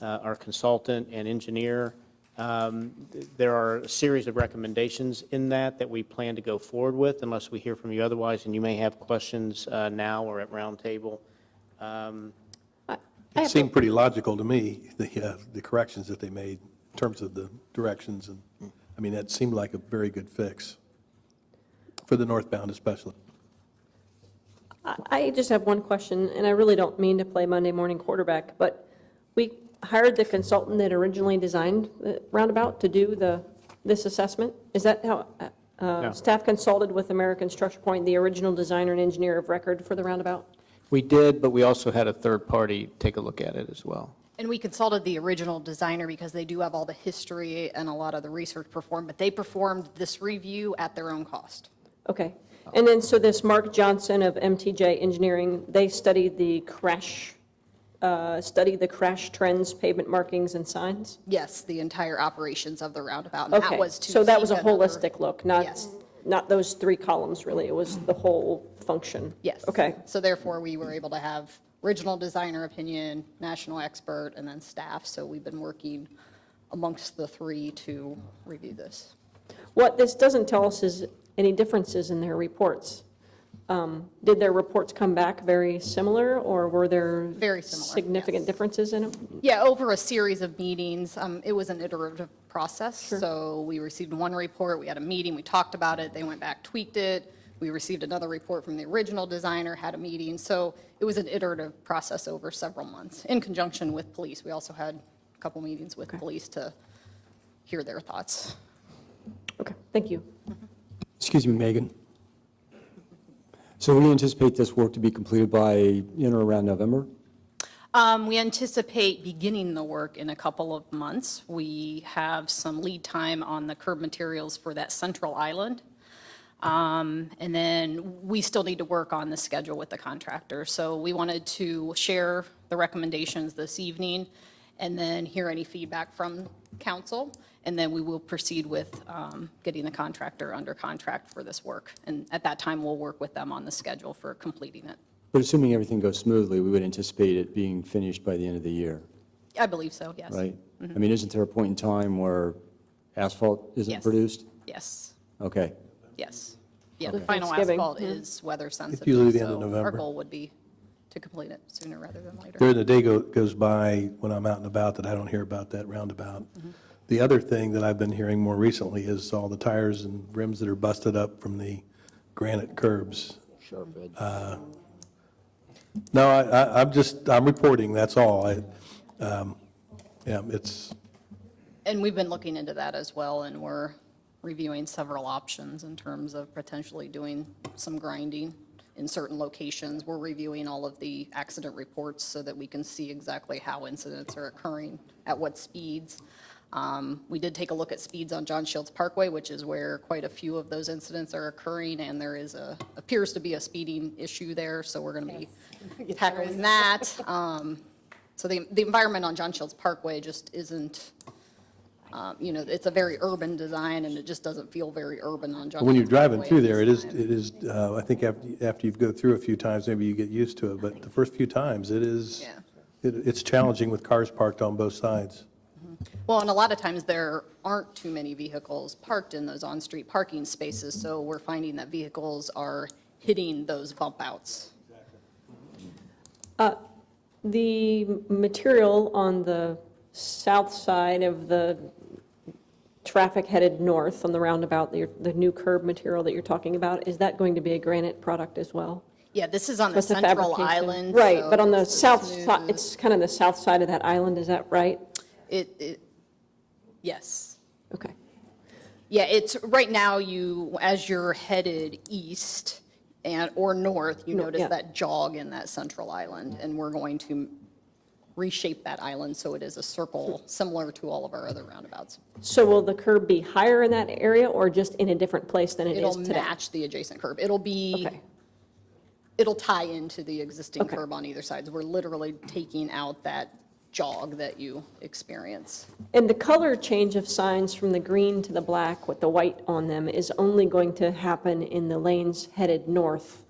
our consultant and engineer. There are a series of recommendations in that we plan to go forward with unless we hear from you otherwise, and you may have questions now or at roundtable It seemed pretty logical to me, the corrections that they made in terms of the directions, and, I mean, that seemed like a very good fix, for the northbound especially. I just have one question, and I really don't mean to play Monday morning quarterback, but we hired the consultant that originally designed the roundabout to do this assessment. Is that how, No. staff consulted with American Structure Point, the original designer and engineer of record for the roundabout? We did, but we also had a third party take a look at it as well. And we consulted the original designer because they do have all the history and a lot of the research performed, but they performed this review at their own cost. Okay. And then, so this Mark Johnson of MTJ Engineering, they studied the crash trends, pavement markings, and signs? Yes, the entire operations of the roundabout. And Okay, that was to so that was a seek another- holistic look, not, Yes. not those three columns, really, it was the whole function? Yes. Okay, So therefore, we were able to have original designer opinion, national expert, and then staff. So we've been working amongst the three to review this. what this doesn't tell us is any differences in their reports. Did their reports come back very similar, or were there? Very similar, Significant yes. differences in them? Yeah, over a series of meetings, it was an iterative process. So we received one report, we had a meeting, we talked about it, they went back, tweaked it. We received another report from the original designer, had a meeting. So it was an iterative process over several months in conjunction with police. We also had a couple meetings with police to hear their thoughts. Okay, thank you. Excuse me, Megan. So we anticipate this work to be completed by in or around November? We anticipate beginning the work in a couple of months. We have some lead time on the curb materials for that central island. And then we still need to work on the schedule with the contractor. So we wanted to share the recommendations this evening and then hear any feedback from council. And then we will proceed with getting the contractor under contract for this work. And at that time, we'll work with them on the schedule for completing it. But assuming everything goes smoothly, we would anticipate it being finished by the end of the year, I believe so, yes. right? I mean, isn't there a point in time where asphalt isn't Yes. produced? Yes, Okay. yes. Yeah, Okay. the final Thanksgiving. asphalt is weather sensitive. usually the end of so November. Our goal would be to complete it sooner rather than later. There isn't a day goes by when I'm out and about that I don't hear about that roundabout. The other thing that I've been hearing more recently is all the tires and rims that are busted up from the granite curbs. Sharp edge. No, I'm reporting, that's all. Yeah, it's, And we've been looking into that as well, and we're reviewing several options in terms of potentially doing some grinding in certain locations. We're reviewing all of the accident reports so that we can see exactly how incidents are occurring, at what speeds. We did take a look at speeds on John Shields Parkway, which is where quite a few of those incidents are occurring, and there appears to be a speeding issue there, so we're going to be tackling that. So the environment on John Shields Parkway just isn't, it's a very urban design, and it just doesn't feel very urban on John Shields Parkway. when you're driving through at there, this it time. is, I think after you go through a few times, maybe you get used to it, but the first few times, Yeah. it's challenging with cars parked on both sides. Well, and a lot of times there aren't too many vehicles parked in those on-street parking spaces, so we're finding that vehicles are hitting those bump outs. The material on the south side of the traffic headed north on the roundabout, the new curb material that you're talking about, is that going to be a granite product as well? Yeah, this is on So the it's a central fabrication. island. Right, so but on the it's south smooth. side, it's kind of the south side of that island, is that right? Yes. Okay. Yeah, it's, right now, as you're headed east or north, you notice yeah. that jog in that central island, and we're going to reshape that island so it is a circle, similar to all of our other roundabouts. So will the curb be higher in that area or just in a different place than it is It'll today? match the adjacent curb. It'll be, Okay. it'll tie into the existing Okay. curb on either side. So we're literally taking out that jog that you experience. And the color change of signs from the green to the black with the white on them is only going to happen in the lanes headed north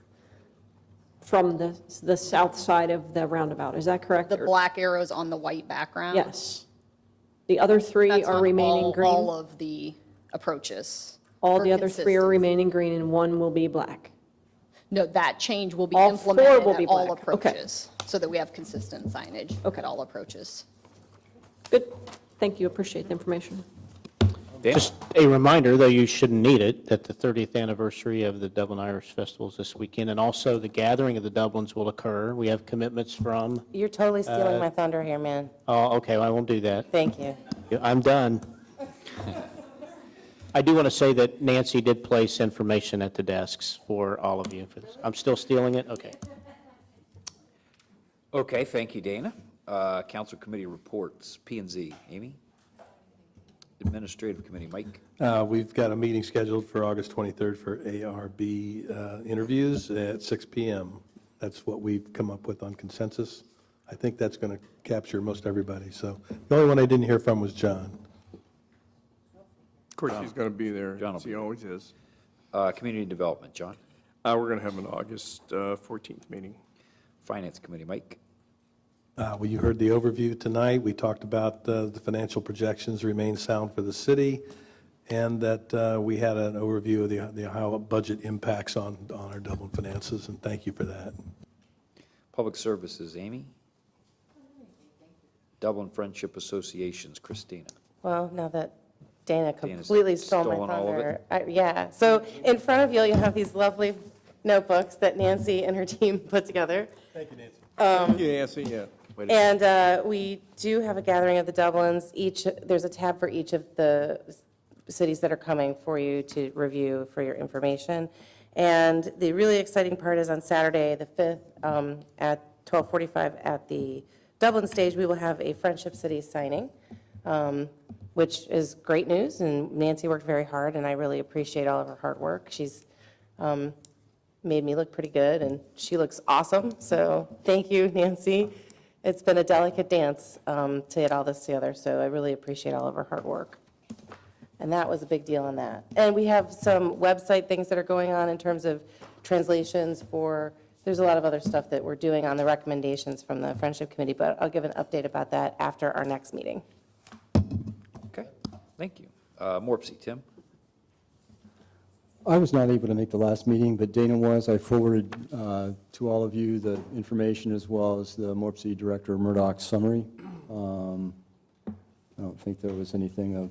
from the south side of the roundabout, is that correct? The Or- black arrows on the white background. Yes. The other three That's are on remaining green? all of the approaches. All for the other three are consistency. remaining green and one will be black? No, that change will be All four implemented will be at all black. Okay. approaches. so that we have consistent signage at all approaches. Good, thank you, appreciate the information. Dan? Just a reminder, though you shouldn't need it, that the 30th anniversary of the Dublin Irish Festival is this weekend, and also the gathering of the Dublins will occur. We have commitments from, You're totally stealing my thunder here, man. oh, okay, well, I won't do that. Thank you. I'm done. I do want to say that Nancy did place information at the desks for all of you. I'm still stealing it? Okay. Okay, thank you, Dana. Council committee reports, P and Z. Amy? Administrative committee, Mike? We've got a meeting scheduled for August 23rd for ARB interviews at 6 PM. That's what we've come up with on consensus. I think that's going to capture most everybody. So the only one I didn't hear from was John. Of course, he's going to be there, John will as he be there. always is. Community development, John? We're going to have an August 14th meeting. Finance committee, Mike? Well, you heard the overview tonight. We talked about the financial projections remain sound for the city, and that we had an overview of the how budget impacts on our Dublin finances, and thank you for that. Public services, Amy? Dublin Friendship Associations, Christina? Well, now that Dana Dana's completely stole my stolen all of it. thunder. Yeah, so in front of you, you have these lovely notebooks that Nancy and her team put together. Thank you, Nancy. Thank you, Nancy, yeah. And we do have a gathering of the Dublins. There's a tab for each of the cities that are coming for you to review for your information. And the really exciting part is on Saturday, the 5th, at 12:45 at the Dublin stage, we will have a Friendship City signing, which is great news. And Nancy worked very hard, and I really appreciate all of her hard work. She's made me look pretty good, and she looks awesome. So thank you, Nancy. It's been a delicate dance to get all this together, so I really appreciate all of her hard work. And that was a big deal on that. And we have some website things that are going on in terms of translations there's a lot of other stuff that we're doing on the recommendations from the Friendship Committee, but I'll give an update about that after our next meeting. Okay, thank you. Morpsey, Tim? I was not able to make the last meeting, but Dana was. I forwarded to all of you the information as well as the Morpsey Director Murdoch's summary. I don't think there was anything of...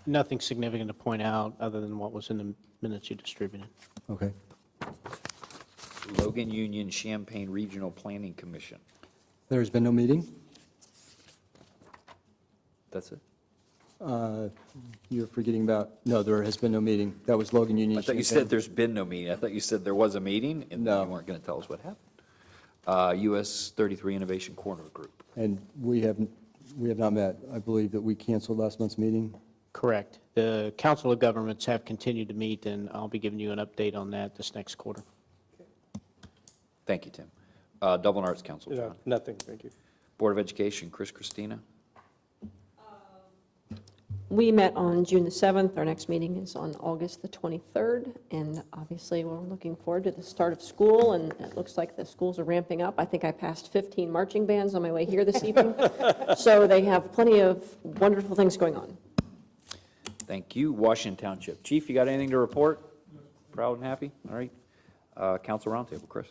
Nothing significant to point out other than what was in the minutes you distributed. Okay. Logan Union Champaign Regional Planning Commission. There's been no meeting? That's it? You're forgetting about, no, there has been no meeting. That was Logan Union. I thought you said there's been no meeting. I thought you said there was a meeting, and No. you weren't going to tell us what happened. US 33 Innovation Corner Group. And we have not met. I believe that we canceled last month's meeting. Correct. The Council of Governments have continued to meet, and I'll be giving you an update on that this next quarter. Thank you, Tim. Dublin Arts Council, John. Nothing, thank you. Board of Education, Christina? We met on June the 7th. Our next meeting is on August the 23rd. And obviously, we're looking forward to the start of school, and it looks like the schools are ramping up. I think I passed 15 marching bands on my way here this evening. So they have plenty of wonderful things going on. Thank you. Washington Township. Chief, you got anything to report? Proud and happy? All right. Council Roundtable, Chris?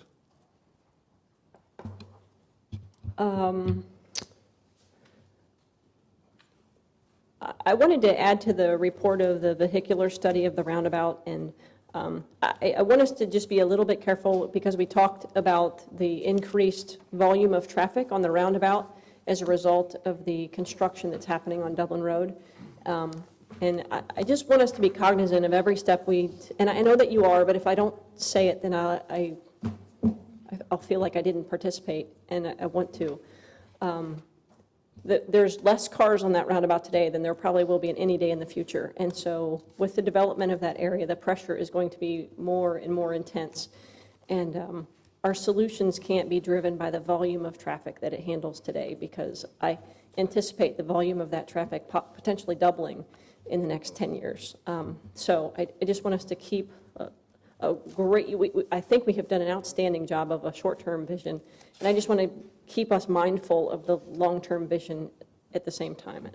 I wanted to add to the report of the vehicular study of the roundabout, and I want us to just be a little bit careful because we talked about the increased volume of traffic on the roundabout as a result of the construction that's happening on Dublin Road. And I just want us to be cognizant of every step and I know that you are, but if I don't say it, then I'll feel like I didn't participate, and I want to. There's less cars on that roundabout today than there probably will be in any day in the future. And so with the development of that area, the pressure is going to be more and more intense. And our solutions can't be driven by the volume of traffic that it handles today, because I anticipate the volume of that traffic potentially doubling in the next 10 years. So I just want us to keep I think we have done an outstanding job of a short-term vision, and I just want to keep us mindful of the long-term vision at the same time.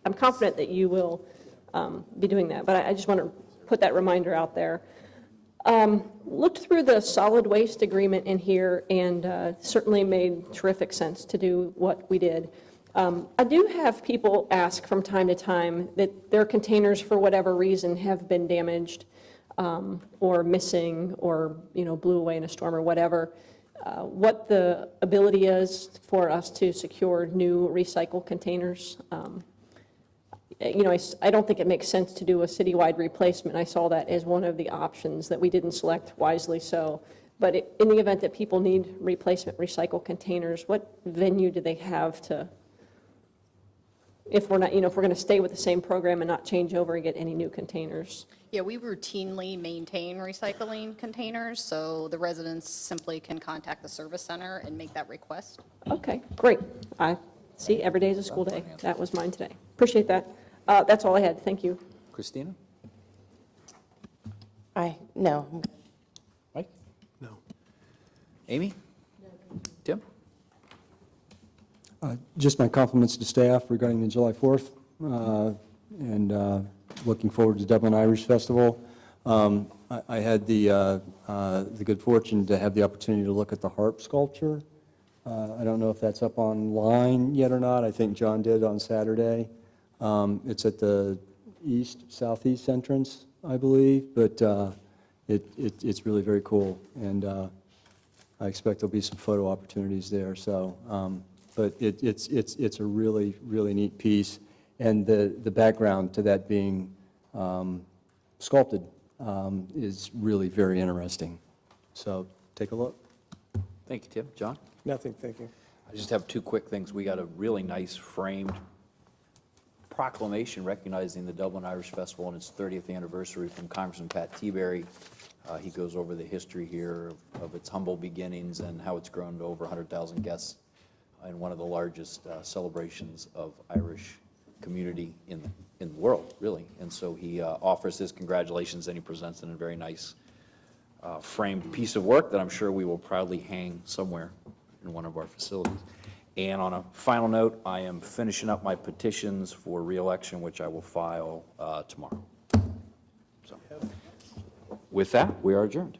I'm confident that you will be doing that, but I just want to put that reminder out there. Looked through the solid waste agreement in here, and certainly made terrific sense to do what we did. I do have people ask from time to time that their containers, for whatever reason, have been damaged or missing or, blew away in a storm or whatever. What the ability is for us to secure new recycle containers. I don't think it makes sense to do a citywide replacement. I saw that as one of the options that we didn't select wisely so. But in the event that people need replacement recycle containers, what venue do they have to, if we're not, if we're going to stay with the same program and not change over and get any new containers? Yeah, we routinely maintain recycling containers, so the residents simply can contact the service center and make that request. Okay, great. I see, every day is a school day. That was mine today. Appreciate that. That's all I had. Thank you. Christina? No. Mike? No. Amy? Tim? Just my compliments to staff regarding the July 4th, and looking forward to Dublin Irish Festival. I had the good fortune to have the opportunity to look at the harp sculpture. I don't know if that's up online yet or not. I think John did on Saturday. It's at the southeast entrance, I believe, but it's really very cool, and I expect there'll be some photo opportunities there. So, but it's a really, really neat piece, and the background to that being sculpted is really very interesting. So take a look. Thank you, Tim. John? Nothing, thank you. I just have two quick things. We got a really nice framed proclamation recognizing the Dublin Irish Festival and its 30th anniversary from Congressman Pat Teaberry. He goes over the history here of its humble beginnings and how it's grown to over 100,000 guests and one of the largest celebrations of Irish community in the world, really. And so he offers his congratulations, and he presents it in a very nice framed piece of work that I'm sure we will proudly hang somewhere in one of our facilities. And on a final note, I am finishing up my petitions for re-election, which I will file tomorrow. So, with that, we are adjourned.